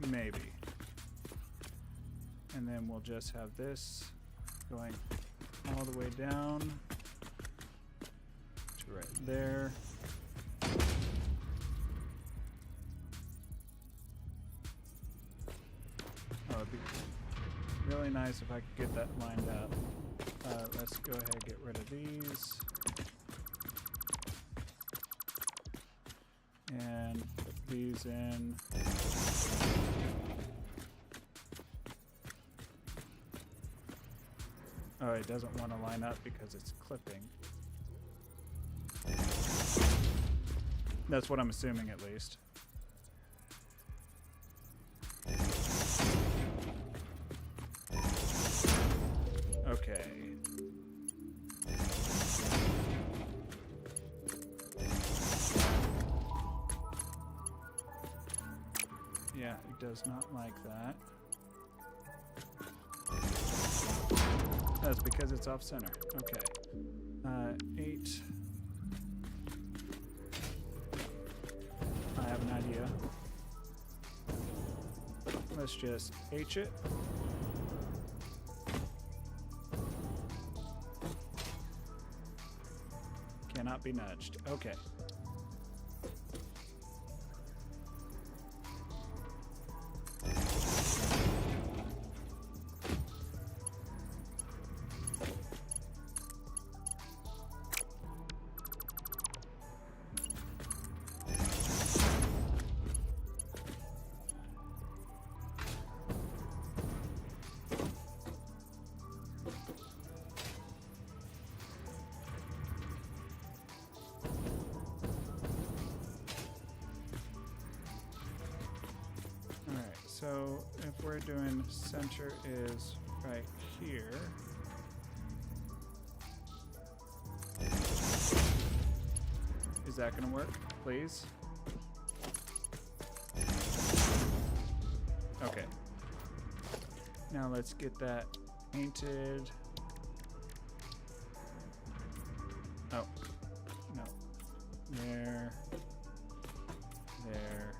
[SPEAKER 1] Maybe. And then we'll just have this going all the way down to right there. Oh, it'd be really nice if I could get that lined up. Let's go ahead and get rid of these. And put these in. Oh, it doesn't want to line up because it's clipping. That's what I'm assuming, at least. Okay. Yeah, it does not like that. That's because it's off center. Okay. 8. I have an idea. Let's just H it. Cannot be nudged. Okay. So if we're doing center is right here. Is that going to work, please? Okay. Now let's get that painted. Oh, no. There. There.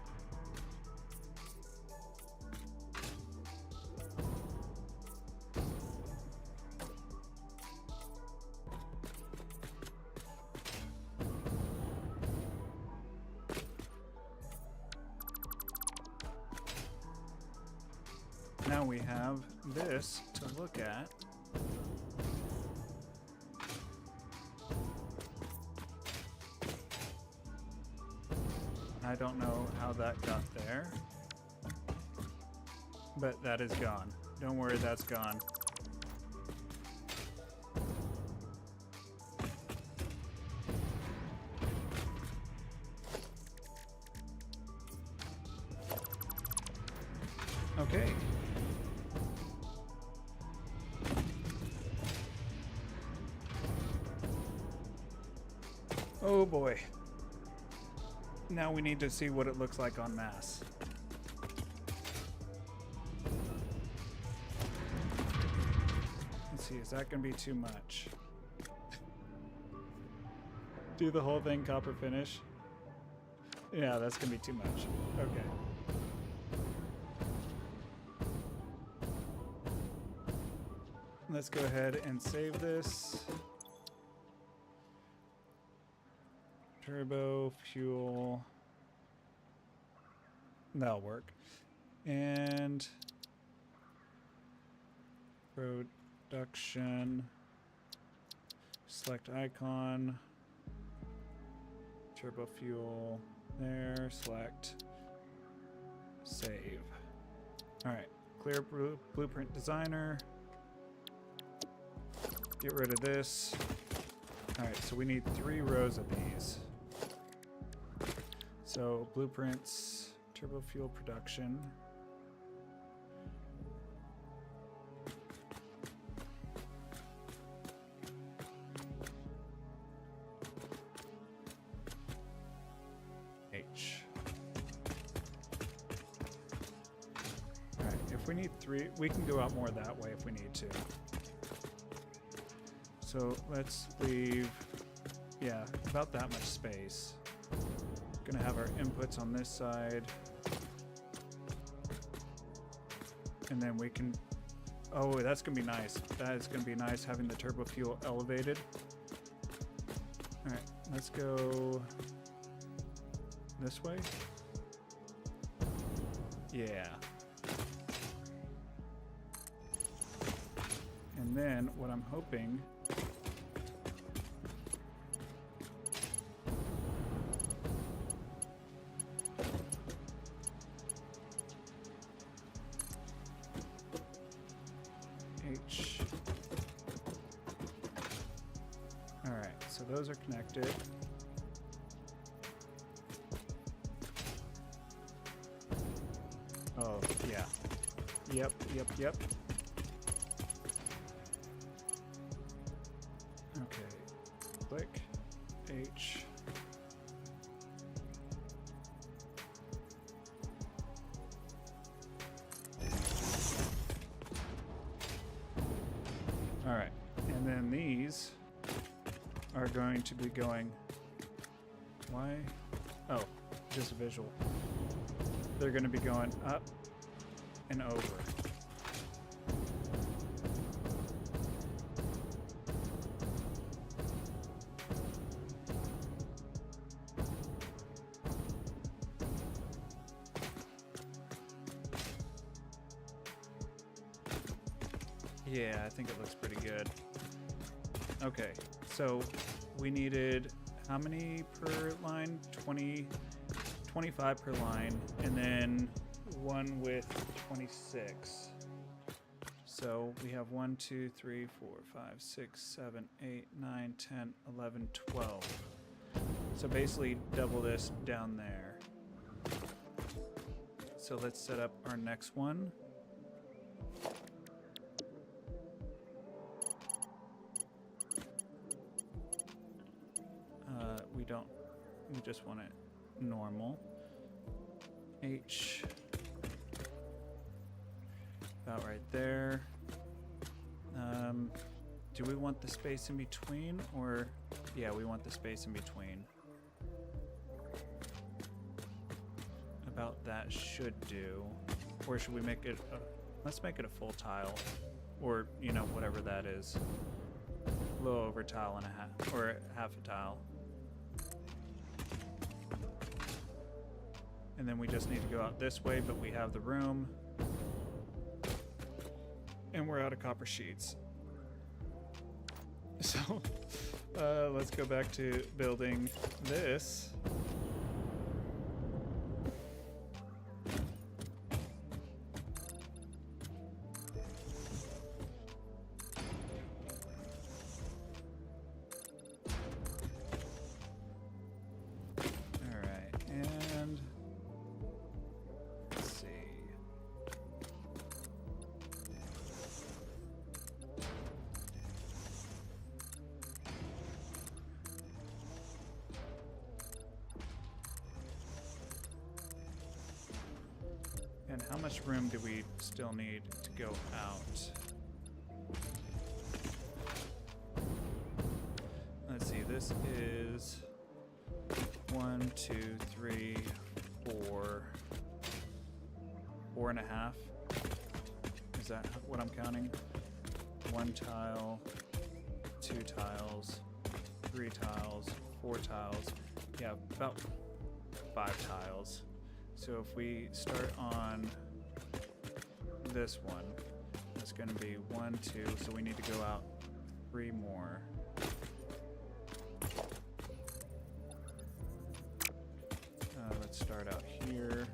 [SPEAKER 1] Now we have this to look at. I don't know how that got there, but that is gone. Don't worry, that's gone. Okay. Oh boy. Now we need to see what it looks like on mass. Let's see, is that going to be too much? Do the whole thing copper finish? Yeah, that's going to be too much. Okay. Let's go ahead and save this. Turbo fuel. That'll work. And production. Select icon. Turbo fuel. There. Select. Save. All right. Clear blueprint designer. Get rid of this. All right. So we need 3 rows of these. So blueprints, turbo fuel production. If we need 3, we can go out more that way if we need to. So let's leave, yeah, about that much space. Gonna have our inputs on this side. And then we can, oh, that's gonna be nice. That is gonna be nice having the turbo fuel elevated. All right, let's go this way. Yeah. And then what I'm hoping H. All right, so those are connected. Oh, yeah. Yep. Okay. Click. H. All right. And then these are going to be going... Why? Oh, just a visual. They're going to be going up and over. Yeah, I think it looks pretty good. Okay, so we needed how many per line? 25 per line, and then one with 26. So we have 1, 2, 3, 4, 5, 6, 7, 8, 9, 10, 11, 12. So basically double this down there. So let's set up our next one. We just want it normal. H. About right there. Do we want the space in between, or yeah, we want the space in between. About that should do. Or should we make it let's make it a full tile, or you know, whatever that is. A little over tile and a half, or half a tile. And then we just need to go out this way, but we have the room. And we're out of copper sheets. So let's go back to building this. And how much room do we still need to go out? Let's see, this is 1, 2, 3, 4, 4.5. Is that what I'm counting? 1 tile, 2 tiles, 3 tiles, 4 tiles. Yeah, about 5 tiles. So if we start on this one, that's going to be 1, 2, so we need to go out 3 more. Let's start out here.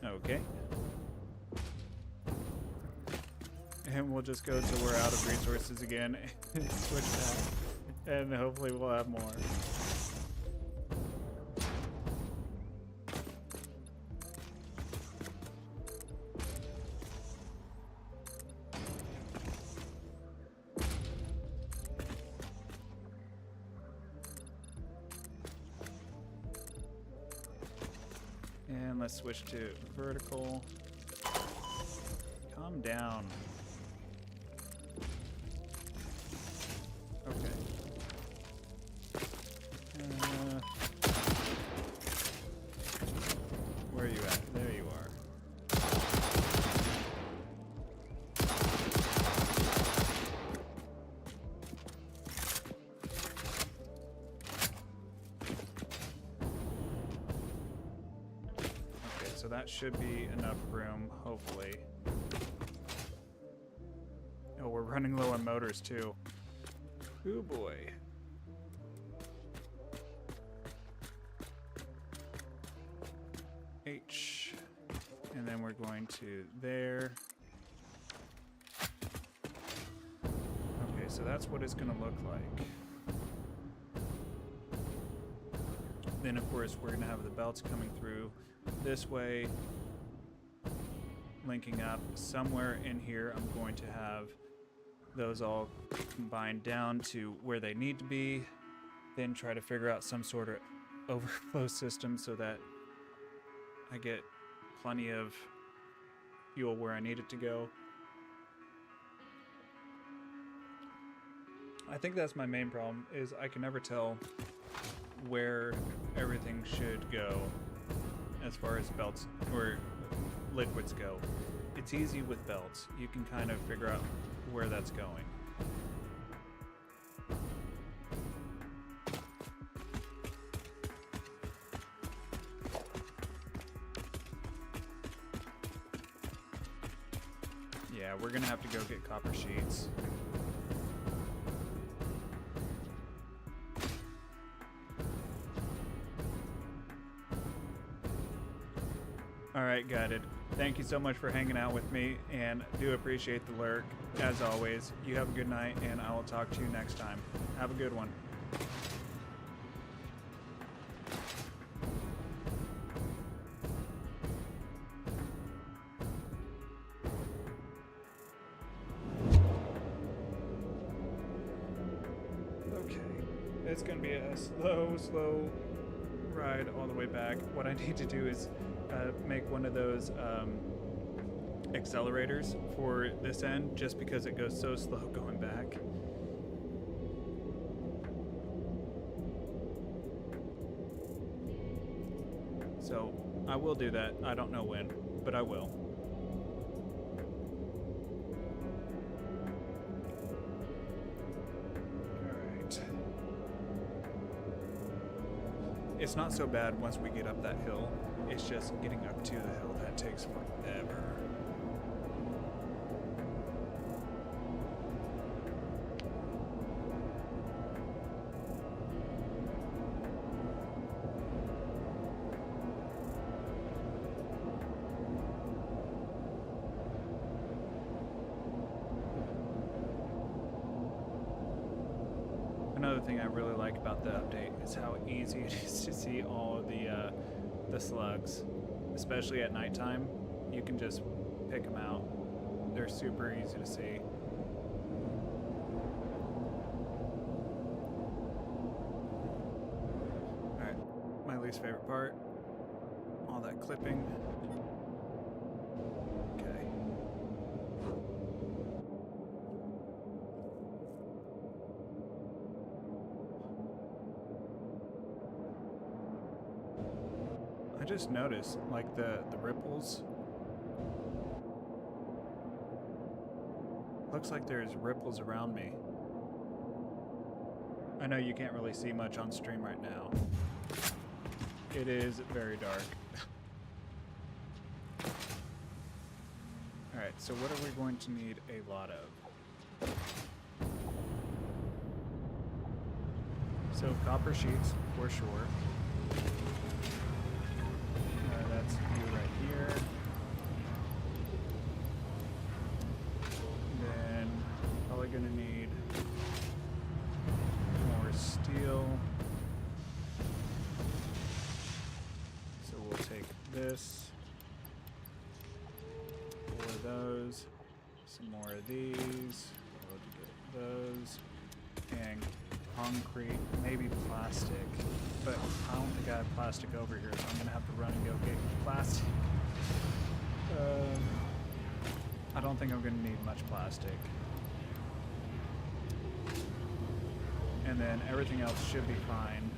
[SPEAKER 1] Okay. And we'll just go till we're out of resources again and switch back. And hopefully we'll have more. And let's switch to vertical. Calm down. Okay. Where are you at? There you are. Okay, so that should be enough room, hopefully. Oh, we're running low on motors too. Ooh boy. H. And then we're going to there. Okay, so that's what it's going to look like. Then, of course, we're going to have the belts coming through this way, linking up. Somewhere in here, I'm going to have those all combined down to where they need to be. Then try to figure out some sort of overflow system so that I get plenty of fuel where I need it to go. I think that's my main problem, is I can never tell where everything should go as far as belts or liquids go. It's easy with belts. You can kind of figure out where that's going. Yeah, we're gonna have to go get copper sheets. Alright, Gutted. Thank you so much for hanging out with me, and do appreciate the lurk. As always, you have a good night, and I will talk to you next time. Have a good one. Okay, it's gonna be a slow ride all the way back. What I need to do is make one of those accelerators for this end, just because it goes so slow going back. So I will do that. I don't know when, but I will. Alright. It's not so bad once we get up that hill. It's just getting up to the hill that takes forever. Another thing I really like about the update is how easy it is to see all of the slugs, especially at nighttime. You can just pick them out. They're super easy to see. Alright, my least favorite part, all that clipping. Okay. I just noticed, like, the ripples. Looks like there's ripples around me. I know you can't really see much on stream right now. It is very dark. Alright, so what are we going to need a lot of? So copper sheets, for sure. That's you right here. Then probably gonna need more steel. So we'll take this, 4 of those, some more of these, we'll get those, and concrete, maybe plastic, but I don't think I have plastic over here, so I'm gonna have to run and go get plastic. I don't think I'm gonna need much plastic. And then everything else should be fine.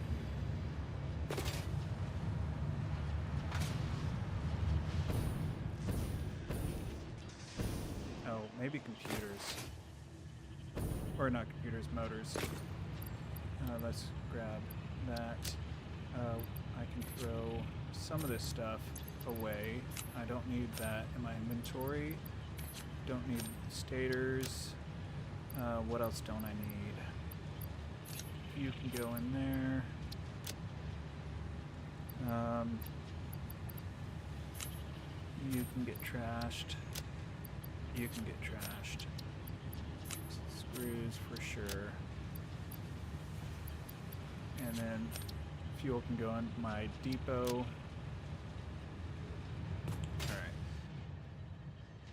[SPEAKER 1] Oh, maybe computers. Or not computers, motors. Let's grab that. I can throw some of this stuff away. I don't need that in my inventory. Don't need stators. What else don't I need? You can go in there. You can get trashed. You can get trashed. Screws for sure. And then fuel can go in my depot. Alright.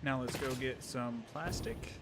[SPEAKER 1] Now let's go get some plastic.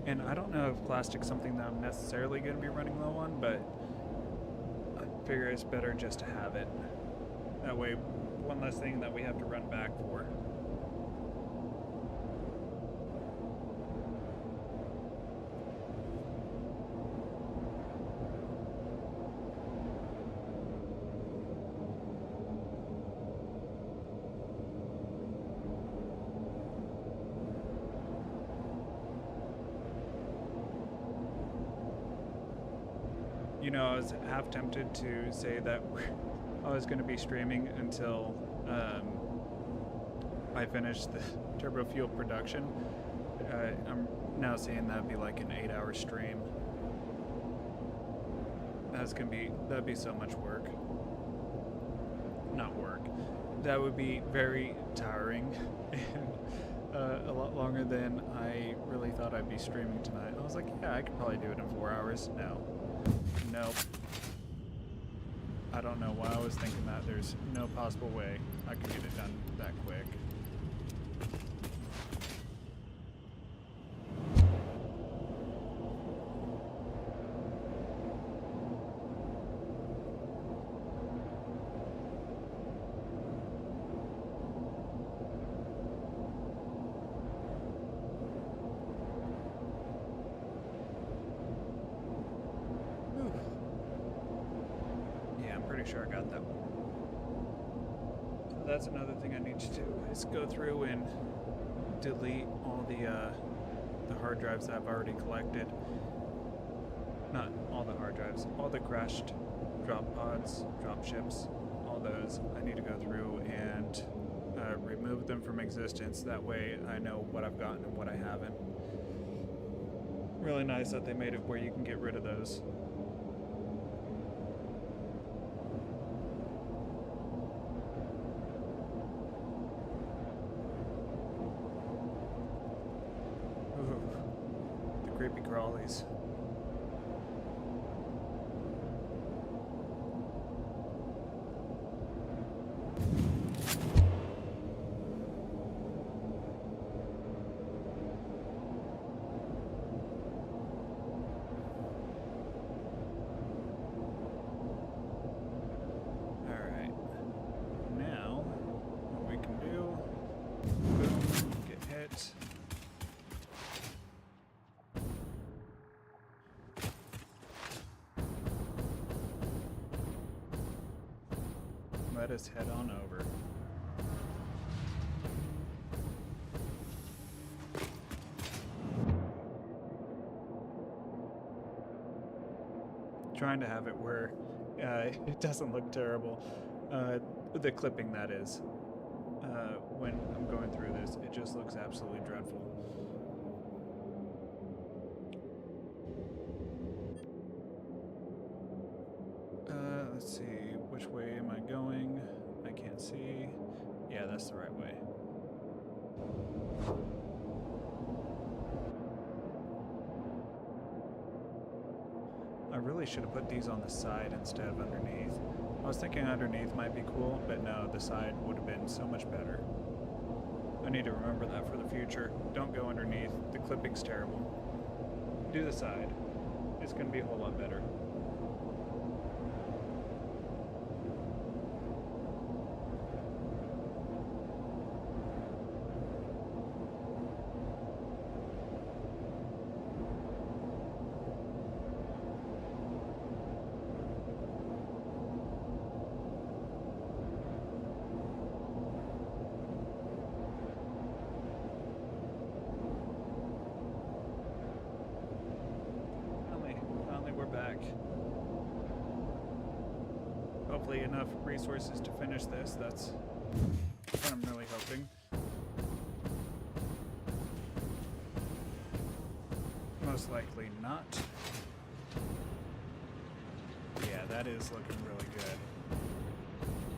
[SPEAKER 1] And I don't know if plastic's something that I'm necessarily going to be running low on, but I figure it's better just to have it. That way, one less thing that we have to run back for. You know, I was half tempted to say that I was going to be streaming until I finished the Turbofuel production. I'm now saying that'd be like an 8-hour stream. That'd be so much work. Not work. That would be very tiring and a lot longer than I really thought I'd be streaming tonight. I was like, yeah, I could probably do it in 4 hours. No. Nope. I don't know why I was thinking that. There's no possible way I could get it done that quick. Sure I got that one. So that's another thing I need to do is go through and delete all the hard drives that I've already collected. Not all the hard drives, all the crashed drop pods, drop ships, all those. I need to go through and remove them from existence. That way I know what I've gotten and what I haven't. Really nice that they made it where you can get rid of those. Creepy crawlies. Alright. Now, what we can do, boom, get hit. Let us head on over. Trying to have it where it doesn't look terrible. The clipping, that is. When I'm going through this, it just looks absolutely dreadful. Let's that's the right way. I really should have put these on the side instead of underneath. I was thinking underneath might be cool, but no, the side would have been so much better. I need to remember that for the future. Don't go underneath. The clipping's terrible. Do the side. It's going to be a whole lot better. Finally we're back. Hopefully enough resources to finish this. That's what I'm really hoping. Most likely not. Yeah, that is looking really good.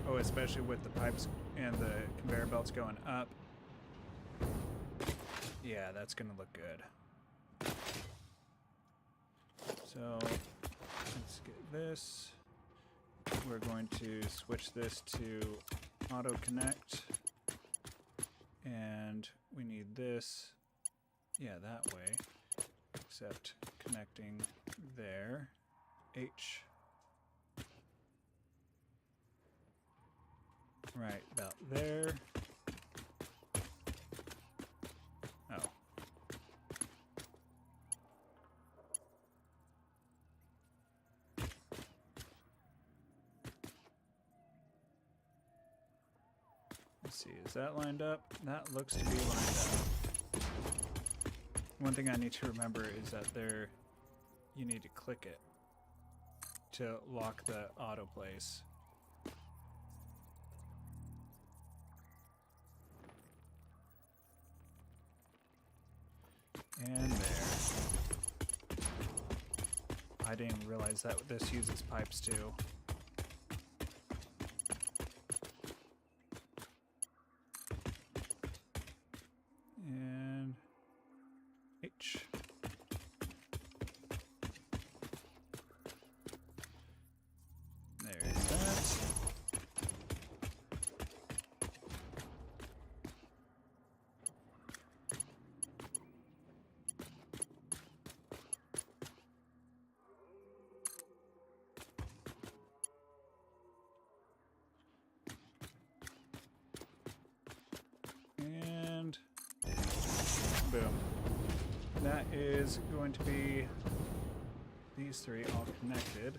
[SPEAKER 1] Oh, especially with the pipes and the conveyor belts going up. Yeah, that's gonna look good. So let's get this. We're going to switch this to auto connect, and we need this, yeah, that way, except connecting there, H, right about there. Oh. Let's see, is that lined up? That looks to be lined up. One thing I need to remember is that you need to click it to lock the auto place. And there. I didn't realize that this uses pipes too. And H. There's that. And boom. That is going to be these three all connected.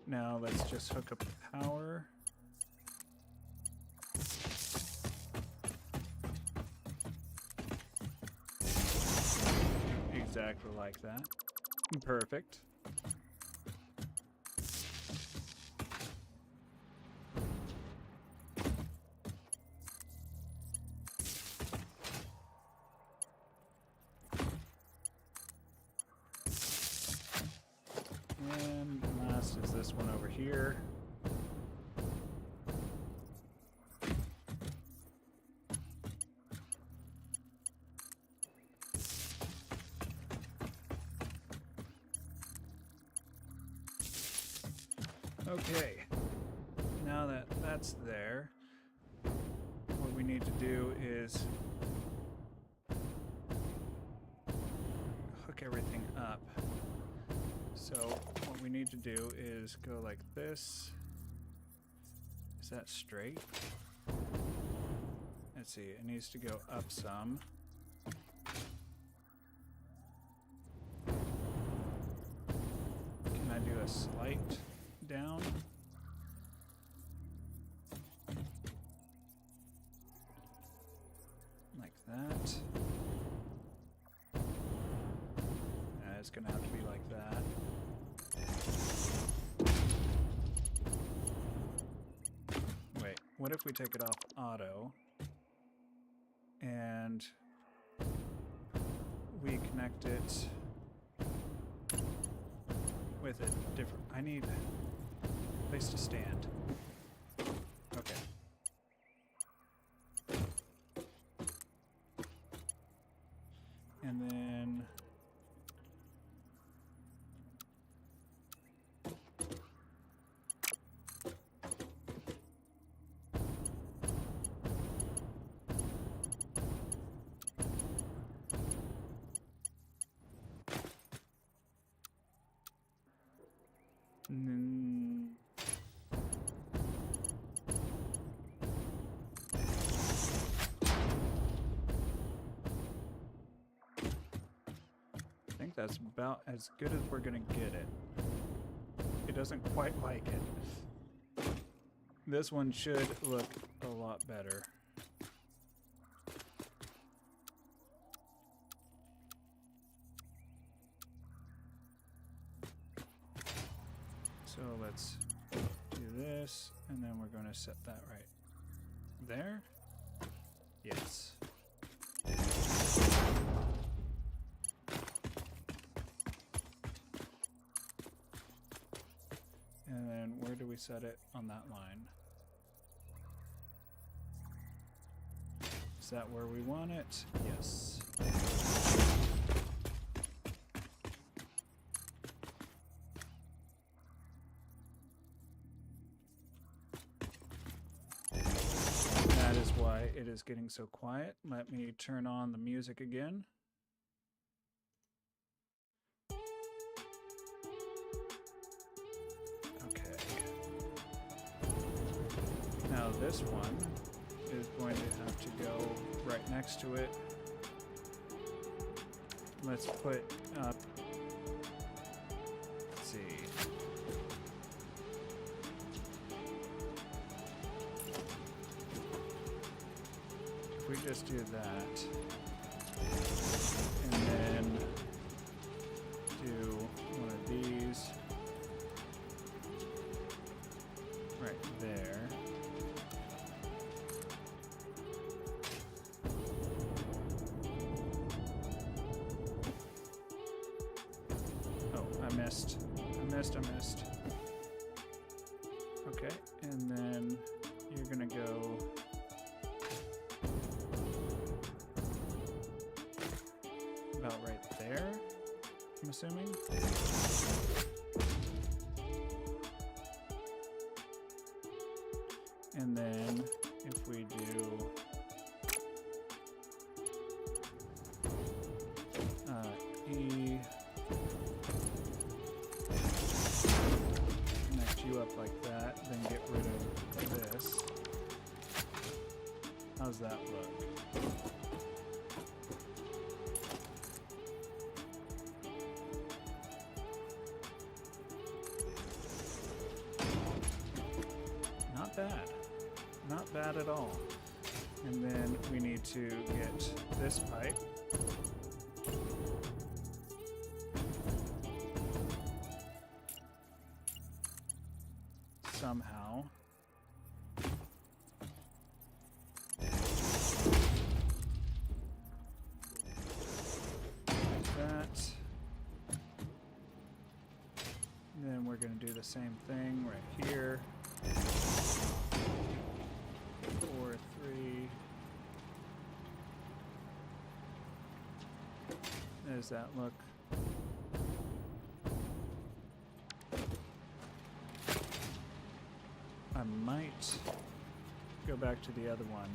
[SPEAKER 1] Now let's just hook up the power. Exactly like that. Perfect. And last is this one over here. Okay, now that that's there, what we need to do is hook everything up. So what we need to do is go like this. Is that straight? Let's see, it needs to go up some. Can I do a slight down? Like that. It's gonna have to be like that. Wait, what if we take it off auto and we connect it with a different... I need a place to stand. Okay. And then I think that's about as good as we're gonna get it. It doesn't quite like it. This one should look a lot better. So let's do this, and then we're going to set that right there. Yes. And then where do we set it on that line? Is that where we want it? Yes. That is why it is getting so quiet. Let me turn on the music again. Okay. Now this one is going to have to go right next to it. Let's put up, let's see. If we just do that, and then do one of these right there. I missed. Okay, and then you're gonna go about right there, I'm assuming. And then if we do E, connect you up like that, then get rid of this. How's that look? Not bad. Not bad at all. And then we need to get this pipe. Somehow. Like that. And then we're going to do the same thing right here. 4, 3. There's that look. I might go back to the other one.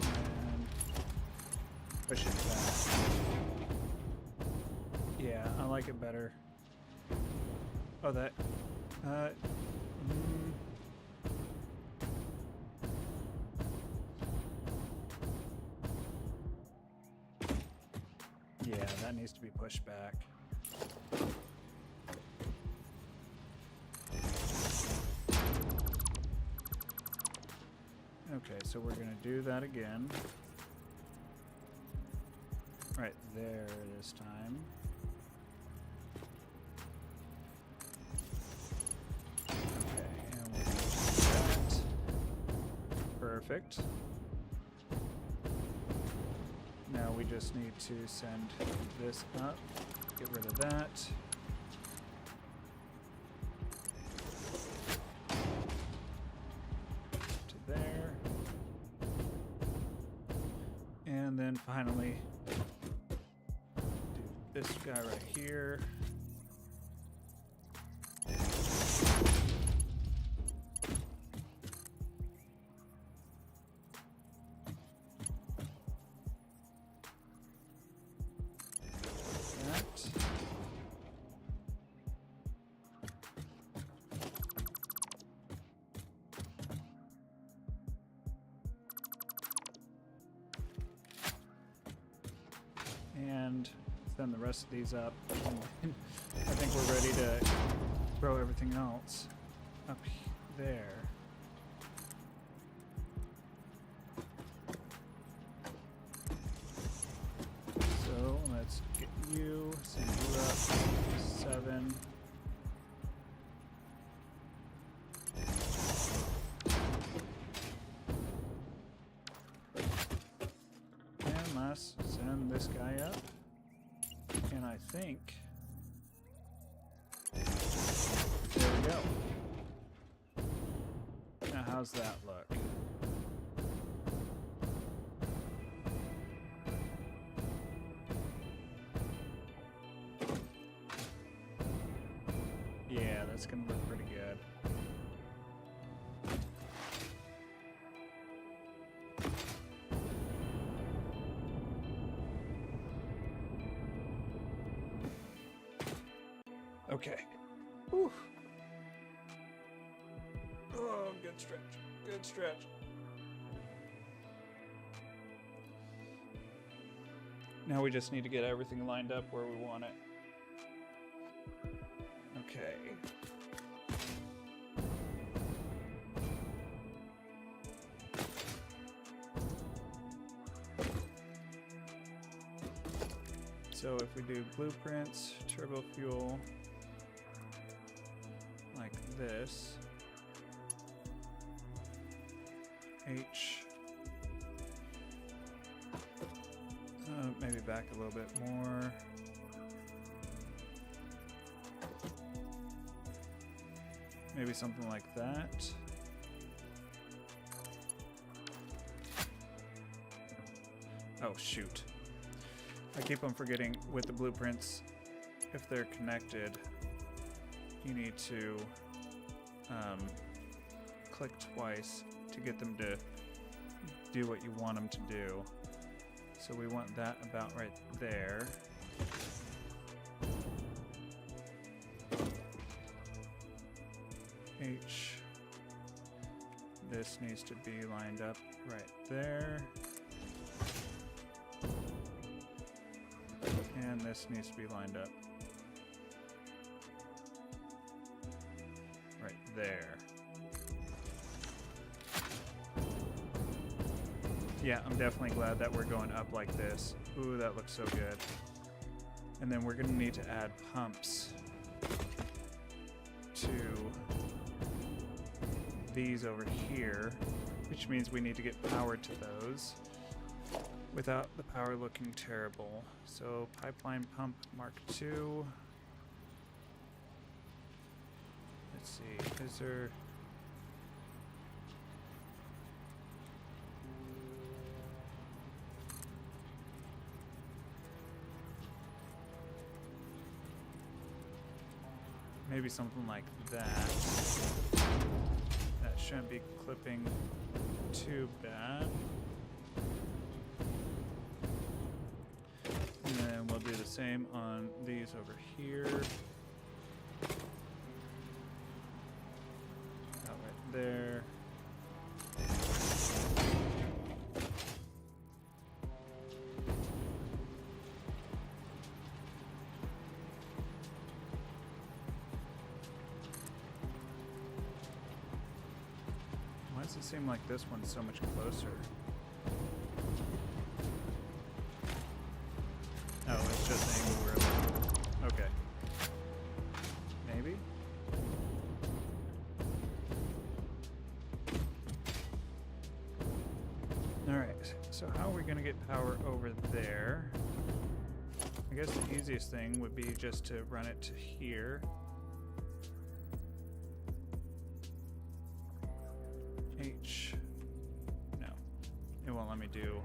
[SPEAKER 1] And push it back. Yeah, I like it better. Oh, that... Yeah, that needs to be pushed back. Okay, so we're going to do that again. Right there this time. Okay, and we'll do that. Perfect. Now we just need to send this up, get rid of that. And then finally, do this guy right here. And send the rest of these up. And I think we're ready to throw everything else up there. So let's get you, send you up 7. And let's send this guy up. And I think there we go. Now how's that look? Yeah, that's gonna look pretty good. Okay. Whew. Oh, good stretch. Good stretch. Now we just need to get everything lined up where we want it. Okay. So if we do blueprints, Turbofuel, like this, H, maybe back a little bit more. Maybe something like that. Oh, shoot. I keep on forgetting with the blueprints, if they're connected, you need to click twice to get them to do what you want them to do. So we want that about right there. H. This needs to be lined up right there. And this needs to be lined up right there. Yeah, I'm definitely glad that we're going up like this. Ooh, that looks so good. And then we're going to need to add pumps to these over here, which means we need to get power to those without the power looking terrible. So pipeline pump Mark II. Let's see, is there... maybe something like that. That shouldn't be clipping too bad. And then we'll do the same on these over here. Out right there. Why does it seem like this one's so much closer? Oh, it's just the angle we're looking. Okay. Maybe? Alright, so how are we going to get power over there? I guess the easiest thing would be just to run it to here. H. No. It won't let me do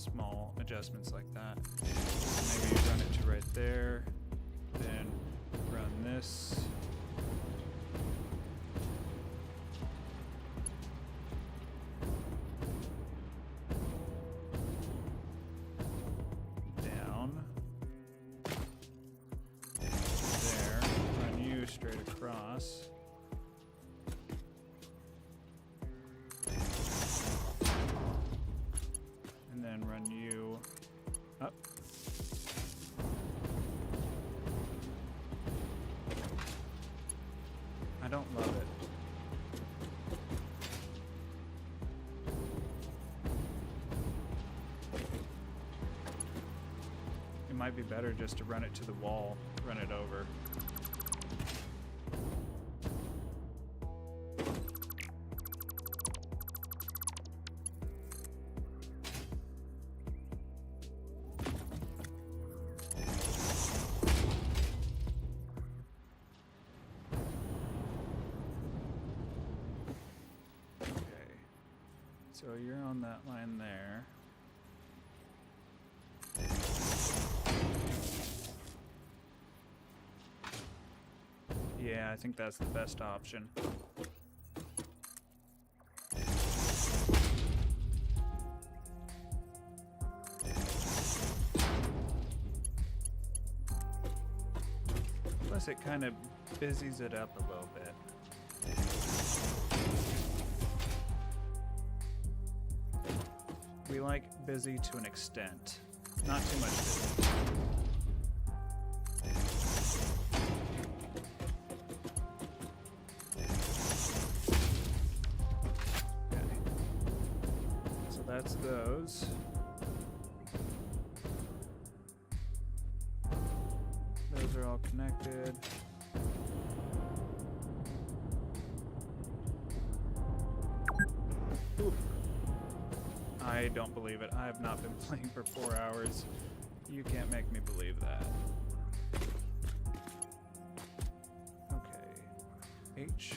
[SPEAKER 1] small adjustments like that. Maybe run it to right there, then run this. Down. There. Run you straight across. And then run you up. I don't love it. It might be better just to run it to the wall, run it over. So you're on that line there. Yeah, I think that's the best option. Plus it kind of busies it up a little bit. We like busy to an extent, not too much busy. Okay. So that's those. Those are all connected. Oof. I don't believe it. I have not been playing for 4 hours. You can't make me believe that. Okay. H.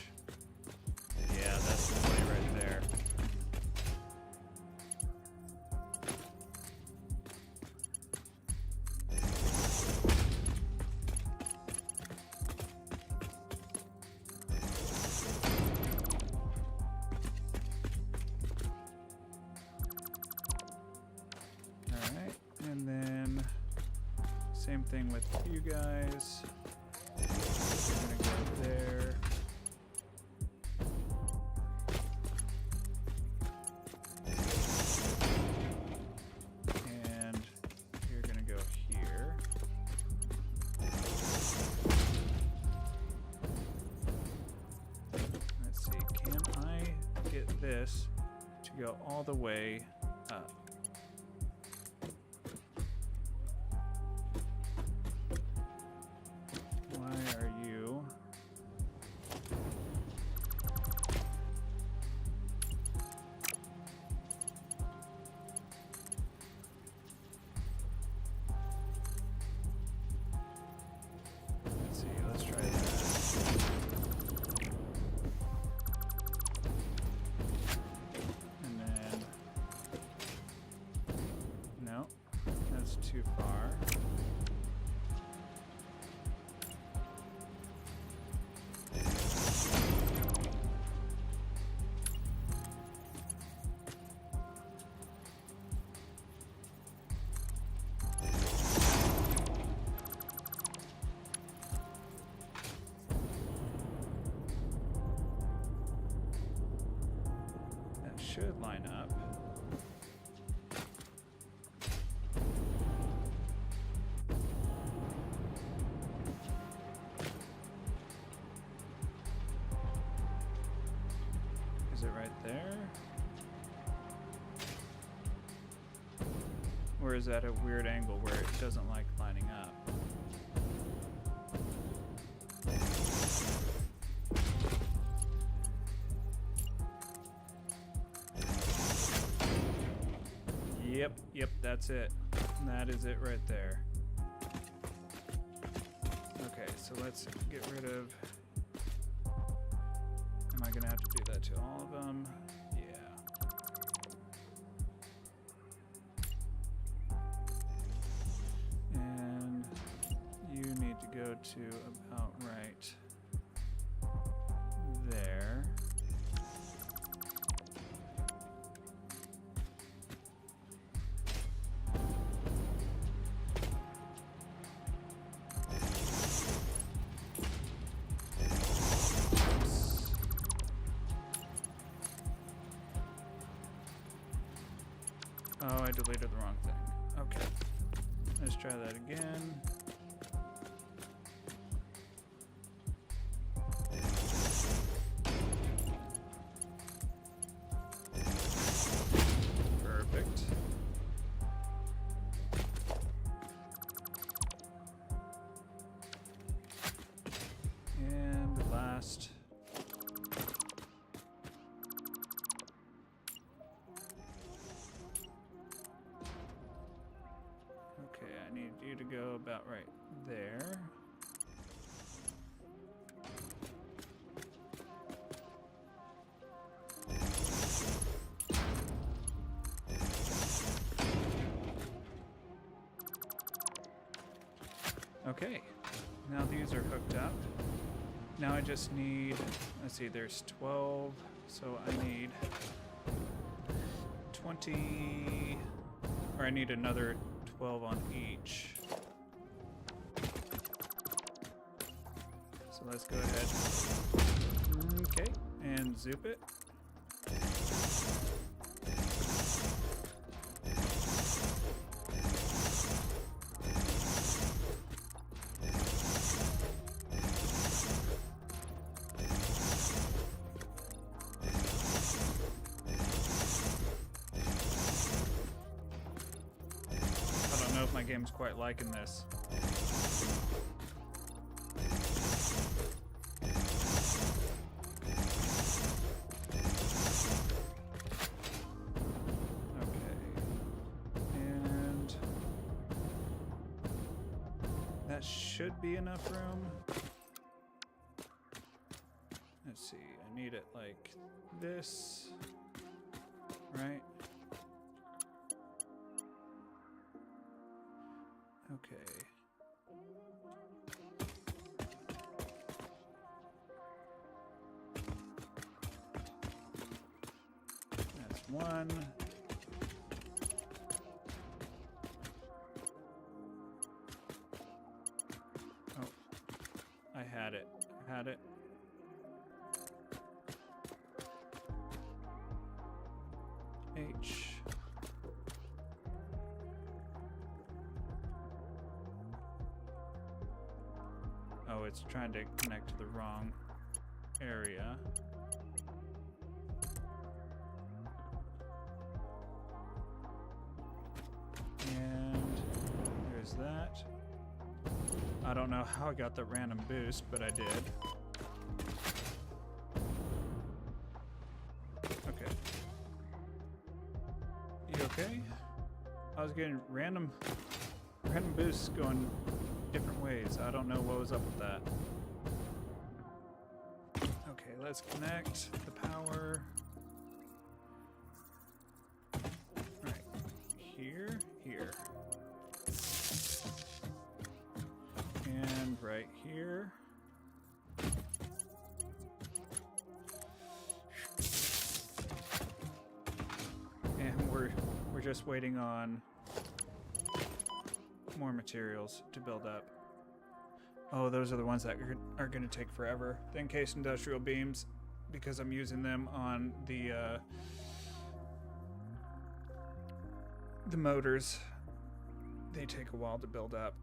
[SPEAKER 1] Yeah, that's the play right there. And then same thing with you guys. We're gonna go there. And you're gonna go here. Let's see, can I get this to go all the way up? Too far. That should line up. Is it right there? Or is that a weird angle where it doesn't like lining up? Yep, that's it. That is it right there. Okay, so let's get rid of... Am I gonna have to do that to all of them? Yeah. to about right there. Oh, I deleted the wrong thing. Okay. Let's try that again. Perfect. And the last. Okay, I need you to go about right there. Okay, now these are hooked up. Now I just need, let's see, there's 12, so I need 20, or I need another 12 on each. So let's go ahead. Okay, and zoop it. I don't know if my game's quite liking this. Okay. And that should be enough room. Let's see, I need it like this, right? Okay. That's one. Oh, I had it. Had it. H. Oh, it's trying to connect to the wrong area. And there's that. I don't know how I got the random boost, but I did. Okay. You okay? I was getting random boosts going different ways. I don't know what was up with that. Okay, let's connect the power. Right here, here. And right here. And we're just waiting on more materials to build up. Oh, those are the ones that are going to take forever. The encased industrial beams, because I'm using them on the motors, they take a while to build up.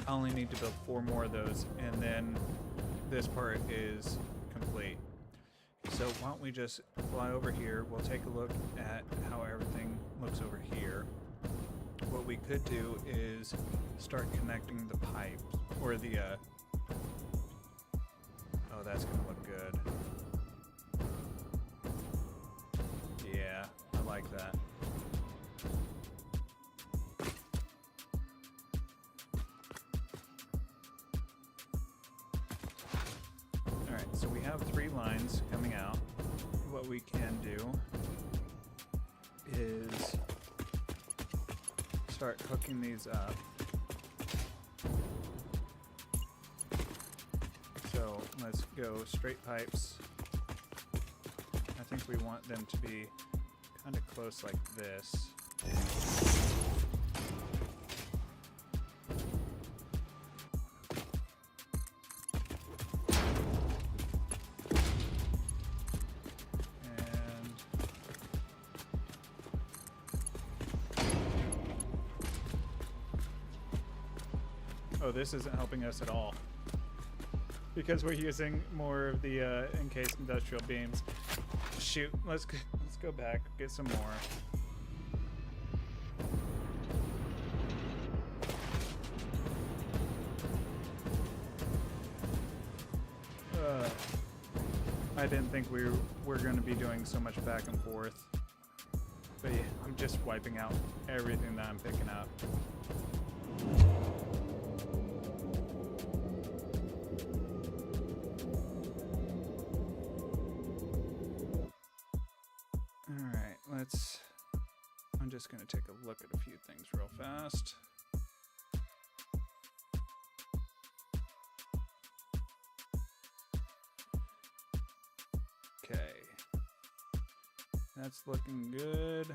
[SPEAKER 1] I only need to build 4 more of those, and then this part is complete. So why don't we just fly over here? We'll take a look at how everything looks over here. What we could do is start connecting the pipe, or the, oh, that's gonna look good. Yeah, I like that. so we have 3 lines coming out. What we can do is start hooking these up. So let's go straight pipes. I think we want them to be kind of close like this. Oh, this isn't helping us at all because we're using more of the encased industrial beams. Shoot, let's go back, get some more. I didn't think we were going to be doing so much back and forth, but yeah, I'm just wiping out everything that I'm picking up. I'm just going to take a look at a few things real fast. Okay. That's looking good.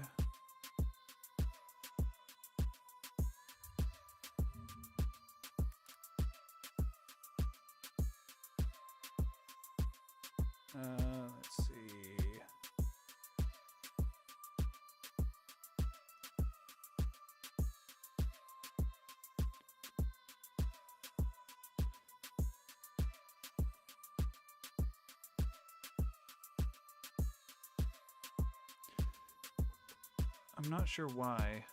[SPEAKER 1] Let's see. I'm not sure why.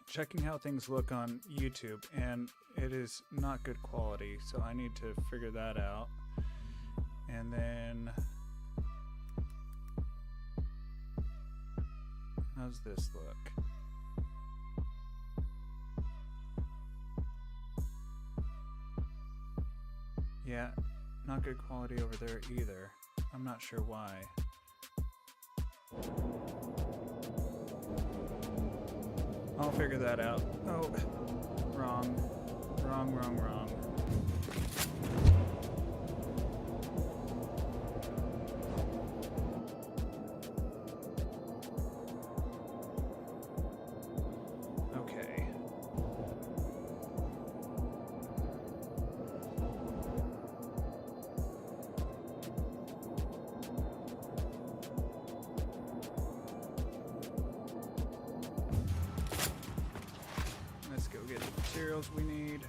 [SPEAKER 1] Checking how things look on YouTube, and it is not good quality, so I need to figure that out. And then, how's this look? Yeah, not good quality over there either. I'm not sure why. I'll figure that out. Oh, wrong. Okay. Let's go get the materials we need.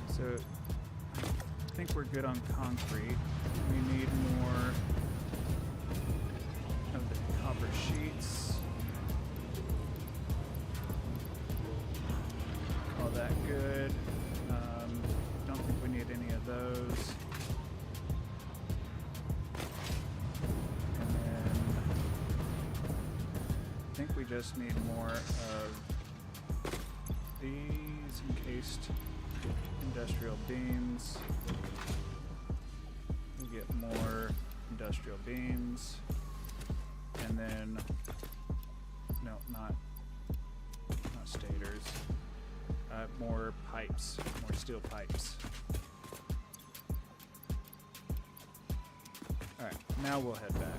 [SPEAKER 1] So I think we're good on concrete. We need more of the copper sheets. Call that good. Don't think we need any of those. And then I think we just need more of these encased industrial beams. We get more industrial beams, and then no, not stators. More pipes, more steel pipes. All right, now we'll head back.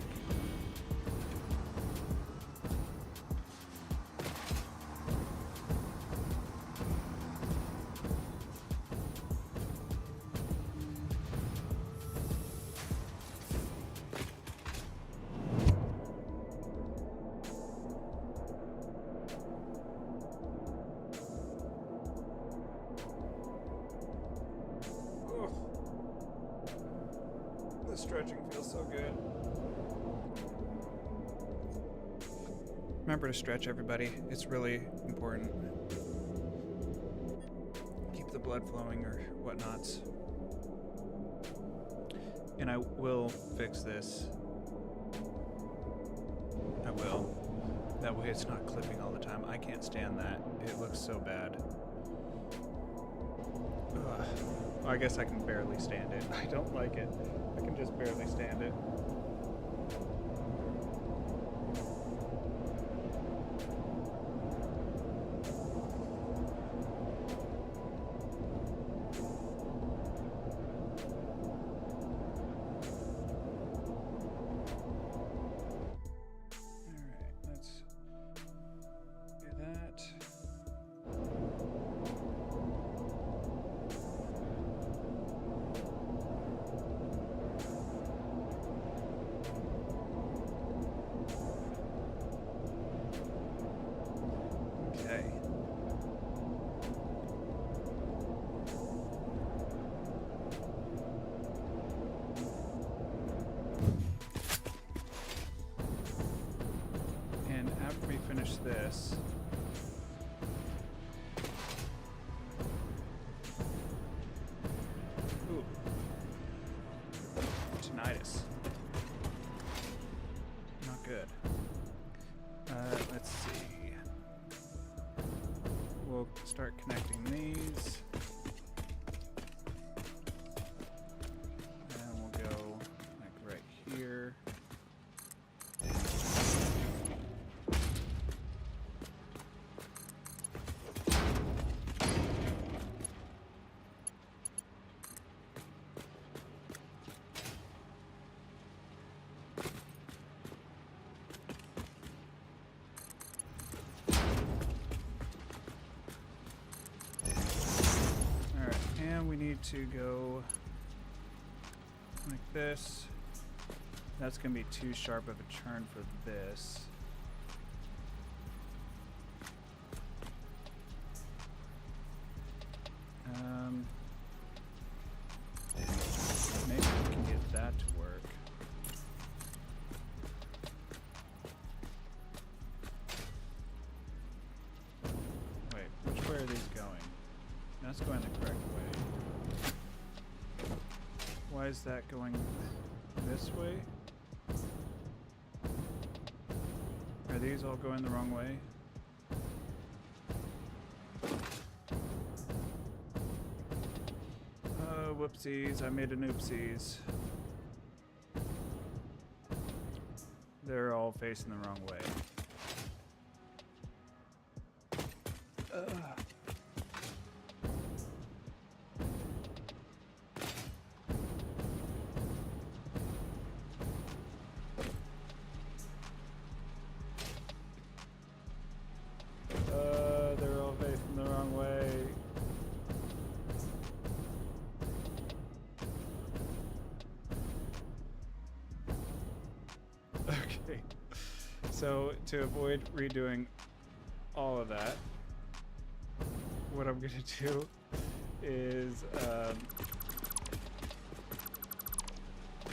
[SPEAKER 1] The stretching feels so good. Remember to stretch, everybody. It's really important. Keep the blood flowing or whatnots. And I will fix this. I will. That way it's not clipping all the time. I can't stand that. It looks so bad. Ugh. I guess I can barely stand it. I don't like it. I can just barely stand it. Finish this. Ooh. Tinnitus. Not good. Let's see. We'll start connecting these. And we'll go like right here. We need to go like this. That's going to be too sharp of a turn for this. Maybe we can get that to work. Wait, which way are these going? That's going the correct way. Why is that going this way? Are these all going the wrong way? Oh, whoopsies, I made an oopsies. They're all facing the wrong way. They're all facing the wrong way. Okay. So to avoid redoing all of that, what I'm gonna do is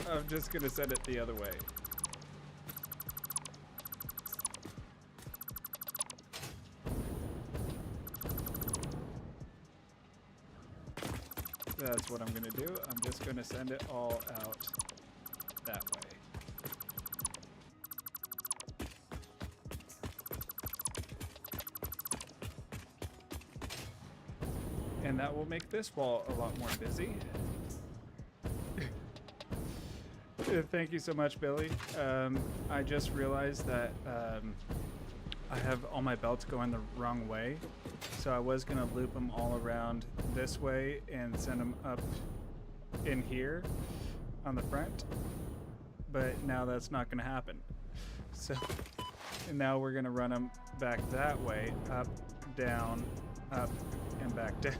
[SPEAKER 1] I'm just gonna send it the other way. That's what I'm gonna do. I'm just gonna send it all out that way. And that will make this wall a lot more busy. Thank you so much, Billy. I just realized that I have all my belts going the wrong way. So I was gonna loop them all around this way and send them up in here on the front. But now that's not gonna happen. So and now we're gonna run them back that way, up, down, up, and back down.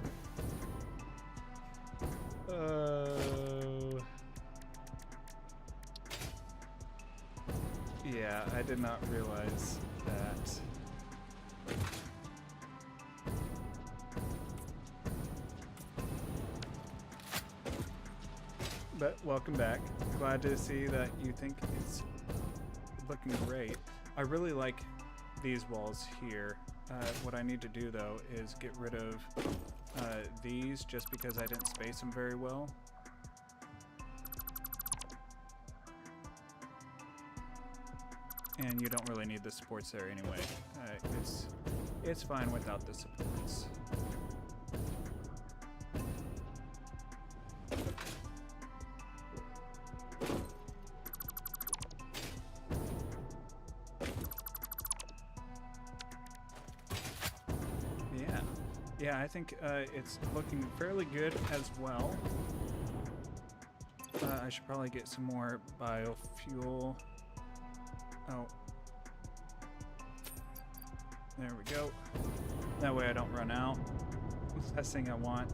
[SPEAKER 1] Yeah, I did not realize that. But welcome back. Glad to see that you think it's looking great. I really like these walls here. What I need to do though is get rid of these just because I didn't space them very well. And you don't really need the supports there anyway. It's fine without the supports. Yeah, I think it's looking fairly good as well. I should probably get some more biofuel. Oh. There we go. That way I don't run out. Last thing I want.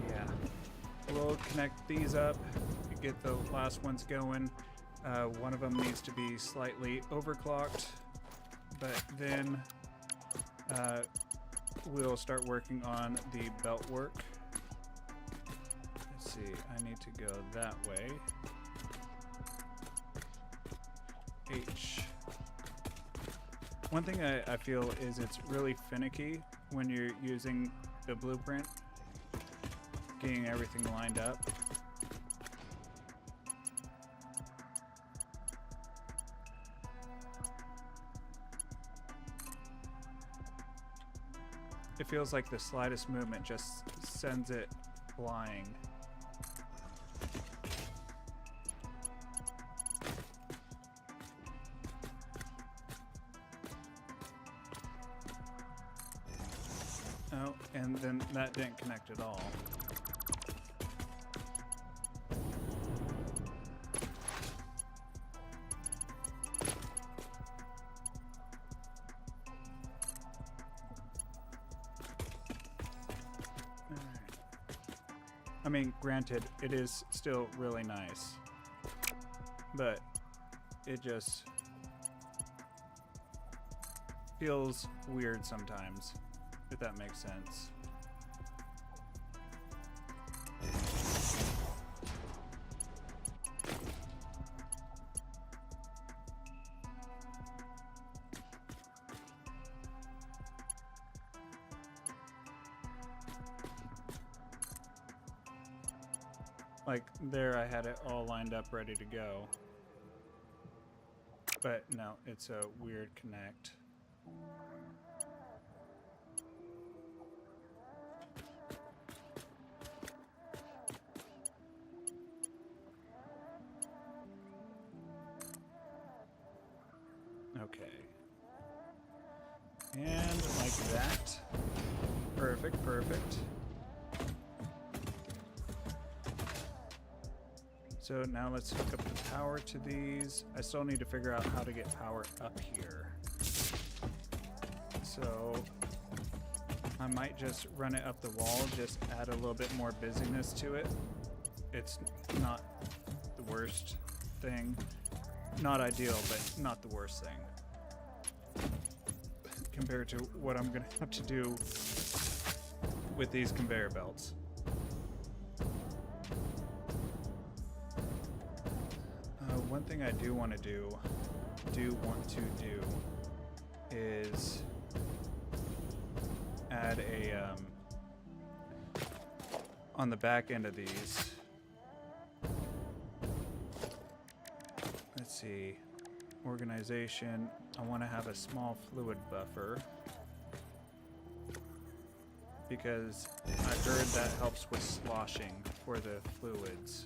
[SPEAKER 1] Yeah. We'll connect these up, get the last ones going. One of them needs to be slightly overclocked, but then we'll start working on the belt work. Let's see, I need to go that way. H. One thing I feel is it's really finicky when you're using the blueprint, getting everything lined up. It feels like the slightest movement just sends it flying. Oh, and then that didn't connect at all. I mean, granted, it is still really nice, but it just feels weird sometimes, if that makes sense. Like there I had it all lined up ready to go. But no, it's a weird connect. Okay. And like that. Perfect, perfect. So now let's hook up the power to these. I still need to figure out how to get power up here. So I might just run it up the wall, just add a little bit more busyness to it. It's not the worst thing. Not ideal, but not the worst thing. Compared to what I'm gonna have to do with these conveyor belts. One thing I do want to do is add a on the back end of these. Let's see, organization. I want to have a small fluid buffer because I heard that helps with sloshing for the fluids.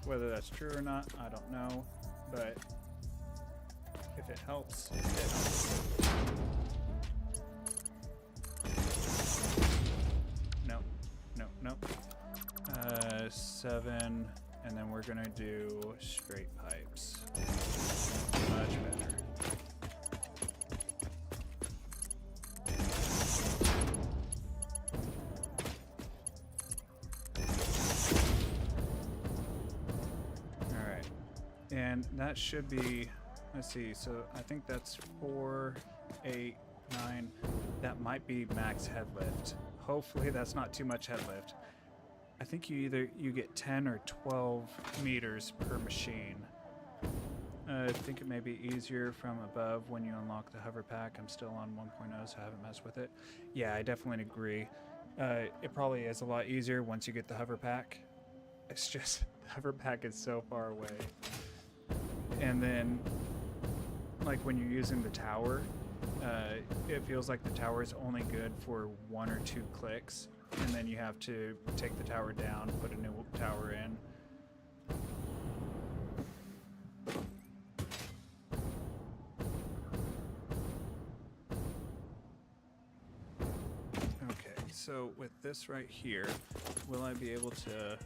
[SPEAKER 1] Whether that's true or not, I don't know, but if it helps, it helps. Nope, nope, nope. 7, and then we're gonna do straight pipes. Much better. And that should be, let's see, so I think that's 4, 8, 9. That might be max head lift. Hopefully that's not too much head lift. I think you get 10 or 12 meters per machine. I think it may be easier from above when you unlock the hover pack. I'm still on 1.0, so I haven't messed with it. Yeah, I definitely agree. It probably is a lot easier once you get the hover pack. It's just, the hover pack is so far away. And then, like when you're using the tower, it feels like the tower is only good for 1 or 2 clicks. And then you have to take the tower down, put a new tower in. So with this right here, will I be able to...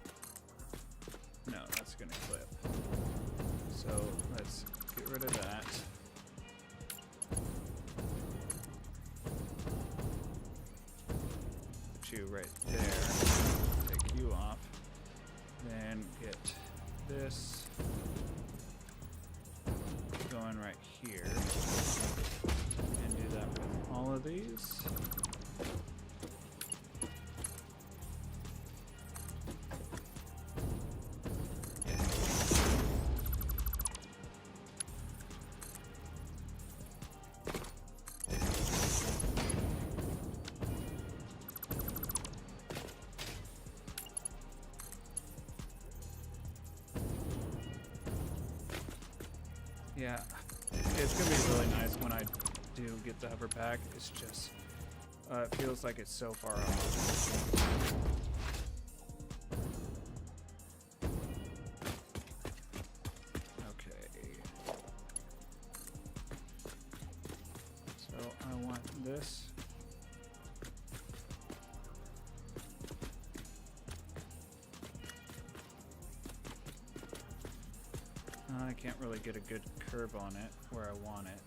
[SPEAKER 1] No, that's going to clip. So let's get rid of that. Put you right there. Take you off. Then get this going right here. And do that with all of these. Yeah, it's gonna be really nice when I do get the hover pack. It's just, it feels like it's so far off. Okay. So I want this. I can't really get a good curve on it where I want it.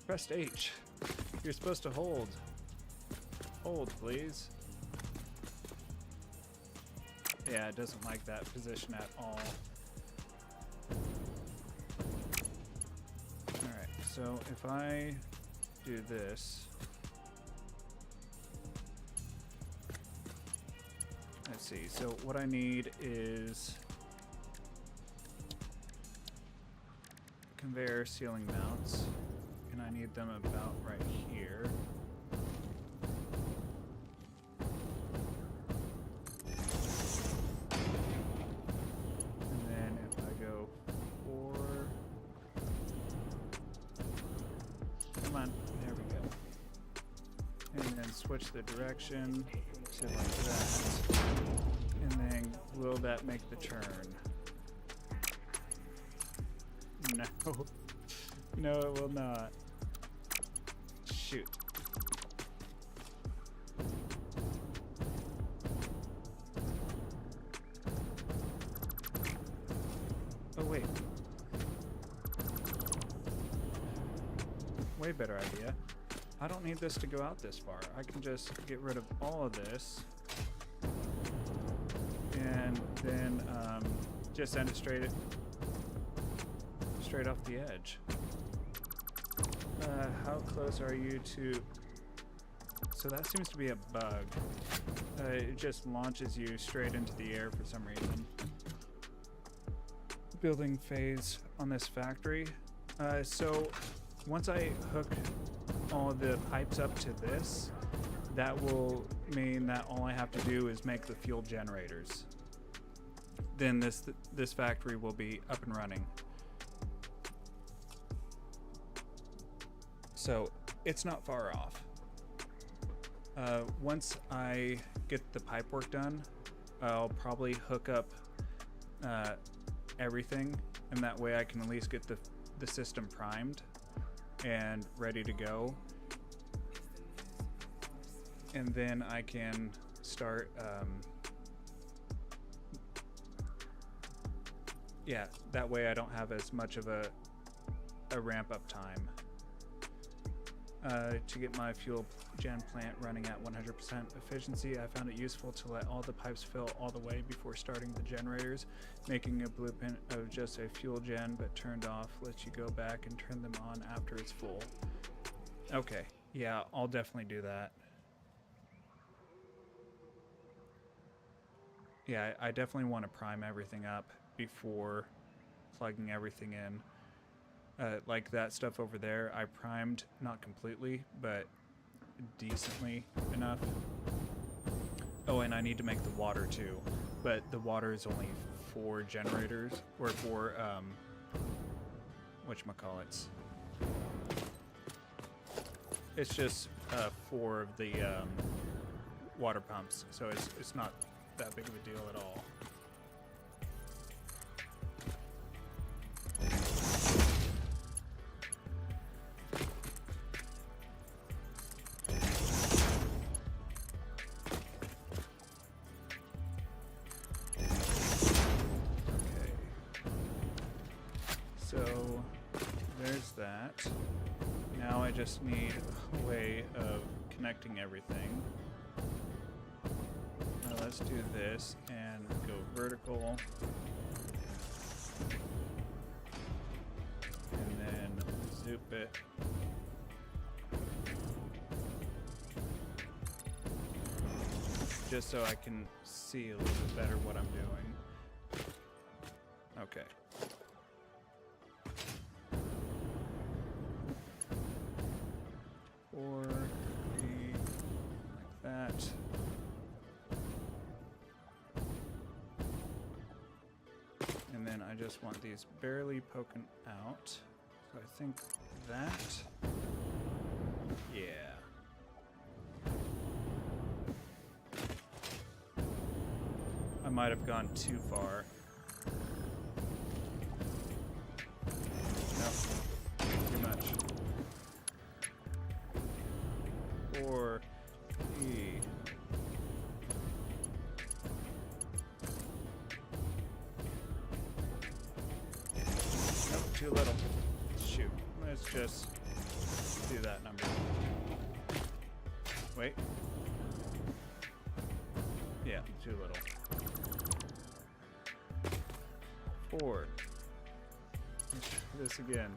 [SPEAKER 1] Pressed H. You're supposed to hold. Hold, please. Yeah, it doesn't like that position at all. Alright, so if I do this... Let's see, so what I need is conveyor ceiling mounts, and I need them about right here. And then if I go 4, come on, there we go. And then switch the direction to like that. And then will that make the turn? No. No, it will not. Shoot. Oh, wait. Way better idea. I don't need this to go out this far. I can just get rid of all of this. And then just send it straight off the edge. How close are you to... So that seems to be a bug. It just launches you straight into the air for some reason. Building phase on this factory. So once I hook all the pipes up to this, that will mean that all I have to do is make the fuel generators. Then this factory will be up and running. So it's not far off. Once I get the pipe work done, I'll probably hook up everything, and that way I can at least get the system primed and ready to go. And then I can start, yeah, that way I don't have as much of a ramp up time. To get my fuel gen plant running at 100% efficiency, I found it useful to let all the pipes fill all the way before starting the generators. Making a blueprint of just a fuel gen but turned off lets you go back and turn them on after it's full. Okay, yeah, I'll definitely do that. yeah, I definitely want to prime everything up before plugging everything in. Like that stuff over there, I primed, not completely, but decently enough. Oh, and I need to make the water too, but the water is only 4 generators, or 4, whatchamacallits. It's just 4 of the water pumps, so it's not that big of a deal at all. So there's that. Now I just need a way of connecting everything. Now let's do this and go vertical. And then zoop it. Just so I can see a little bit better what I'm doing. Okay. Or like that. And then I just want these barely poking out. So I think that. Yeah. I might have gone too far. No, too much. Or E. Nope, too little. Shoot. Let's just do that number. Wait. Yeah, too little. 4. Let's try this again.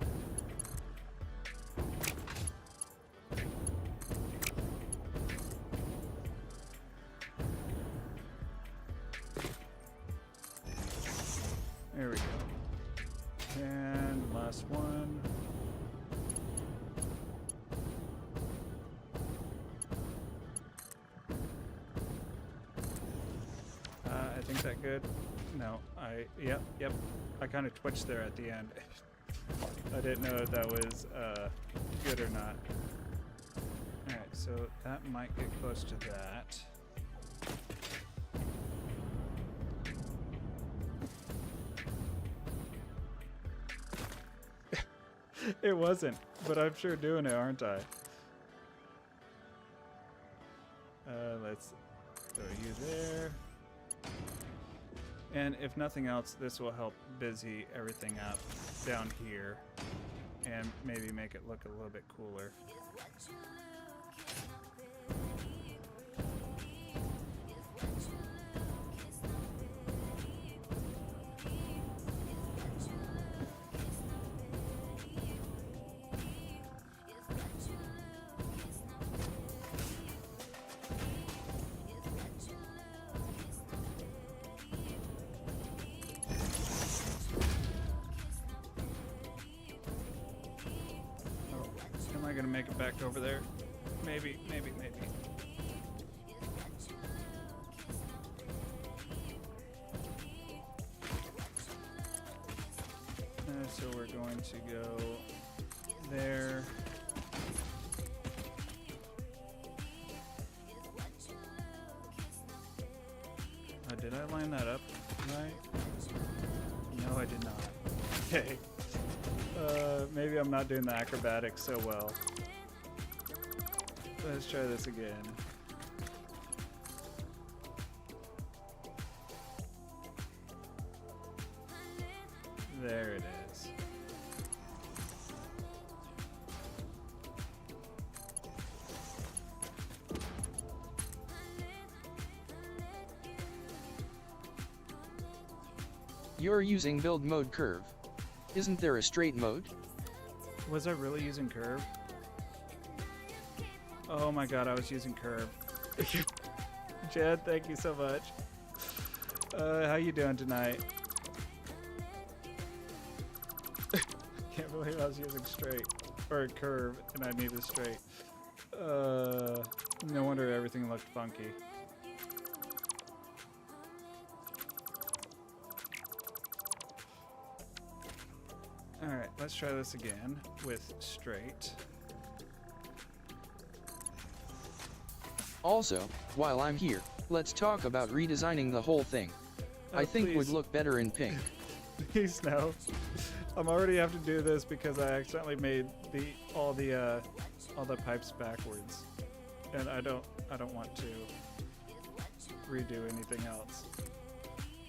[SPEAKER 1] There we go. And last one. I think that good. No, yep. I kind of twitched there at the end. I didn't know if that was good or not. Alright, so that might get close to that. It wasn't, but I'm sure doing it, aren't I? Let's throw you there. And if nothing else, this will help busy everything up down here and maybe make it look a little bit cooler. Am I gonna make it back over there? Maybe. So we're going to go there. Did I line that up right? No, I did not. Okay. Maybe I'm not doing the acrobatics so well. Let's try this again. There it is.
[SPEAKER 4] You're using build mode curve. Isn't there a straight mode?
[SPEAKER 1] Was I really using curve? Oh my god, I was using curve. Chad, thank you so much. How you doing tonight? Can't believe I was using straight or a curve and I needed straight. No wonder everything looked funky. Alright, let's try this again with straight.
[SPEAKER 4] Also, while I'm here, let's talk about redesigning the whole thing. I think would
[SPEAKER 1] Please.
[SPEAKER 4] look better in pink.
[SPEAKER 1] Please no. I'm already have to do this because I accidentally made all the pipes backwards, and I don't want to redo anything else.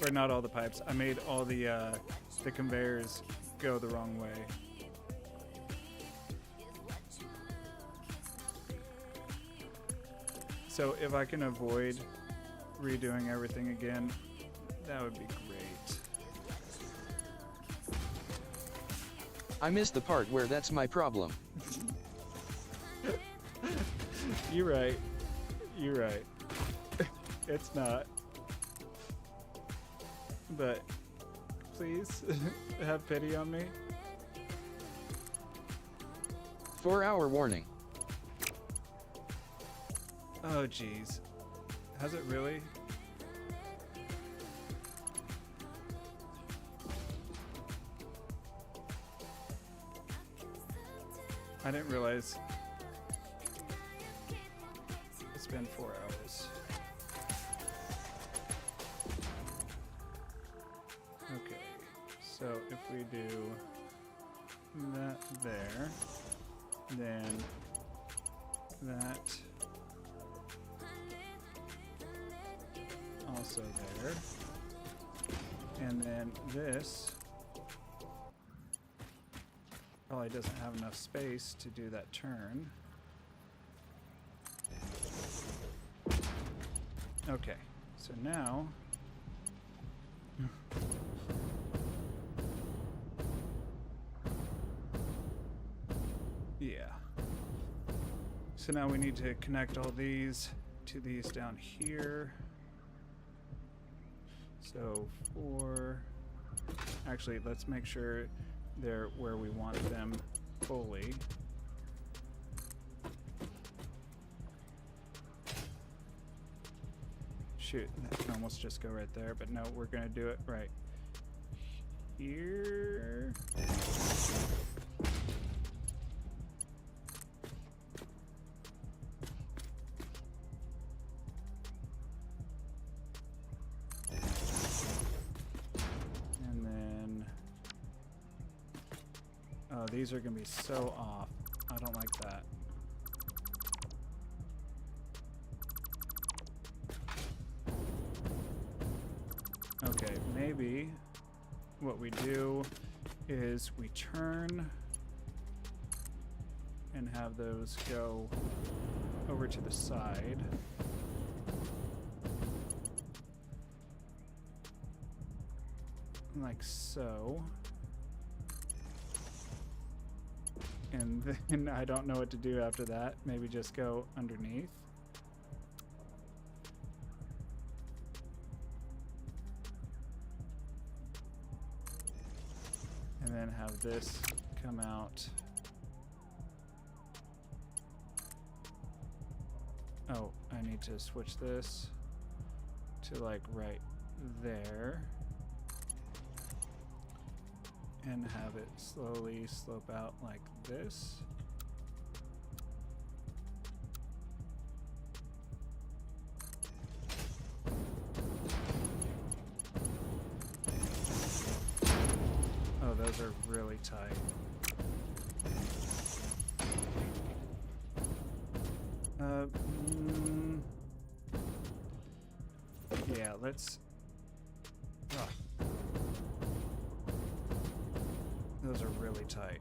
[SPEAKER 1] Or not all the pipes. I made all the conveyors go the wrong way. So if I can avoid redoing everything again, that would be great.
[SPEAKER 4] I missed the part where that's my problem.
[SPEAKER 1] You're right. You're right. It's not. But please have pity on me.
[SPEAKER 4] 4-hour warning.
[SPEAKER 1] Oh jeez. Has it really? I didn't realize it's been 4 hours. Okay, so if we do that there, then that also there, and then this probably doesn't have enough space to do that turn. Okay, so now yeah. So now we need to connect all these to these down here. So actually, let's make sure they're where we want them fully. Shoot, that can almost just go right there, but no, we're gonna do it right here. And then, oh, these are gonna be so off. I don't like that. Okay, maybe what we do is we turn and have those go over to the side. Like so. And then I don't know what to do after that. Maybe just go underneath. And then have this come out. Oh, I need to switch this to like right there. And have it slowly slope out like this. Oh, those are really tight. Yeah, let's... Oh. Those are really tight.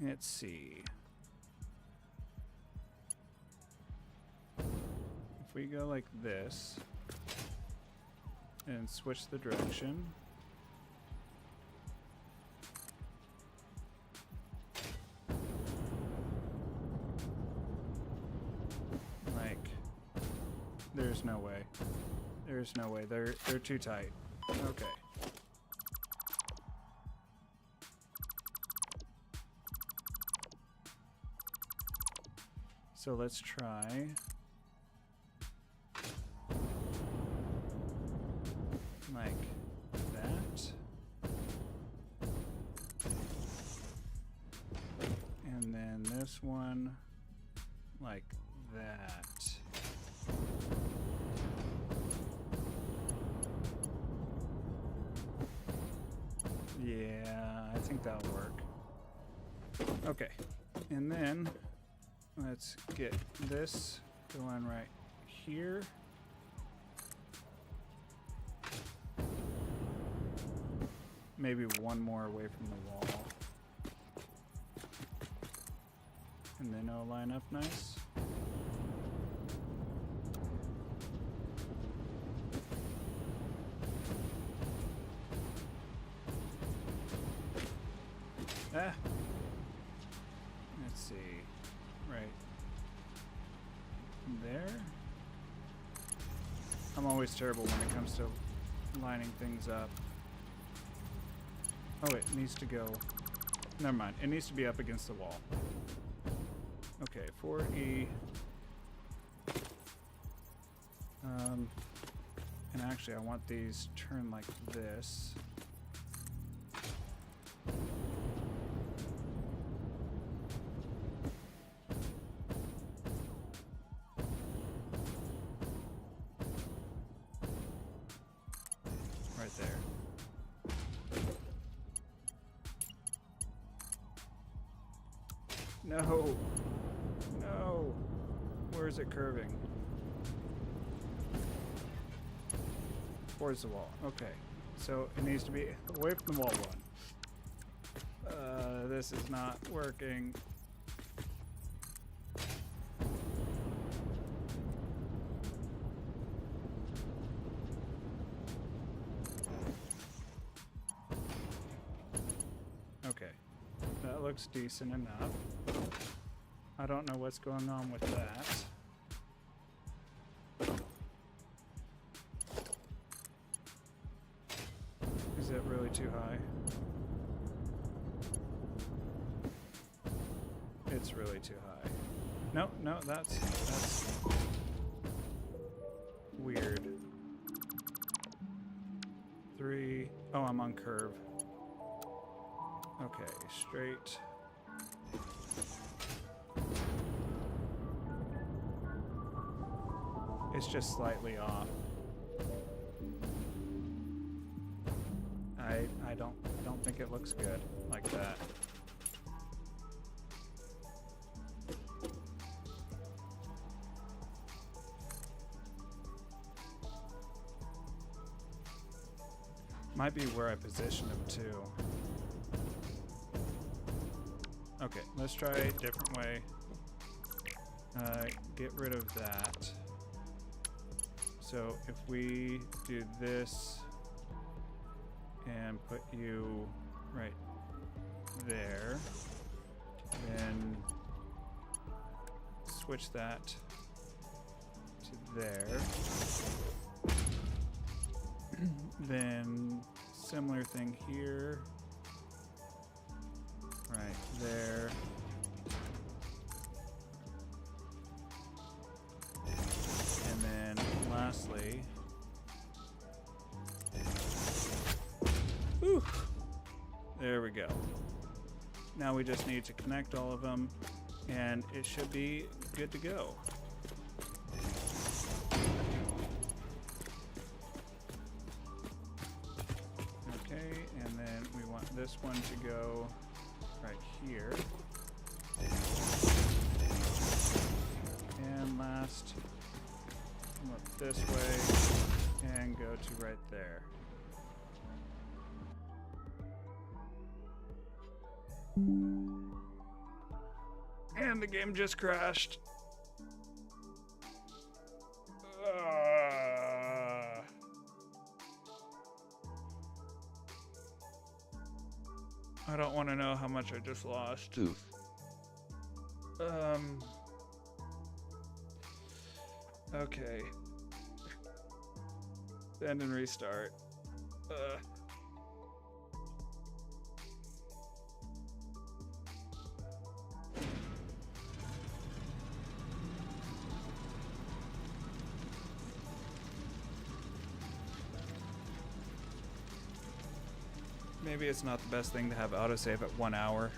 [SPEAKER 1] Let's see. If we go like this and switch the direction. There's no way. They're too tight. Okay. So let's try like that. And then this one like that. Yeah, I think that'll work. Okay, and then let's get this going right here. Maybe one more away from the wall. And then it'll line up nice. Ah! Let's see. Right there. I'm always terrible when it comes to lining things up. Oh, it needs to go. Never mind. It needs to be up against the wall. Okay, 4E. And actually, I want these turned like this. Right there. No! No! Where is it curving? Towards the wall. Okay. So it needs to be away from the wall one. This is not working. Okay. That looks decent enough. I don't know what's going on with that. Is it really too high? It's really too high. No, no, that's weird. 3. Oh, I'm on curve. Okay, straight. It's just slightly off. I don't think it looks good like that. Might be where I positioned them too. Okay, let's try a different way. Get rid of that. So if we do this and put you right there, then switch that to there. Then similar thing here, right there. And then lastly, whew, there we go. Now we just need to connect all of them and it should be good to go. Okay, and then we want this one to go right here. And last, look this way and go to right there. And the game just crashed. I don't want to know how much I just lost.
[SPEAKER 4] Oof.
[SPEAKER 1] Okay. Send and restart. Maybe it's not the best thing to have autosave at 1 hour.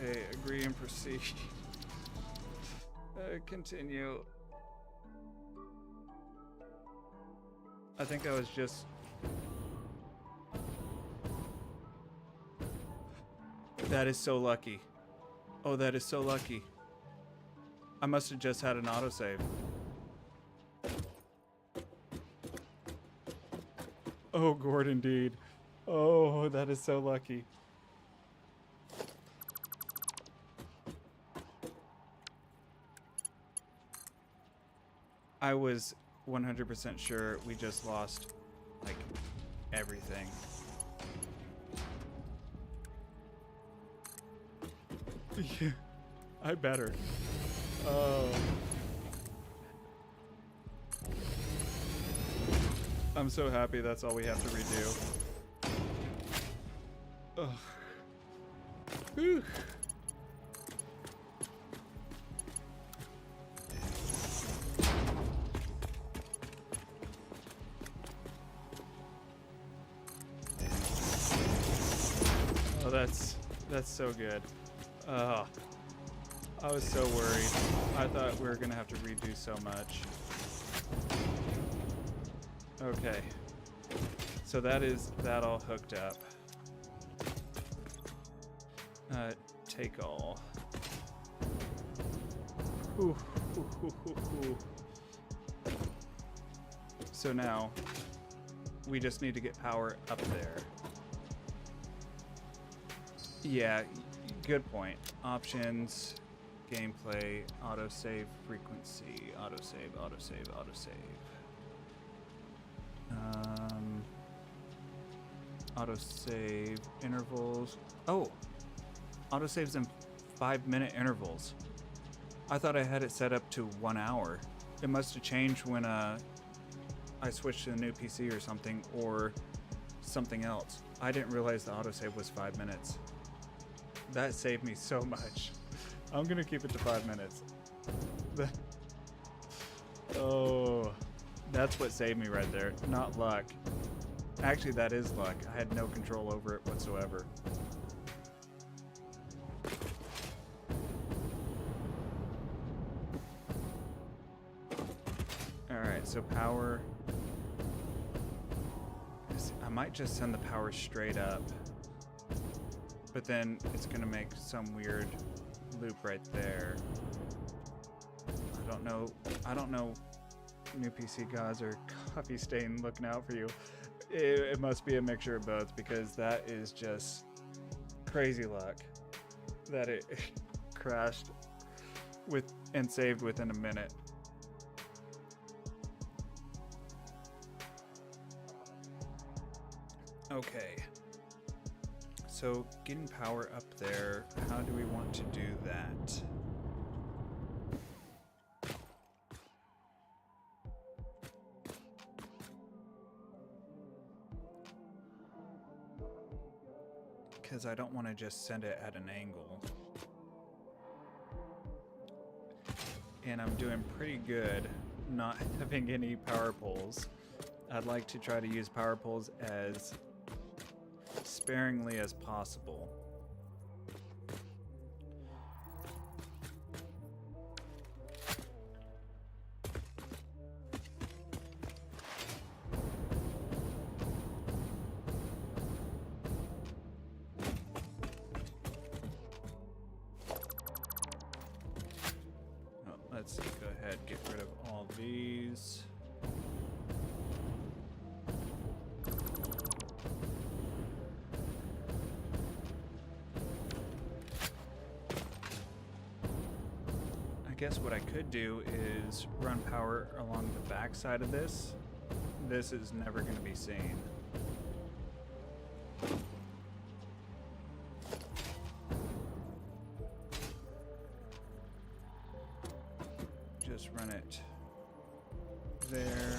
[SPEAKER 1] Okay, agree and proceed. Continue. I think I was just... That is so lucky. Oh, that is so lucky. I must have just had an autosave. Oh, Gordon, indeed. Oh, that is so lucky. I was 100% sure we just lost, like, everything. Yeah, I better. Oh. I'm so happy that's all we have to redo. Ugh. Whew. Oh, that's so good. I was so worried. I thought we were gonna have to redo so much. Okay. So that all hooked up. Take all. Ooh, ooh, ooh, ooh, ooh. So now we just need to get power up there. Yeah, good point. Options, gameplay, autosave frequency, autosave, autosave, autosave. Autosave intervals. Oh, autosaves in 5-minute intervals. I thought I had it set up to 1 hour. It must have changed when I switched to the new PC or something, or something else. I didn't realize the autosave was 5 minutes. That saved me so much. I'm gonna keep it to 5 minutes. Oh, that's what saved me right there, not luck. Actually, that is luck. I had no control over it whatsoever. Alright, so power. I might just send the power straight up. But then it's gonna make some weird loop right there. I don't know. New PC gods or Coffee Stain looking out for you. It must be a mixture of both, because that is just crazy luck that it crashed and saved within a minute. Okay. So getting power up there, how do we want to do that? Because I don't want to just send it at an angle. And I'm doing pretty good not having any power poles. I'd like to try to use power poles as sparingly as possible. Let's go ahead, get rid of all these. I guess what I could do is run power along the back side of this. This is never going to be seen. Just run it there.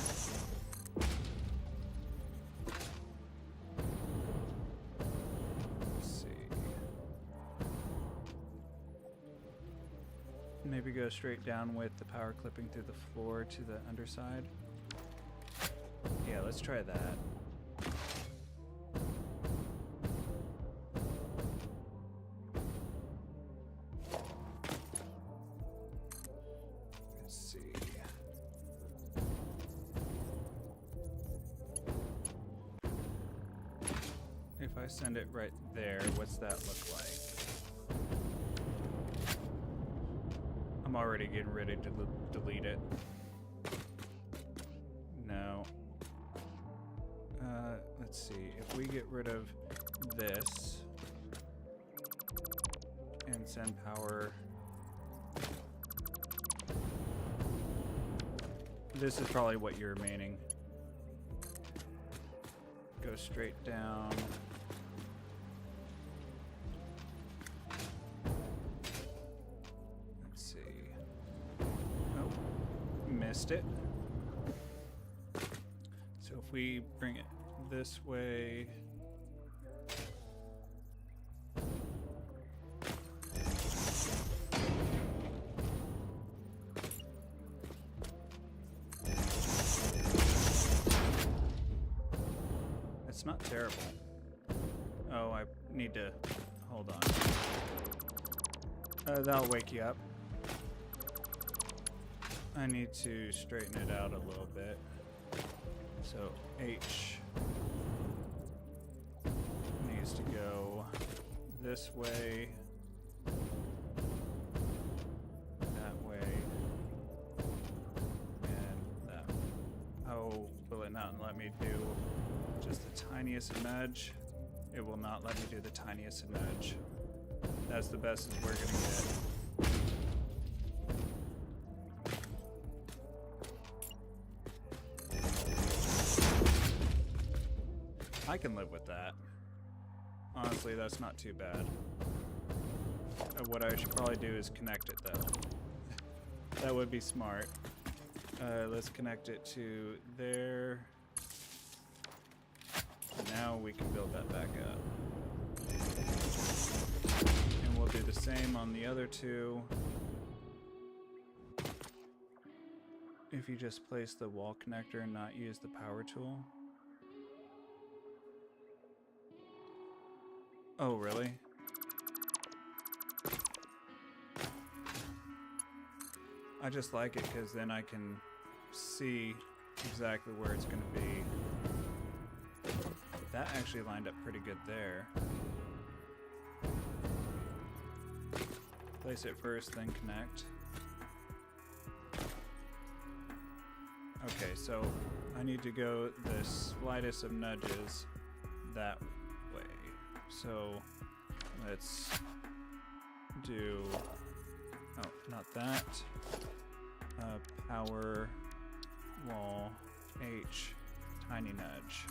[SPEAKER 1] Let's see. Maybe go straight down with the power clipping through the floor to the underside. Yeah, let's try that. Let's see. If I send it right there, what's that look like? I'm already getting ready to delete it. No. Let's see. If we get rid of this and send power. This is probably what you're meaning. Go straight down. Let's see. Oh, missed it. So if we bring it this way. It's not terrible. Oh, I need to hold on. That'll wake you up. I need to straighten it out a little bit. So H needs to go this way, that way, and that way. Oh, will it not let me do just the tiniest nudge? It will not let me do the tiniest nudge. That's the best as we're gonna get. I can live with that. Honestly, that's not too bad. What I should probably do is connect it though. That would be smart. Let's connect it to there. Now we can build that back up. And we'll do the same on the other two. If you just place the wall connector and not use the power tool. Oh, really? I just like it because then I can see exactly where it's going to be. That actually lined up pretty good there. Place it first, then connect. Okay, so I need to go the slightest of nudges that way. So let's do, oh, not that. Power wall H, tiny nudge.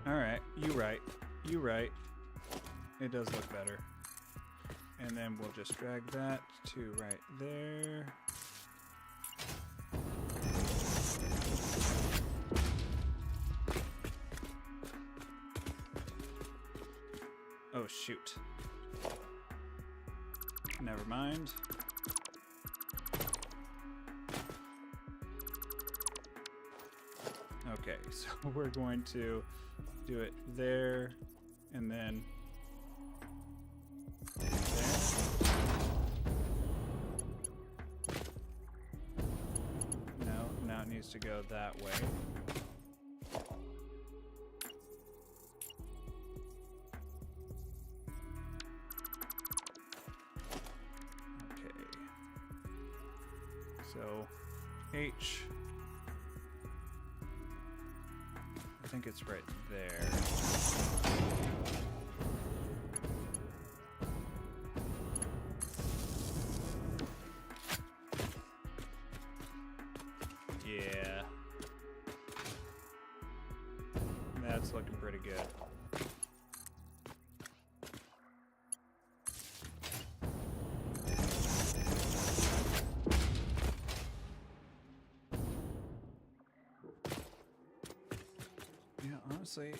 [SPEAKER 1] All right, you right. It does look better. And then we'll just drag that to right there. Oh, shoot. Never mind. Okay, so we're going to do it there, and then there. No, now it needs to go that way. So, H, I think it's right there. Yeah. That's that's looking pretty good. Yeah, honestly,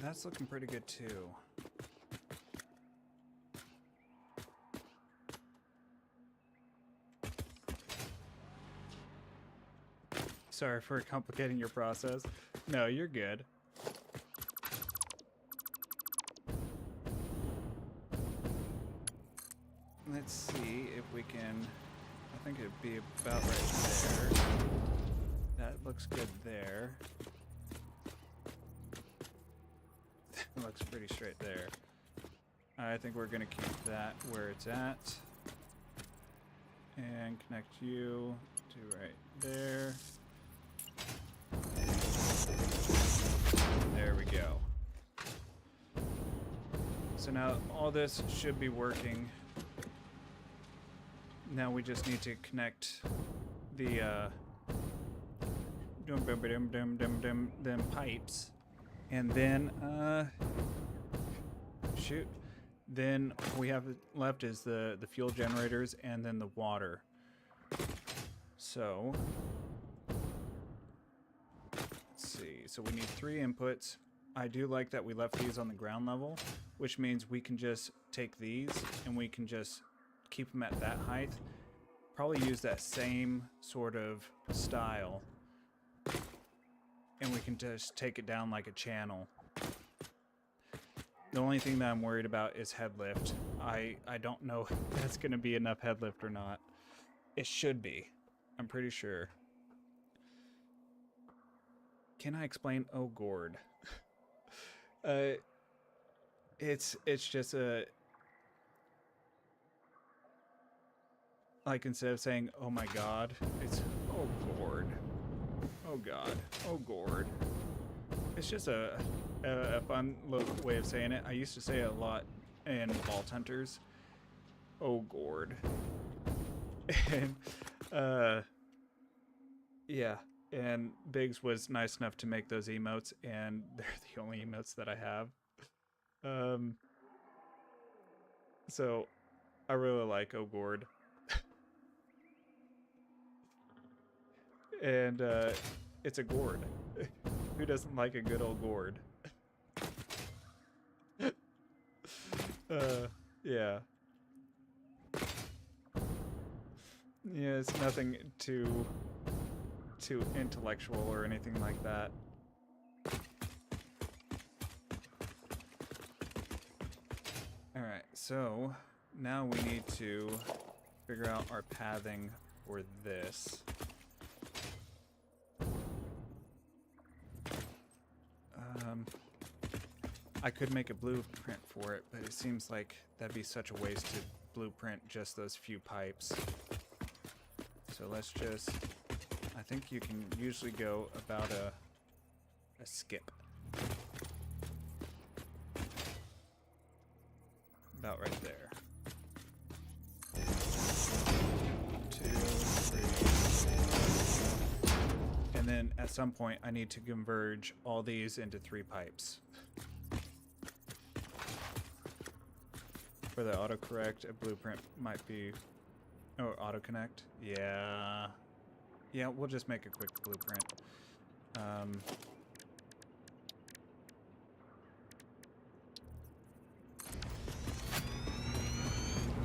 [SPEAKER 1] that's looking pretty good too. Sorry for complicating your process. No, you're good. Let's see if we can... I think it'd be about right there. That looks good there. That looks pretty straight there. I think we're gonna keep that where it's at. And connect you to right there. There we go. So now all this should be working. Now we just need to connect the them pipes, and then shoot. Then all we have left is the fuel generators and then the water. So let's see. So we need 3 inputs. I do like that we left these on the ground level, which means we can just take these and we can just keep them at that height. Probably use that same sort of style, and we can just take it down like a channel. The only thing that I'm worried about is head lift. I don't know if that's going to be enough head lift or not. It should be. I'm pretty sure. Can I explain? Oh, gourd. It's just a... Like, instead of saying, oh my god, it's, oh gourd. Oh god. Oh gourd. It's just a fun little way of saying it. I used to say it a lot in Vault Hunters. Oh gourd. And, yeah. And Biggs was nice enough to make those emotes, and they're the only emotes that I have. So, I really like oh gourd. And it's a gourd. Who doesn't like a good old gourd? Yeah. Yeah, it's nothing too intellectual or anything like that. Alright, so now we need to figure out our pathing for this. I could make a blueprint for it, but it seems like that'd be such a waste to blueprint just those few pipes. So let's just... I think you can usually go about a skip. About right there. 2, 3. And then at some point I need to converge all these into 3 pipes. For the autocorrect, a blueprint might be... Oh, autoconnect? Yeah. Yeah, we'll just make a quick blueprint.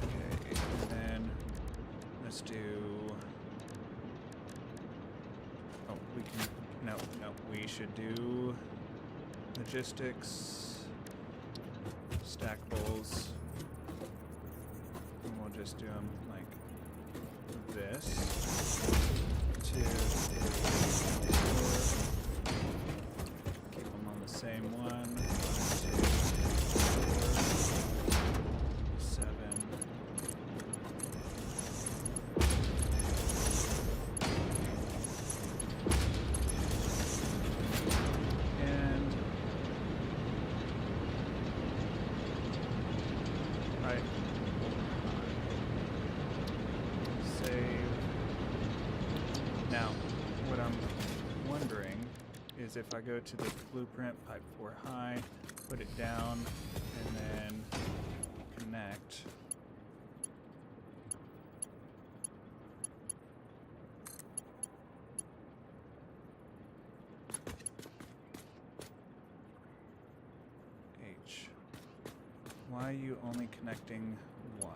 [SPEAKER 1] Okay, and then let's do... Oh, we can... No, we should do logistics, stackables, and we'll just do them like this. 2, 3, 4. Keep them on the same one. 1, 2, 4, 7. And right. Save. Now, what I'm is if I go to the blueprint, pipe 4 high, put it down, and then connect. H. Why are you only connecting one?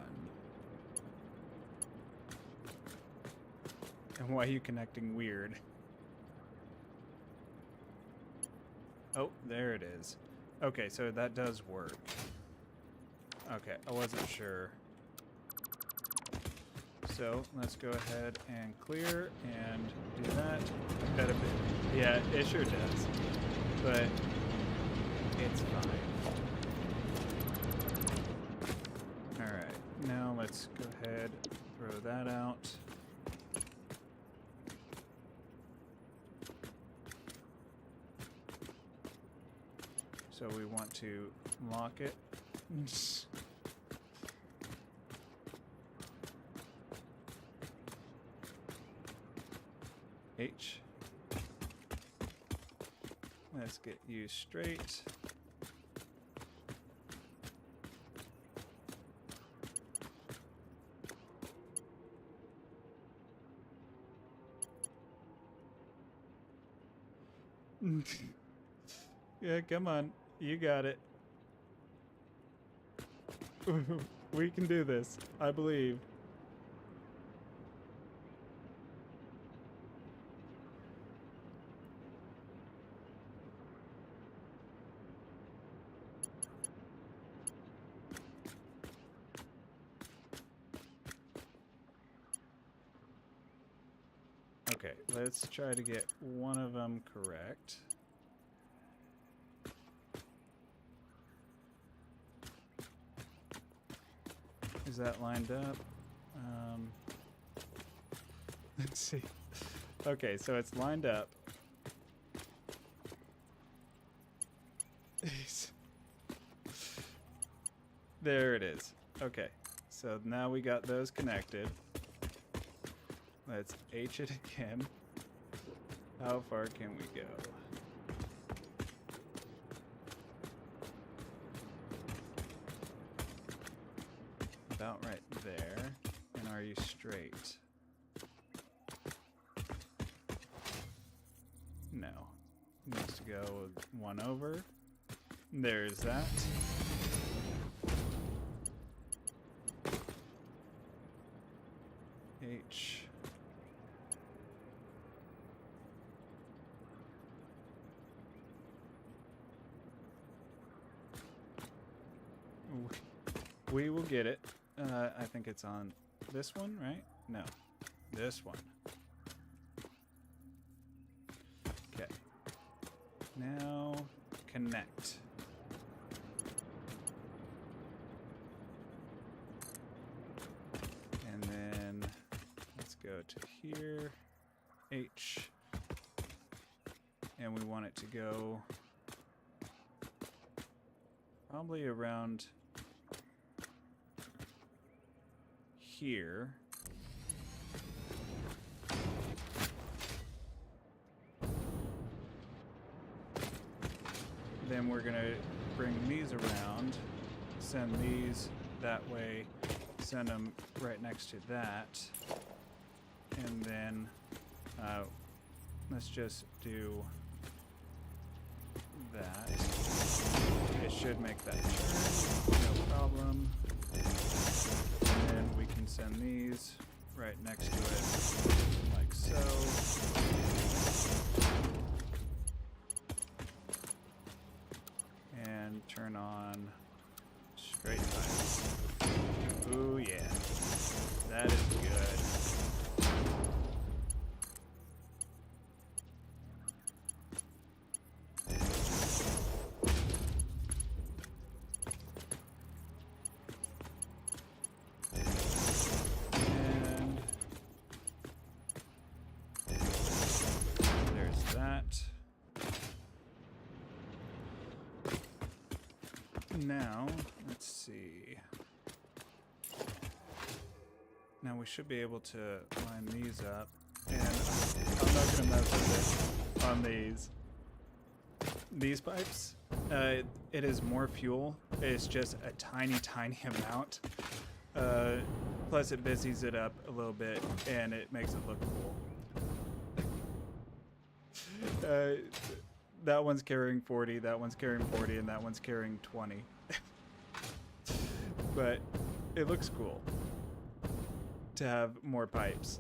[SPEAKER 1] And why are you connecting weird? Oh, there it is. Okay, so that does work. Okay, I wasn't sure. So let's go ahead and clear and do that. Yeah, it sure does. But it's fine. Alright, now let's go ahead, throw that out. So we want to lock it. H. Let's get you straight. Yeah, come on. You got it. We can do this. I believe. Okay, let's try to get one of them correct. Is that lined up? Let's see. Okay, so it's lined up. There it is. Okay, so now we got those connected. Let's H it again. How far can we go? About right there. And are you straight? No. Needs to go one over. There's that. H. We will get it. I think it's on this one, right? No, this one. Okay. Now connect. And then let's go to here. H. And we want it to go probably around here. Then we're gonna bring these around, send these that way, send them right next to that, and then let's just do that. It should make that turn, no problem. And then we can send these right next to it, like so. And turn on straight pipes. Ooh yeah, that is good. Now, let's see. Now we should be able to line these up. And I'm not going to mess with it on these. these pipes, it is more fuel. It's just a tiny, tiny amount. Plus it busies it up a little bit and it makes it look cool. That one's carrying 40, that one's carrying 40, and that one's carrying 20. But it looks cool to have more pipes.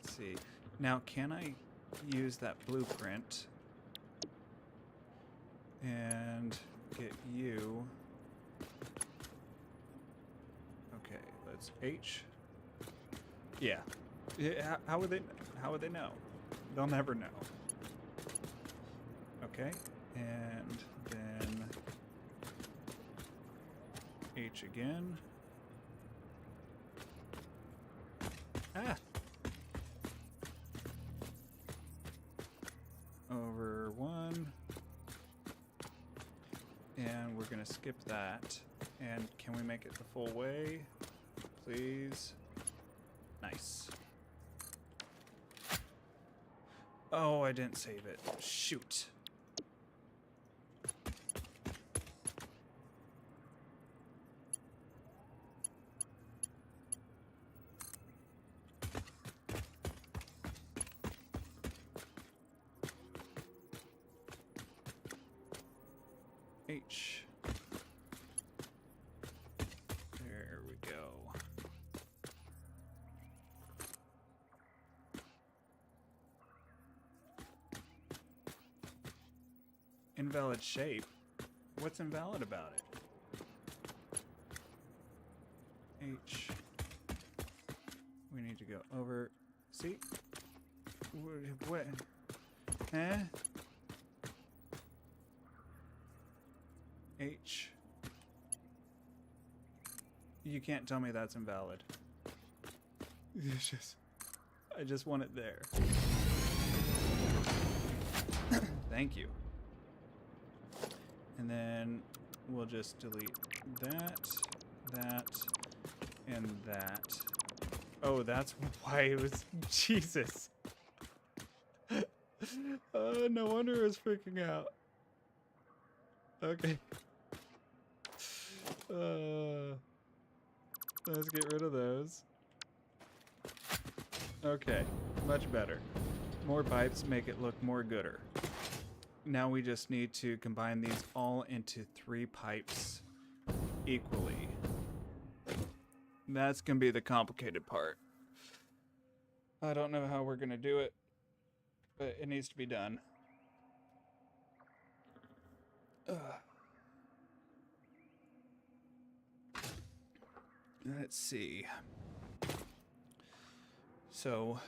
[SPEAKER 1] Let's see. Now, can I use that blueprint and get you? Okay, let's H. Yeah. How would they? How would they know? They'll never know. Okay, and then H again. Ah. Over 1. And we're gonna skip that. And can we make it the full way? Please. Nice. Oh, I didn't save it. Shoot. H. There we go. Invalid shape? What's invalid about it? H. We need to go over. See? What? Huh? H. You can't tell me that's invalid. It's just, I just want it there. Thank you. And then we'll just delete that, that, and that. Oh, that's why it was, Jesus. No wonder it was freaking out. Okay. Let's get rid of those. Okay, much better. More pipes make it look more gooder. Now we just need to combine these all into 3 pipes equally. That's gonna be the complicated part. I don't know how we're gonna do it, but it needs to be done. Let's see. So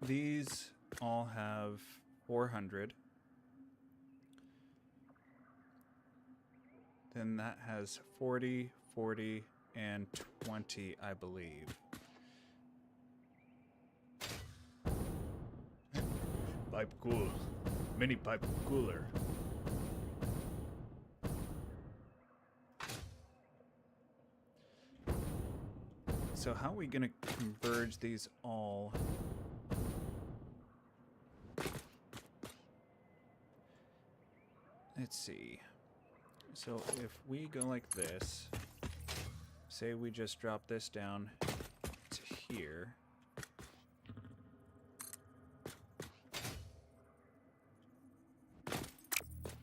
[SPEAKER 1] these all have 400. Then that has 40, 40, and 20, I believe. Pipe cool. Mini pipe cooler. So how are we going to converge these all? Let's see. So if we go like this, say we just drop this down to here.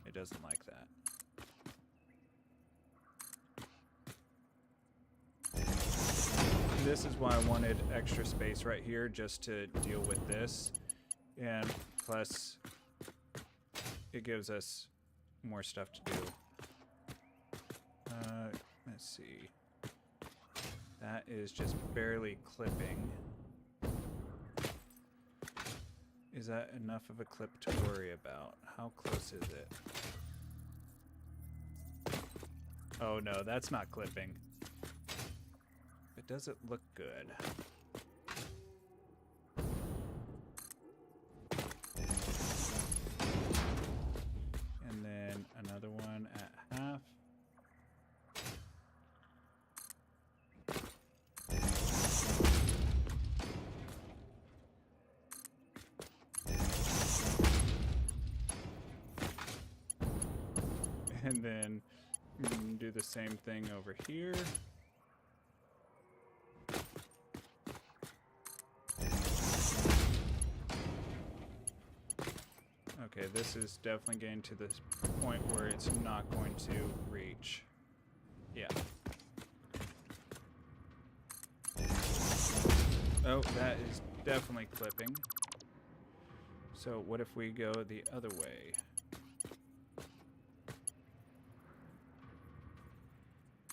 [SPEAKER 1] It doesn't like that. This is why I wanted extra space right here, just to deal with this. And plus, it gives us more stuff to do. Let's see. That is just barely clipping. Is that enough of a clip to worry about? How close is it? Oh no, that's not clipping. But does it look good? And then do the same thing over here. Okay, this is definitely getting to this point where it's not going to reach. Yeah. Oh, that is definitely clipping. So what if we go the other way?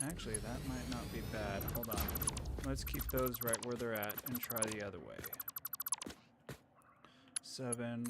[SPEAKER 1] Actually, that might not be bad. Hold on. Let's keep those right where they're at and try the other way. 7.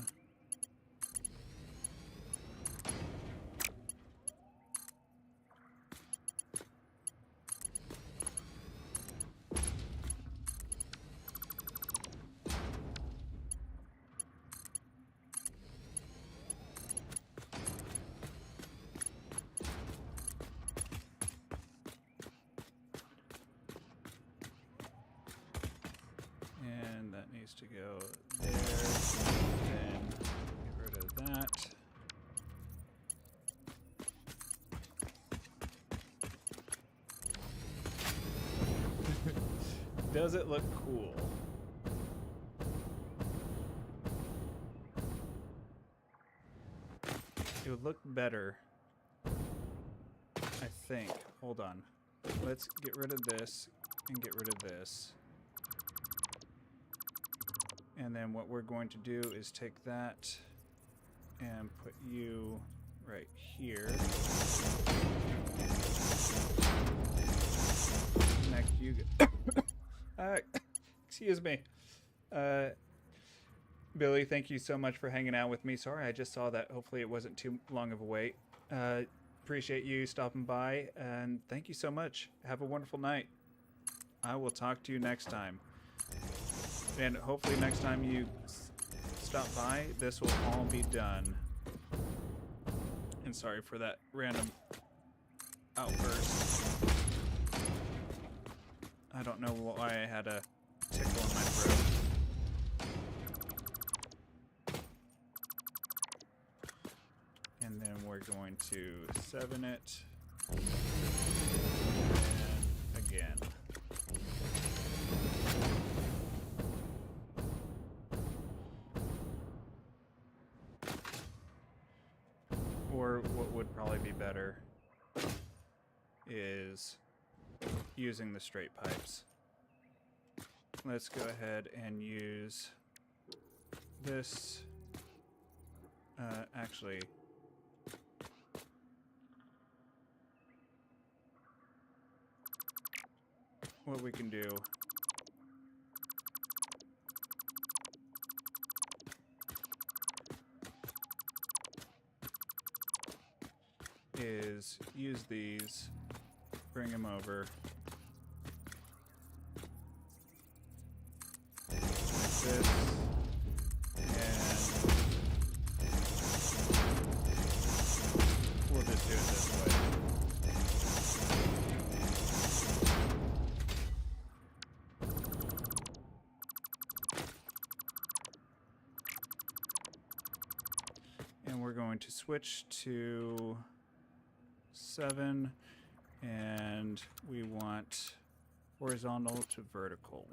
[SPEAKER 1] And that needs to go there. Then get rid of that. Does it look cool? It would look better, I think. Hold on. Let's get rid of this and get rid of this. And then what we're going to do is take that and put you right here. Next, you get excuse me. Billy, thank you so much for hanging out with me. Sorry, I just saw that. Hopefully it wasn't too long of a wait. Appreciate you stopping by, and thank you so much. Have a wonderful night. I will talk to you next time. And hopefully next time you stop by, this will all be done. And sorry for that random outburst. I don't know why I had a tickle in my throat. And then we're going to 7 it. And again. Or what would probably be better is using the straight pipes. Let's go ahead and use this. Actually, what we can do is use these, bring them over, like this, and we'll just do it this way. And we're going to switch to 7, and we want horizontal to vertical.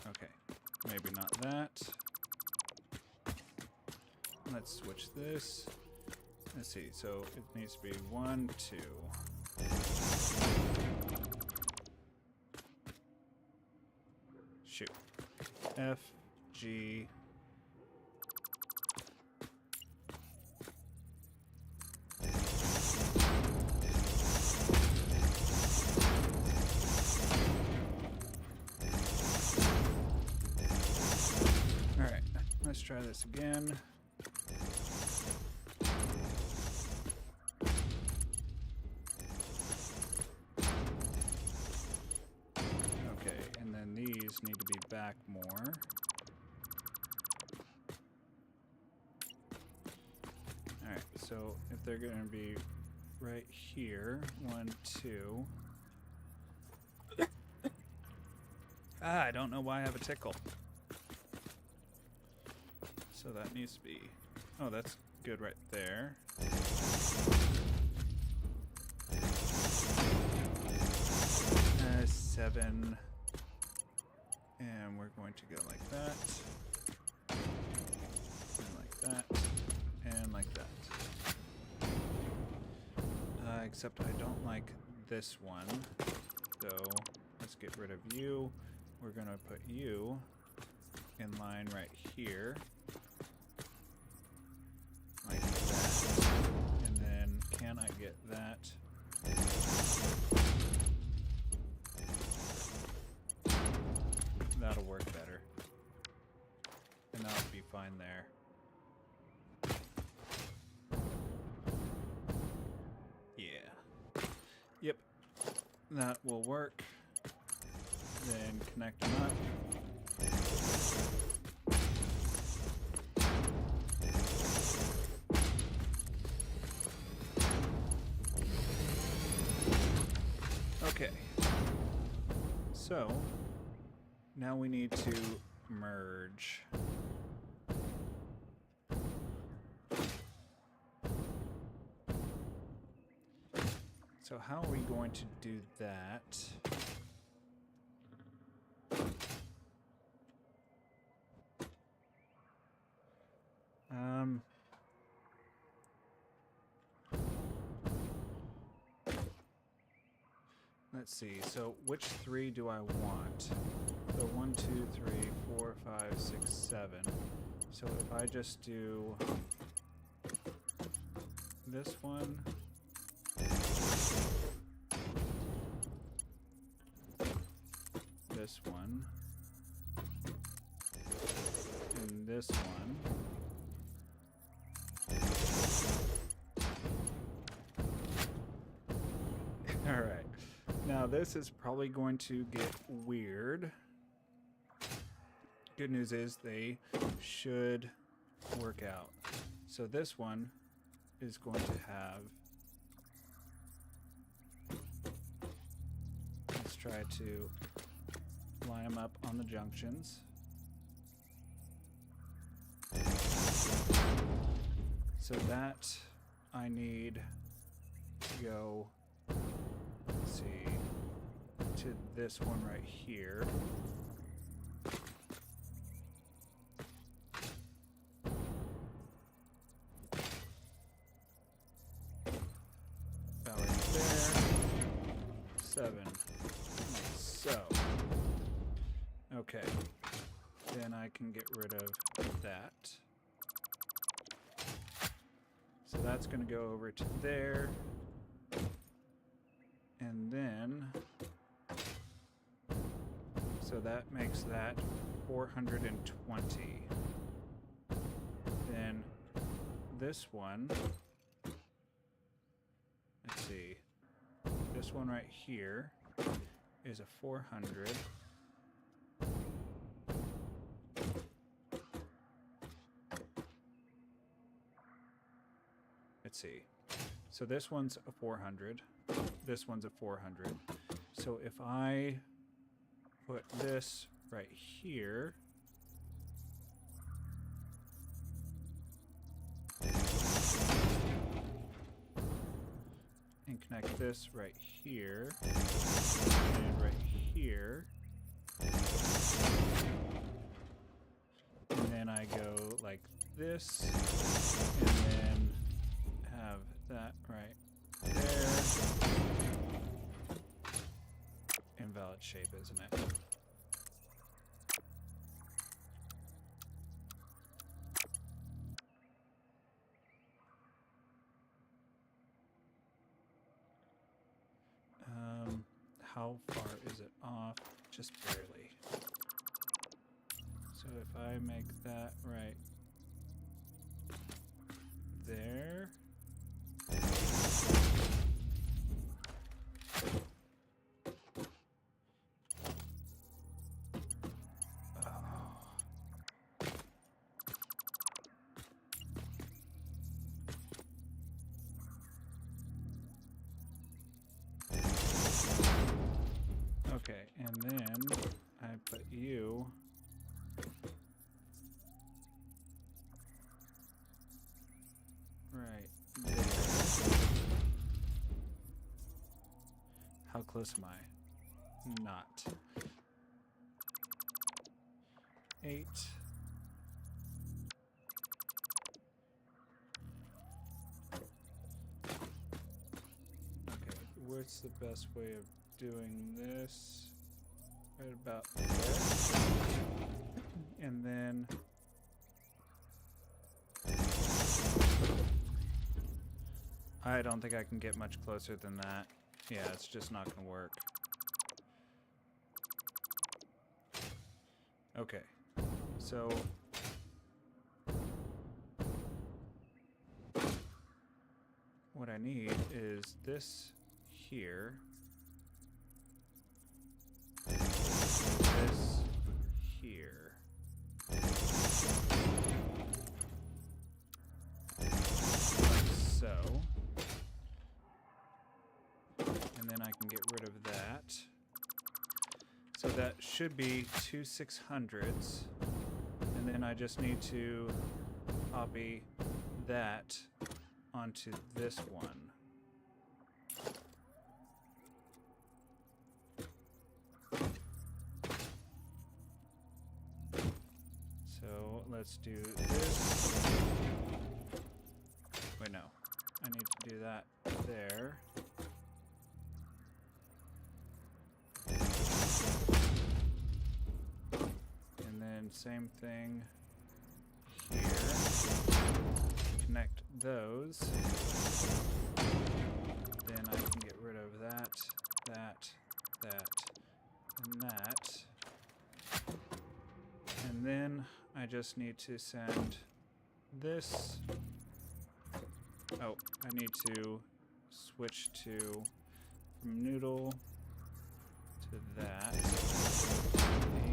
[SPEAKER 1] Okay, maybe not that. Let's switch this. Let's see, so it needs to be 1, 2. Shoot. F, G. All right, let's try this again. Need to be back more. So if they're going to be right here, 1, 2. I don't know why I have a tickle. So that needs to be... Oh, that's good right there. 7. And we're going to go like that. And like that. And like that. Except I don't like this one. So let's get rid of you. We're going to put you in line right here. Like that. And then can I get that? That'll work better. And that'll be fine there. Yeah. Yep. That will work. Then connect them up. Okay. So, now we need to merge. So how are we going to do that? Let's see. So which 3 do I want? So 1, 2, 3, 4, 5, 6, 7. So if I just do this one, this one, and this one. All right. Now this is probably going to get weird. Good news is they should work out. So this one is going to have... Let's try to line them up on the junctions. So that I need to go, let's see, to this one right here. About right there. 7. Like so. Okay. Then I can get rid of that. So that's going to go over to there. And then, so that makes that 420. Then this one, let's see, this one right here is a 400. Let's see. So this one's a 400. This one's a 400. So if I put this right here, and connect this right here, and right here, and then I go like this, and then have that right there. Invalid shape, isn't it? How far is it off? Just barely. So if I make that right there. close am I? Not. 8. Okay, what's the best way of doing this? Right about there. And then I don't think I can get much closer than that. Yeah, it's just not going to work. Okay, so what I need is this here, this here, like so, and then I can get rid of that. So that should be 2 600s, and then I just need to copy that onto this one. So let's do this. Wait, no. I need to do that there. And then same thing here. Connect those. Then I can get rid of that, that, and that. And then I just need to send this. Oh, I need to switch to from noodle to that.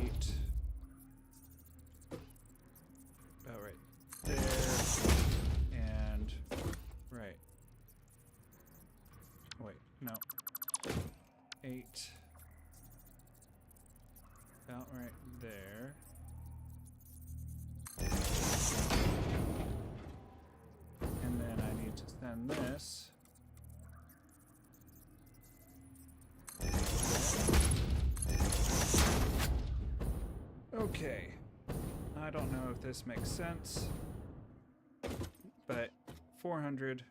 [SPEAKER 1] 8. Oh, right there. And right. Wait, no. 8. About right there. And then I need to send this. Okay. I don't know if this makes sense, but 400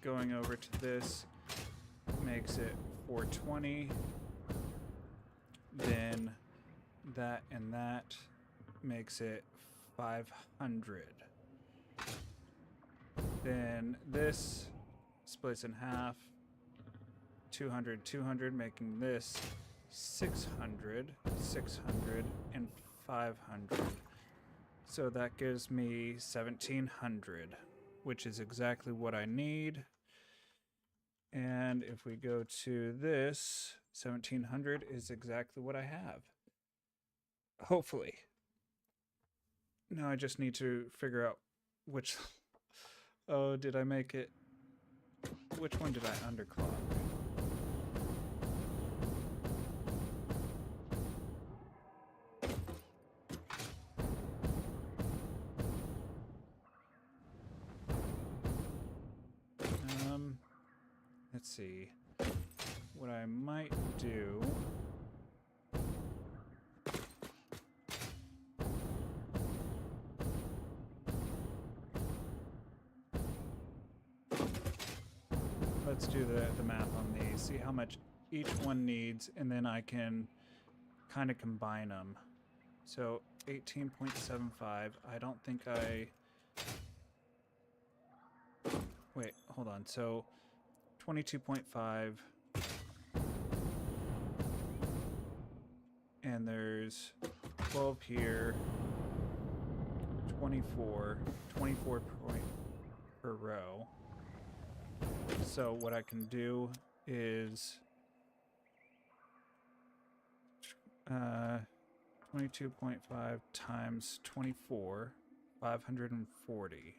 [SPEAKER 1] going over to this makes it 420. Then that and that makes it 500. Then this splits in half. 200, 200, making this 600, 600, and 500. So that gives me 1700, which is exactly what I need. And if we go to this, 1700 is exactly what I have. Hopefully. Now I just need to figure out which... Oh, did I make it? Which one did I underclock? Let's see. What I might do... Let's do the math on these, see how much each one needs, and then I can kind of combine them. So 18.75, I don't think I... Wait, hold on. So 22.5, and there's 12 here, 24 point per row. So what I can do is 22.5 times 24, 540.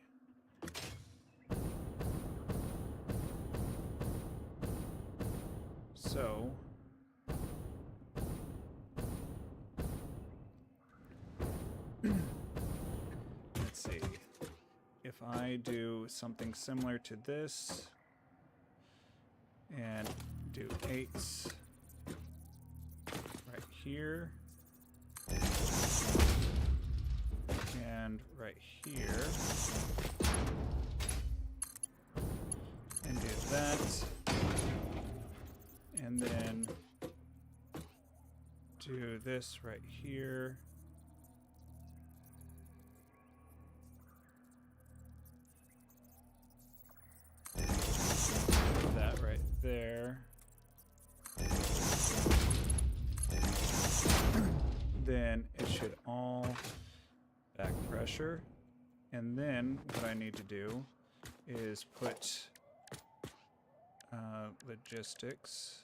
[SPEAKER 1] So let's see. If I do something similar to this and do 8s here. And right here. And do that. And then do this right here. That right there. Then it should all back pressure. And then what I need to do is put logistics.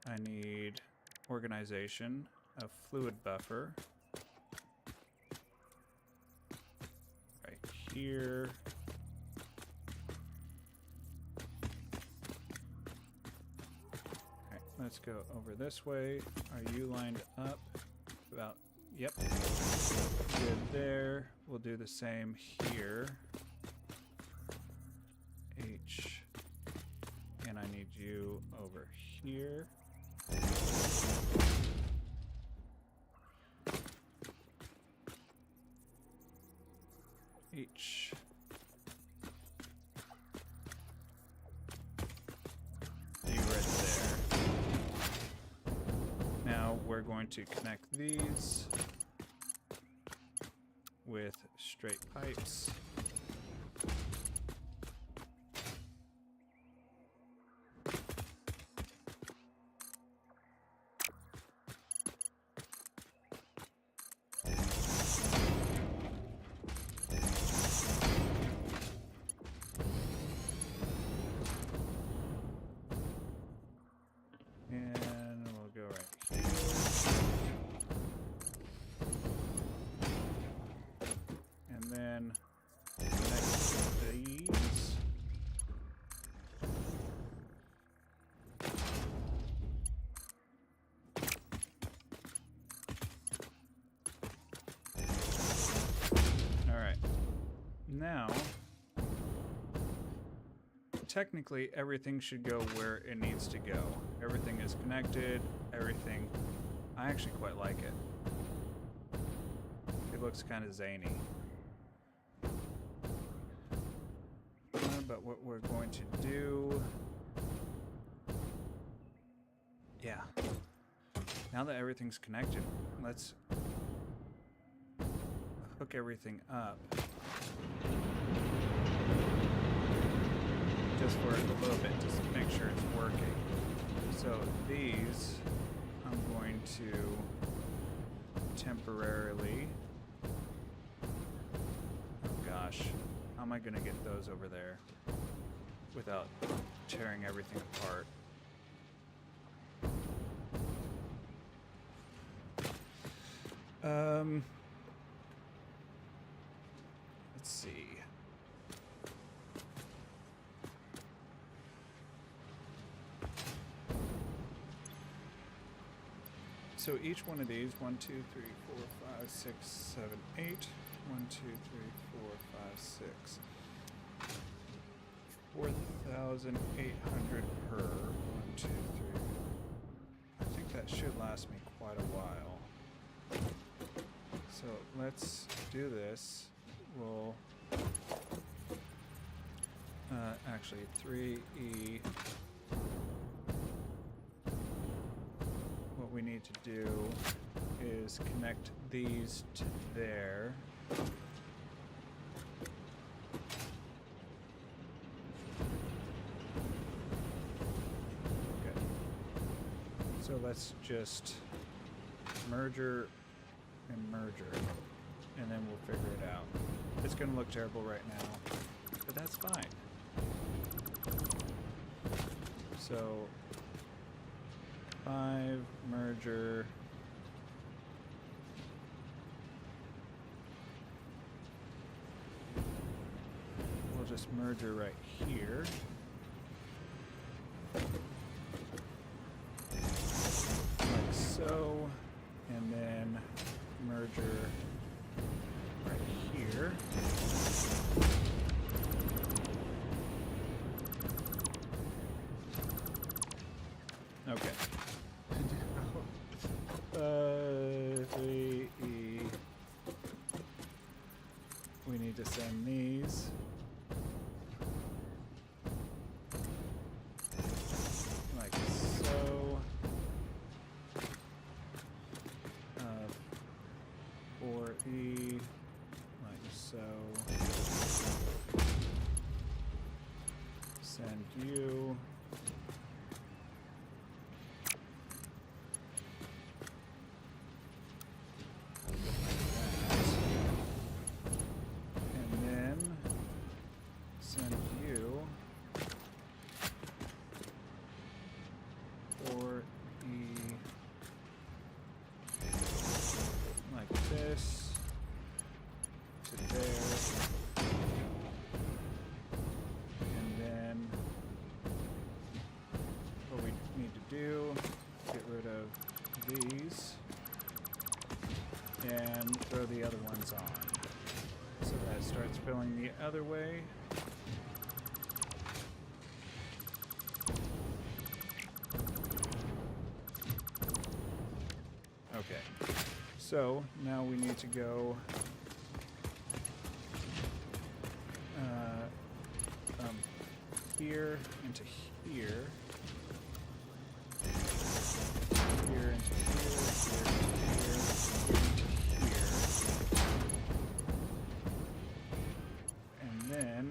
[SPEAKER 1] I need organization, a fluid buffer right here. Alright, let's go over this way. Are you lined up? About, yep. Good there. We'll do the same here. H. And I need you over here. H. You right there. Now we're going to connect these with straight pipes. And we'll go right here. And then connect these. All right. Now, technically everything should go where it needs to go. Everything is connected, everything. I actually quite like it. It looks kind of zany. But what we're going to do... Yeah. Now that everything's connected, let's hook everything up. Just for a little bit, just to make sure it's working. So these, I'm going to temporarily, oh gosh, how am I going to get those over there without tearing everything apart? Let's see. So each one of these, 1, 2, 3, 4, 5, 6, 7, 8. 1, 2, 3, 4, 5, 6. 4,800 per. 1, 2, 3. I think that should last me quite a while. So let's do this. We'll actually 3E. What we need to do is connect these to there. Good. So let's just merger and merger, and then we'll figure it out. It's going to look terrible right now, but that's fine. So 5 merger. We'll just merger right here. Like so. And then merger right here. Okay. need to send these. Like so. 4E, like so. Send you. And then send you 4E like this to there. And then what we need to do, get rid of these and throw the other ones on. So that starts filling the other way. Okay. So now we need to go from here into here. Here into here, here into here, here into here. And then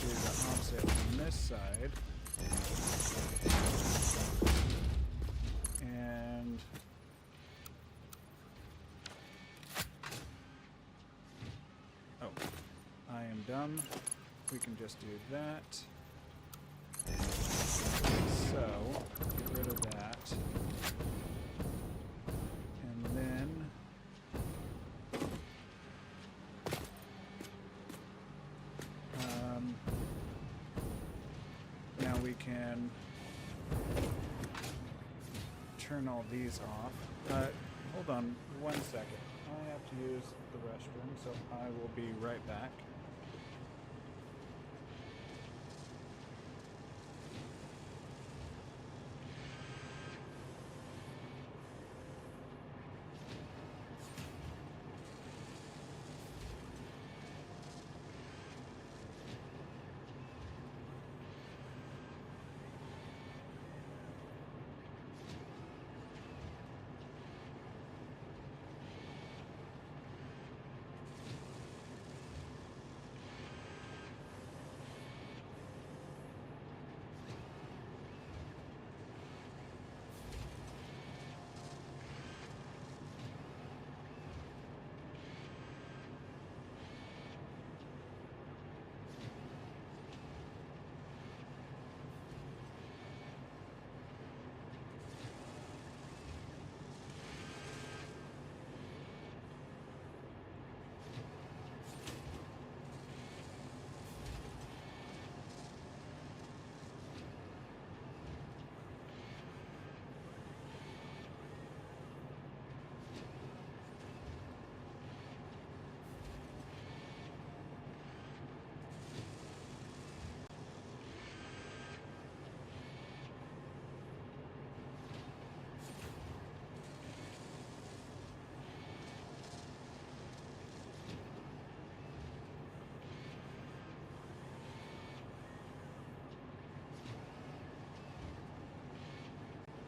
[SPEAKER 1] do the opposite on this side. And oh, I am dumb. We can just do that. So, get rid of that. And then now we can turn all these off. Hold on 1 second. I have to use the restroom, so I will be right back.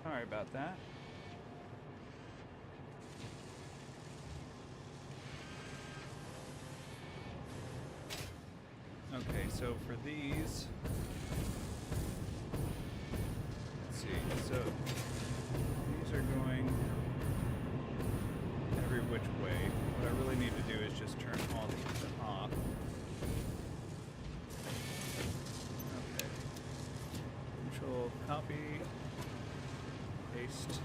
[SPEAKER 1] Sorry about that. Okay, so for these, let's see, so these are going every which way. What I really need to do is just turn all these off. Okay. Control copy, paste.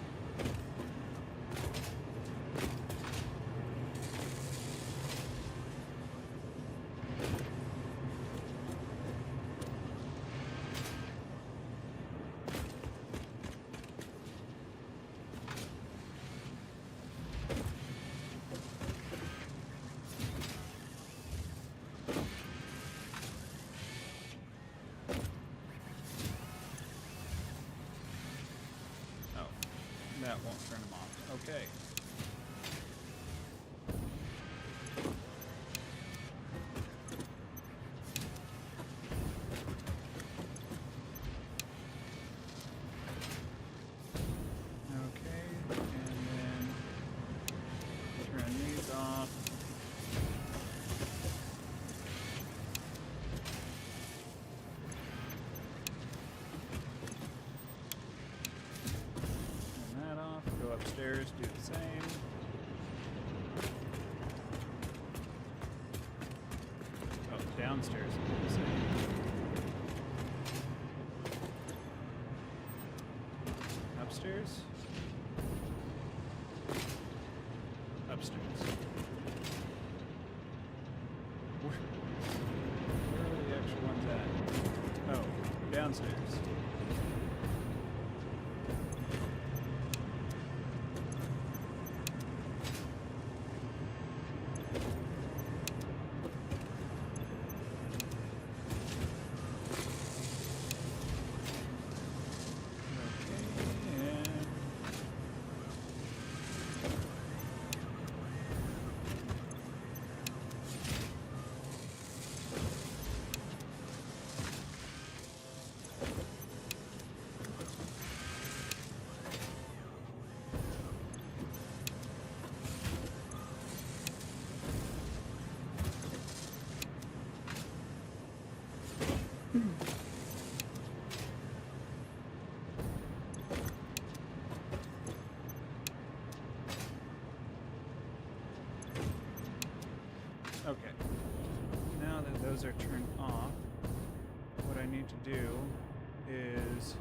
[SPEAKER 1] That won't turn them off. Okay. same. Oh, downstairs will be the same. Upstairs? Upstairs. Where are the extra ones at? Oh, downstairs. Okay, now that those are turned off, what I need to do is,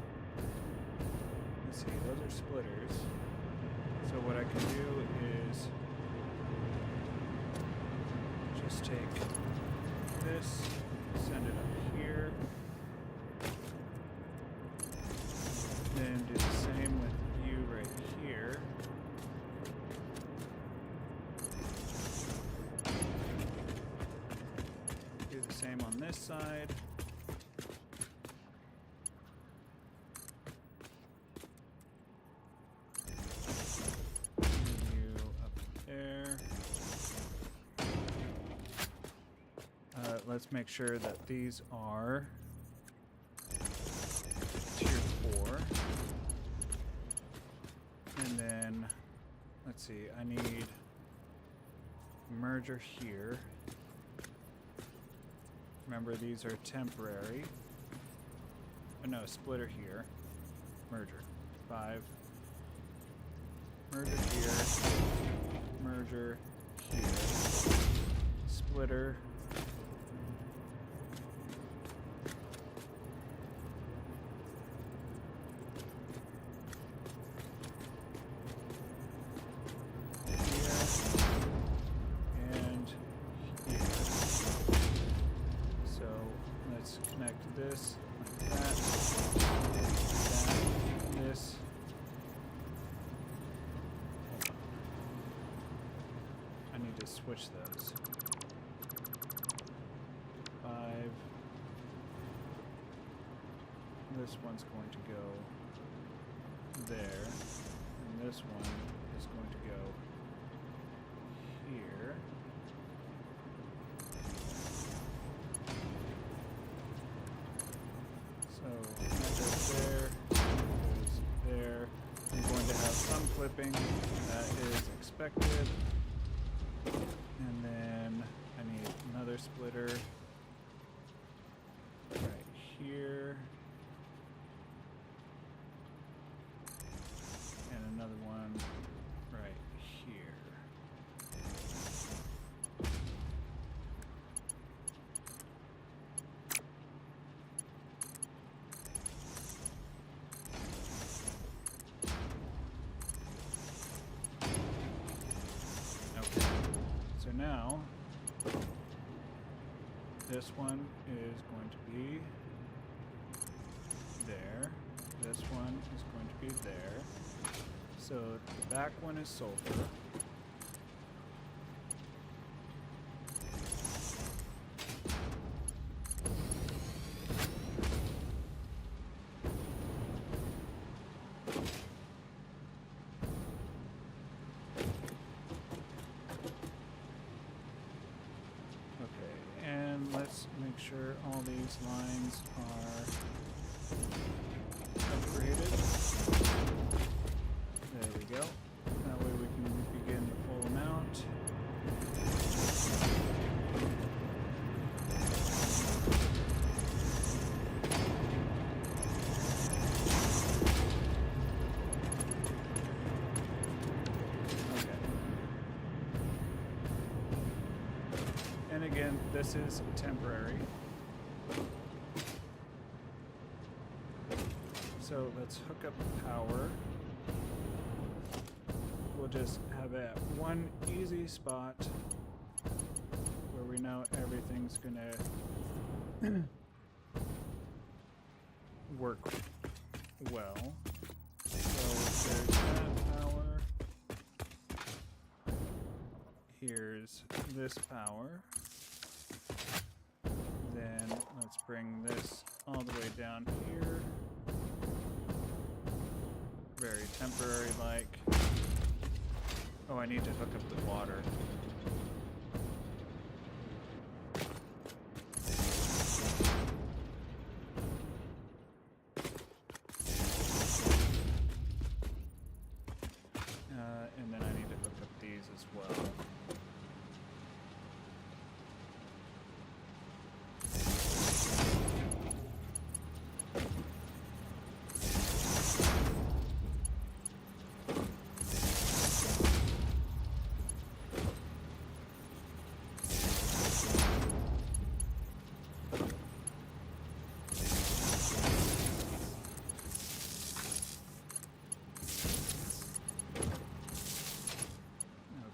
[SPEAKER 1] let's see, those are splitters. So what I can do is just take this, send it up here, then do the same with you right here. Do the same on this side. And you up there. Let's make sure that these are tier 4. And then, let's see, I need a merger here. Remember, these are temporary. Oh, no, splitter here. Merger. 5. Merger here. Merger here. Splitter. Connect this like that, this. I need to switch those. 5. This one's going to go there, and this one is going to go here. So that goes there, goes there. I'm going to have some clipping that is expected. And then I need another splitter right here. And another one right here. So now, this one is going to be there. This one is going to be there. So the back one is sulfur. Let's make sure all these lines are upgraded. There we go. That way we can begin the full amount. And again, this is temporary. So let's hook up the power. We'll just have it at one easy spot where we know everything's gonna work well. So there's that power. Here's this power. Then let's bring this all the way down here. Very temporary like. Oh, I need to hook up the water. And then I need to hook up these as well.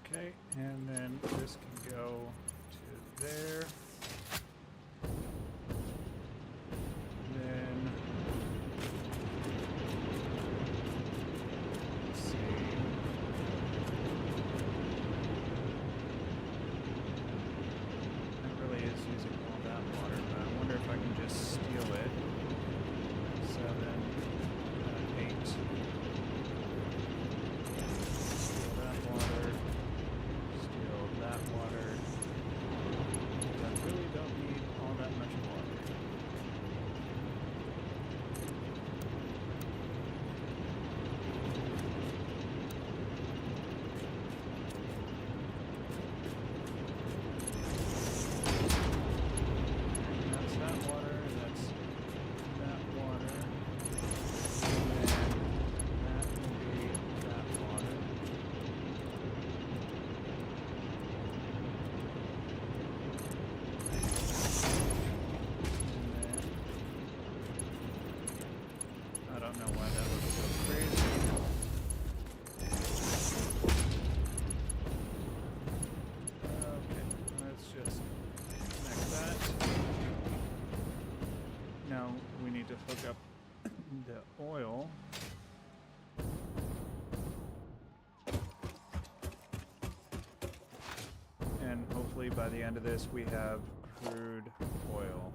[SPEAKER 1] Okay, and then this can go to there. Then let's see. That really is using all that water, but I wonder if I can just steal it. 7, 8. Steal that water. Steal that water. I really don't need all that much water. That's that water, that's that water, and then that will be that water. I don't know why that looks so crazy. Okay, let's just connect that. Now we need to hook up the oil. And hopefully by the end of this we have crude oil.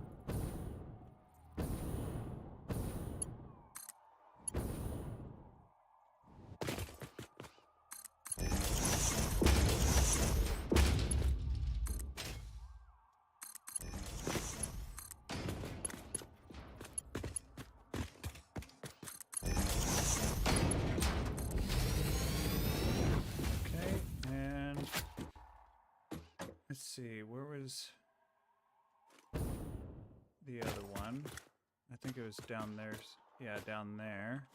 [SPEAKER 1] Okay, and let's see, where was the other one? I think it was down there. Yeah, down there.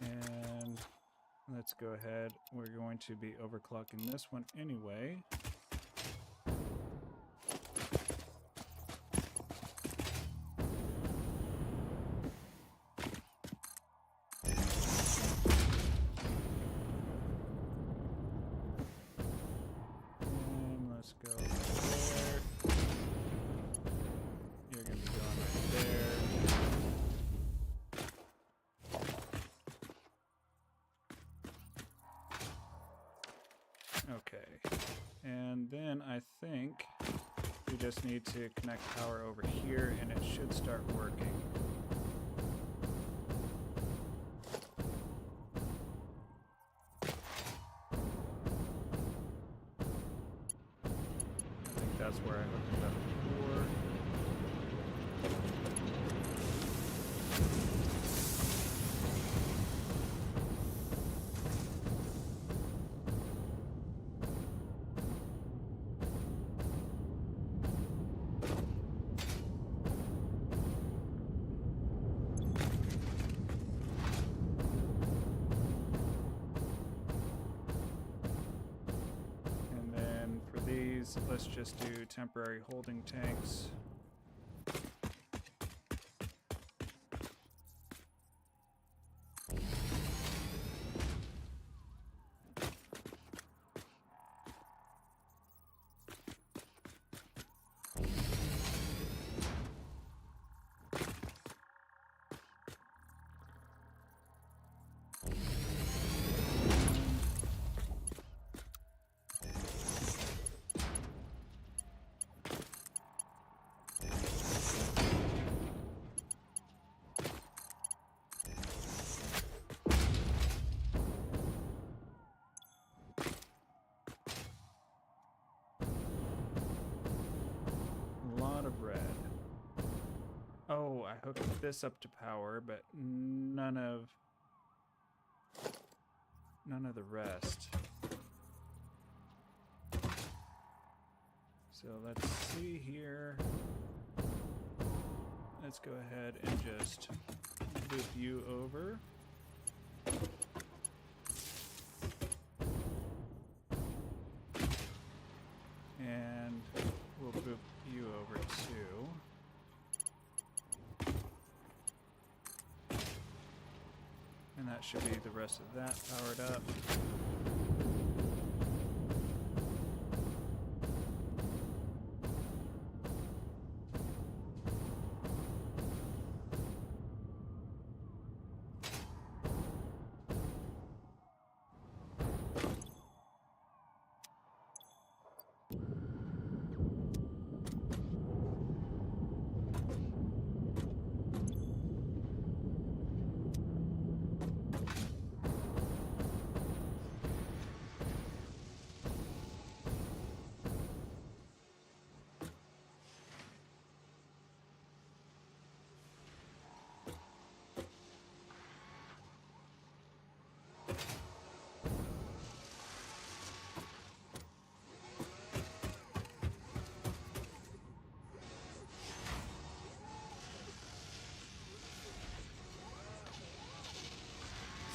[SPEAKER 1] And let's go ahead. We're going to be overclocking this one anyway. And let's go there. You're going to be going right there. Okay, and then I think we just need to connect power over here and it should start working. I think that's where I hooked it up before. case, let's just do temporary holding tanks. Oh, I hooked this up to power, but none of the rest. So let's see here. Let's go ahead and just loop you over. And we'll boop you over too. And that should be the rest of that powered up.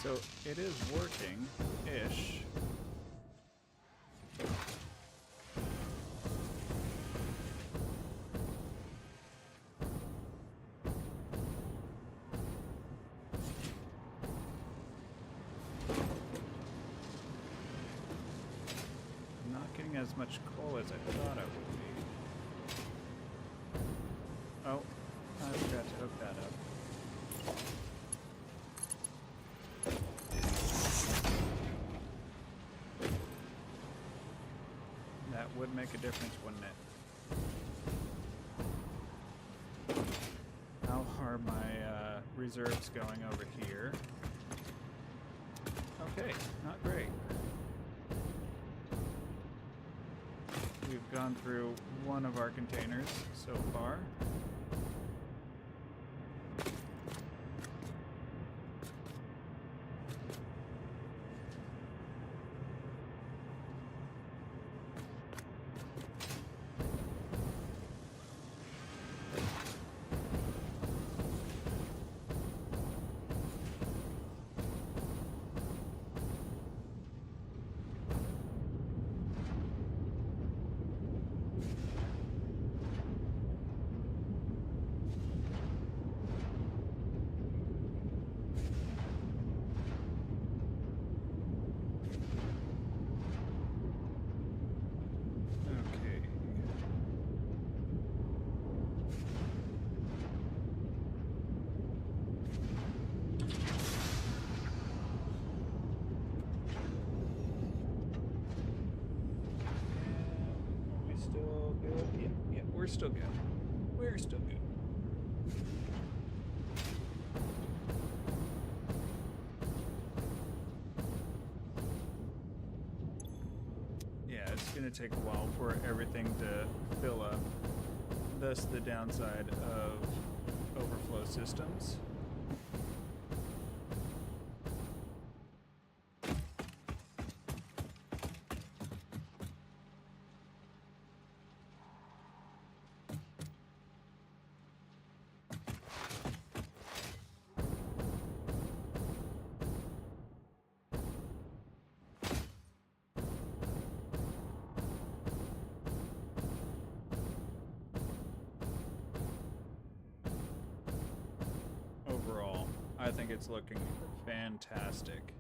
[SPEAKER 1] So it is working-ish. I'm not getting as much coal as I thought I would be. Oh, I forgot to hook that up. Would make a difference, wouldn't it? How are my reserves going over here? Okay, not great. We've gone through one of our containers so far. We're still good. We're still good. Yeah, it's going to take a while for everything to fill up. Thus the downside of overflow systems. I think it's looking fantastic.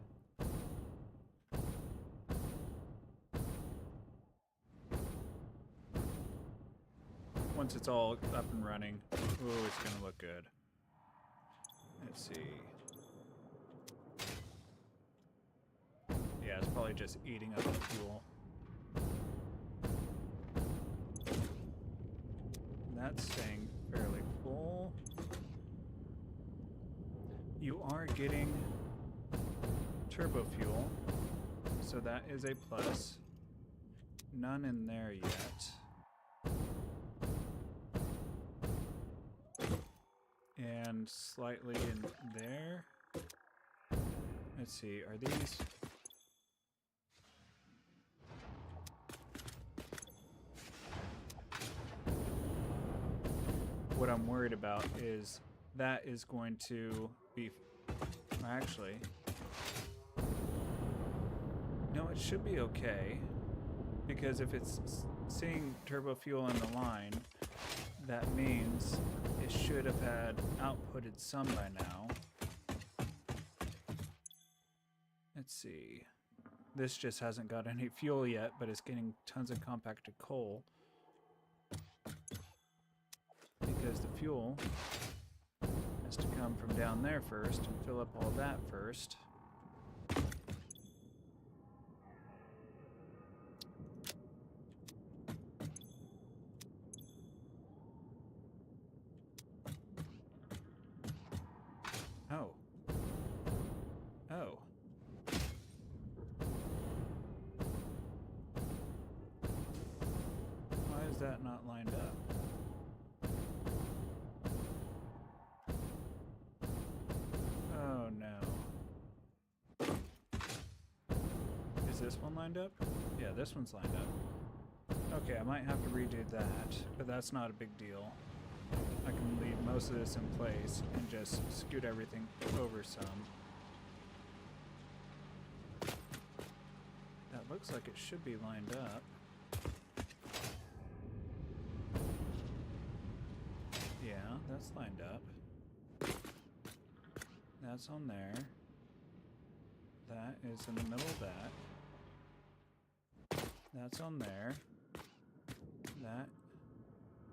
[SPEAKER 1] Once it's all up and running, ooh, it's gonna look good. Let's see. Yeah, it's probably just eating up the fuel. That's staying fairly full. You are getting turbo fuel, so that is a plus. None in there yet. And slightly in there. Let's see, are these... What I'm worried about is that is going to be... Actually... No, it should be okay. Because if it's seeing turbo fuel in the line, that means it should have had outputted some by now. Let's see. This just hasn't got any fuel yet, but it's getting tons of compacted coal. Because the fuel has to come from down there first and fill up all that first. Oh. Oh. Why is that not lined up? Oh no. Is this one lined up? Yeah, this one's lined up. Okay, I might have to redo that, but that's not a big deal. I can leave most of this in place and just scoot everything over some. That looks like it should be lined up. Yeah, that's lined up. That's on there. That is in the middle of that. That's on there. That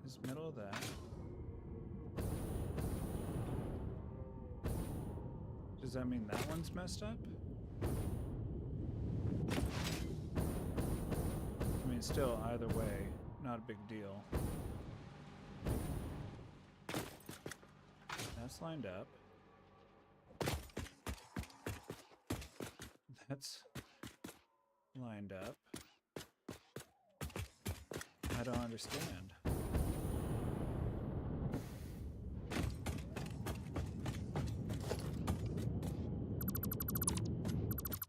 [SPEAKER 1] is middle of that. Does that mean that one's messed up? I mean, still, either way, not a big deal. That's lined up. That's lined up. I don't understand.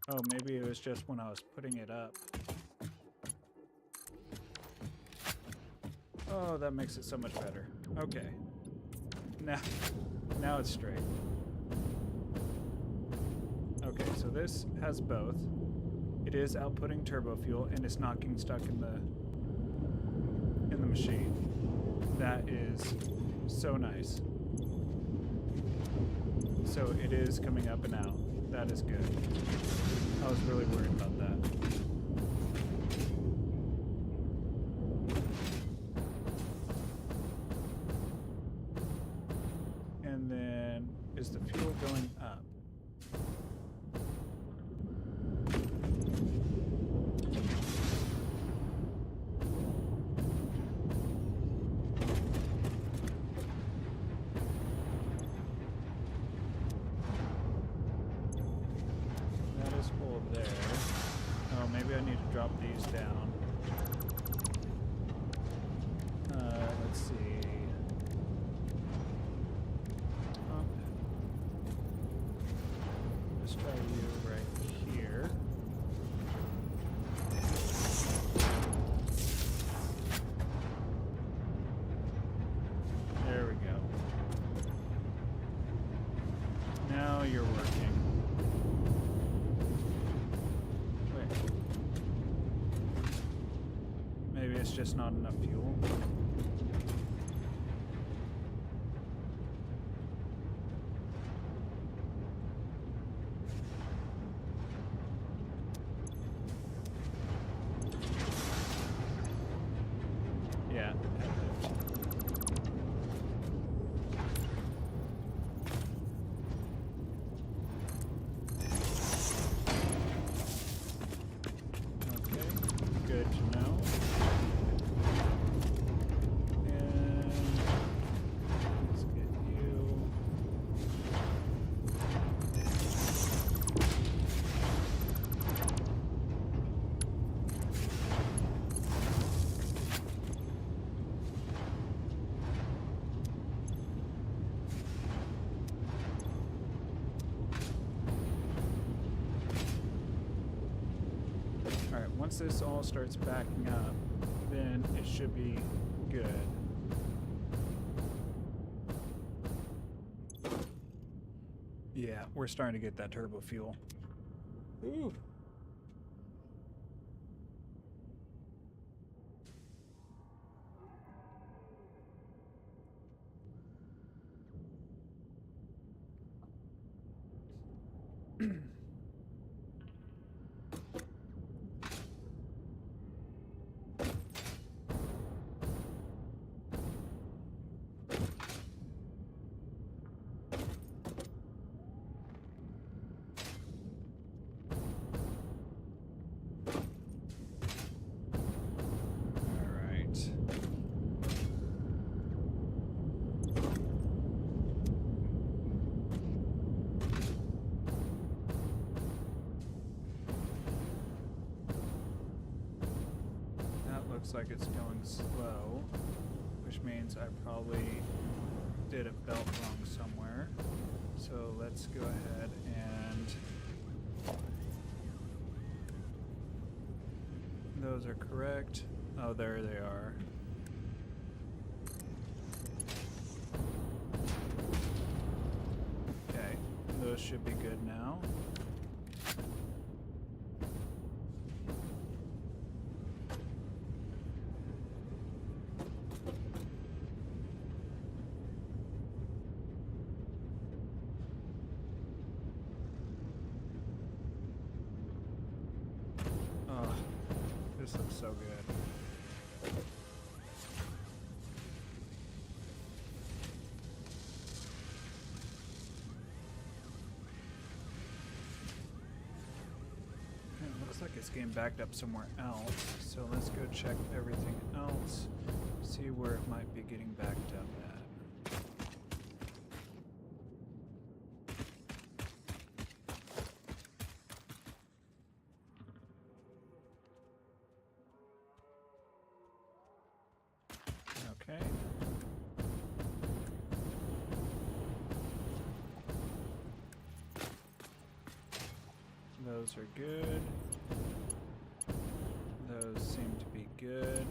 [SPEAKER 1] Oh, maybe it was just when I was putting it up. Oh, that makes it so much better. Okay. Now it's straight. Okay, so this has both. It is outputting turbo fuel and it's not getting stuck in the machine. That is so nice. So it is coming up and out. That is good. I was really worried about that. And then, is the fuel going up? Drop these down. Let's see. Let's try you right here. There we go. Now you're working. Maybe it's just not enough fuel. Yeah. Okay, good to know. And let's get you. Alright, once this all starts backing up, then it should be good. Yeah, we're starting to get that turbo fuel. Ooh. Alright. That looks like it's going slow, which means I probably did a belt wrong somewhere. So let's go ahead and those are correct. Oh, there they are. Okay, those should be good now. Oh, this looks so good. It looks like it's getting backed up somewhere else, so let's go check everything else, see where it might be getting backed up at. Okay. Those are good. Those seem to be good.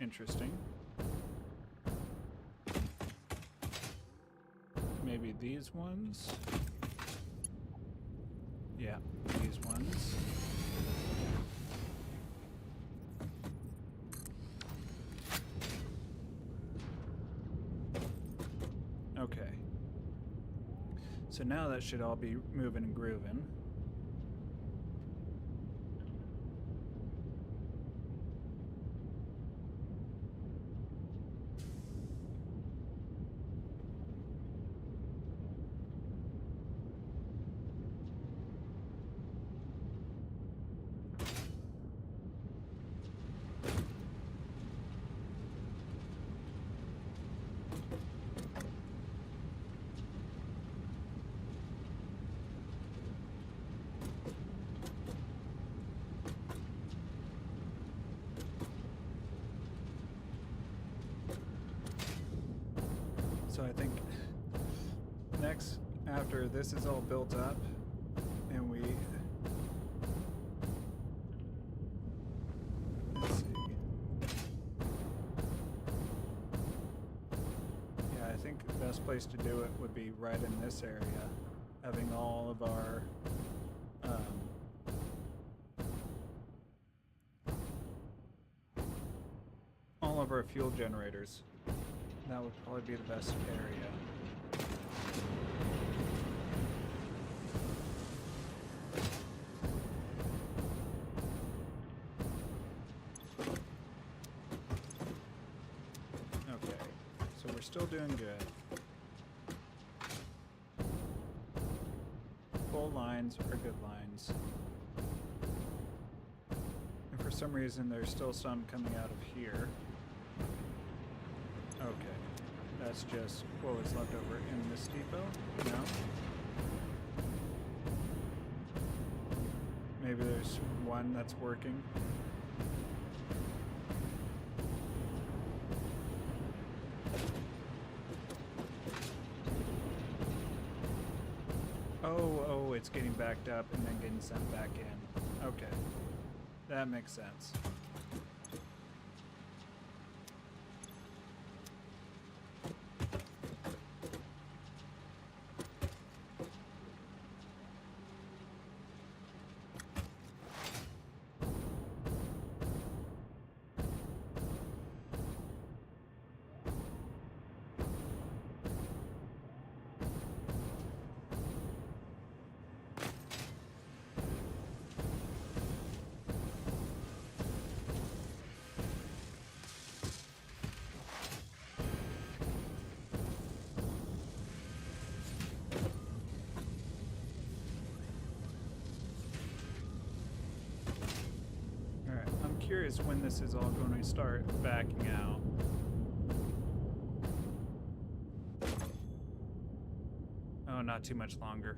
[SPEAKER 1] Interesting. Maybe these ones? Yeah, these ones. Okay. So now that should all be moving and grooving. So I think next, after this is all built up, and we let's see. Yeah, I think the best place to do it would be right in this area, having all of our fuel generators. That would probably be the best area. still doing good. Full lines are good lines. And for some reason, there's still some coming out of here. Okay. That's just what was left over in this depot? No? Maybe there's one that's working. Oh, it's getting backed up and then getting sent back in. Okay. That makes sense. Curious when this is all going to start backing out. Oh, not too much longer.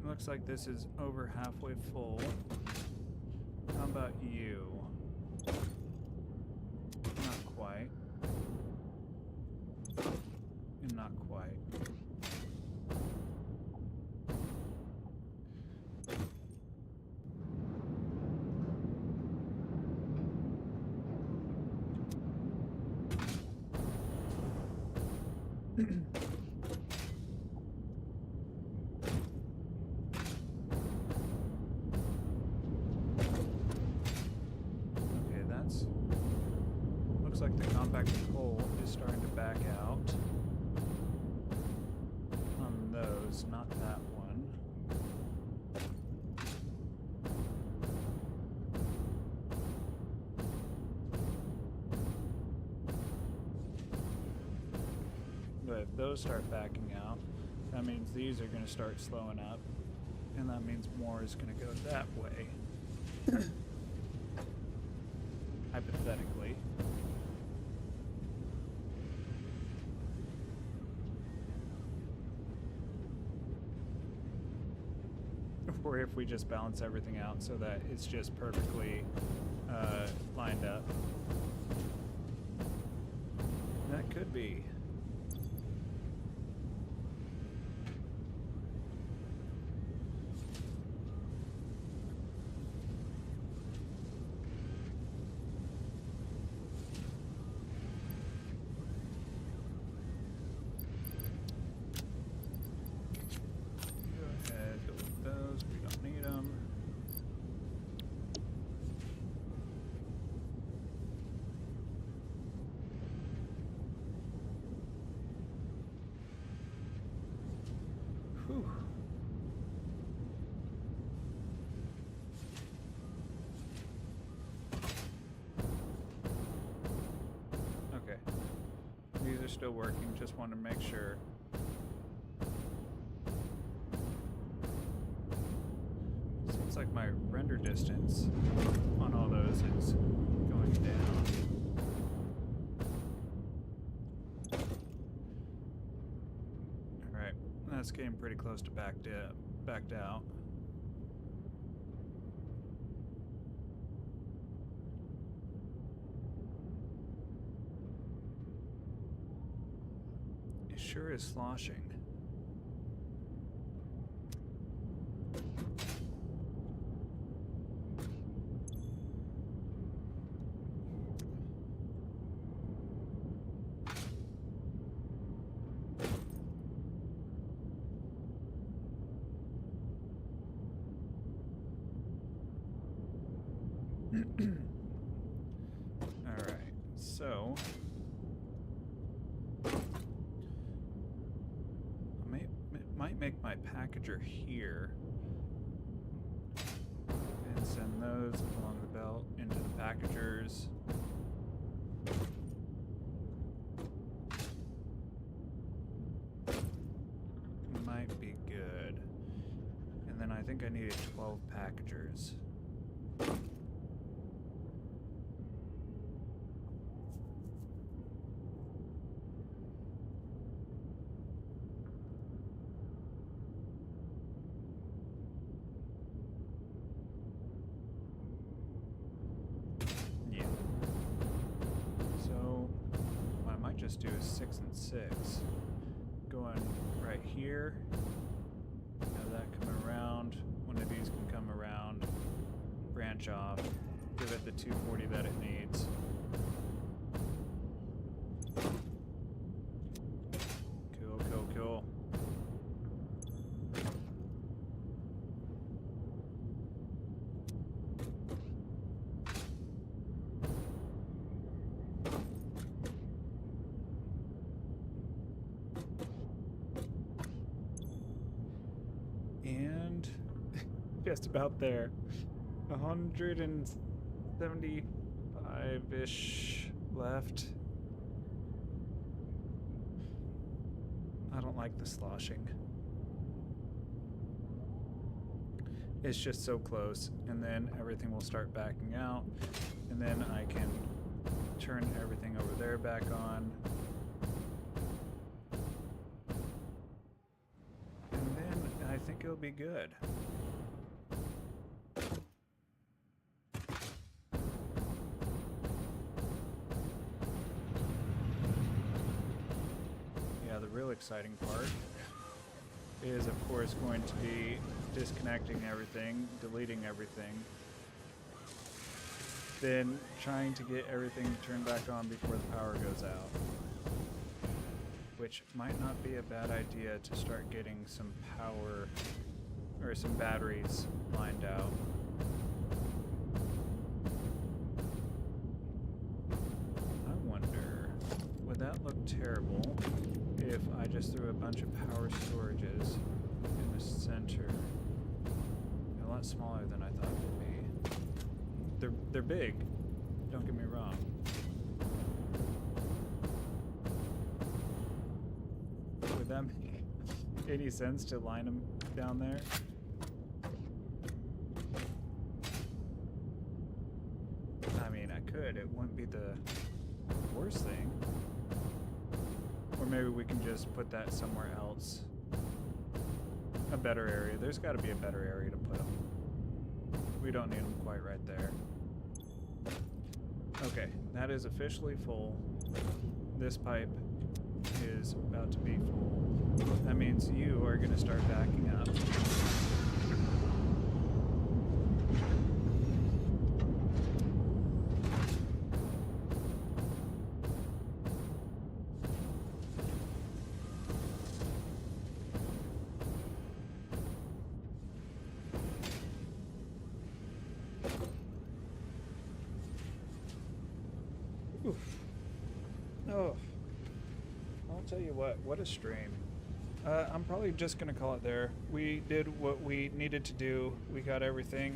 [SPEAKER 1] Looks like this is over halfway full. How about you? Not quite. And not quite. Okay, that's... Looks like the compacted coal is starting to back out. On those, not that one. But if those start backing out, that means these are going to start slowing up, and that means more is going to go that way. Hypothetically. Or if we just balance everything out so that it's just perfectly lined up. That could be. Okay. These are still working, just want to make sure. Seems like my render distance on all those is going down. Alright, that's getting pretty close to backed out. It sure is sloshing. Alright, so I might make my packager here and send those along the belt into the packagers. think I needed 12 packagers. Yeah. So what I might just do is 6 and 6. Going right here. Have that coming around. One of these can come around, branch off, give it the 240 that it needs. Cool, cool, cool. And just about there. 175-ish left. I don't like the sloshing. It's just so close, and then everything will start backing out, and then I can turn everything over there back on. And then I think it'll be good. Yeah, the real exciting part is, of course, going to be disconnecting everything, deleting everything, then trying to get everything turned back on before the power goes out. Which might not be a bad idea to start getting some power or some batteries lined out. I wonder, would that look terrible if I just threw a bunch of power storages in the center? A lot smaller than I thought they'd be. They're big, don't get me wrong. Would that make any sense to line them down there? I mean, I could. It wouldn't be the worst thing. Or maybe we can just put that somewhere else. A better area. There's got to be a better area to put them. We don't need them quite right there. Okay, that is officially full. This pipe is about to be full. That means you are going to start backing up. Oof. Oh. I'll tell you what a stream. I'm probably just going to call it there. We did what we needed to do. We got everything,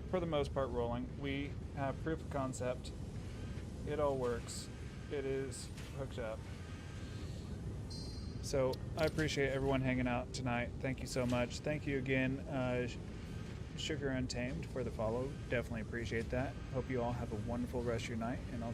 [SPEAKER 1] for the most part, rolling. We have proof of concept. It all works. It is hooked up. So I appreciate everyone hanging out tonight. Thank you so much. Thank you again, Sugar Untamed, for the follow. Definitely appreciate that. Hope you all have a wonderful rest of your night, and I'll talk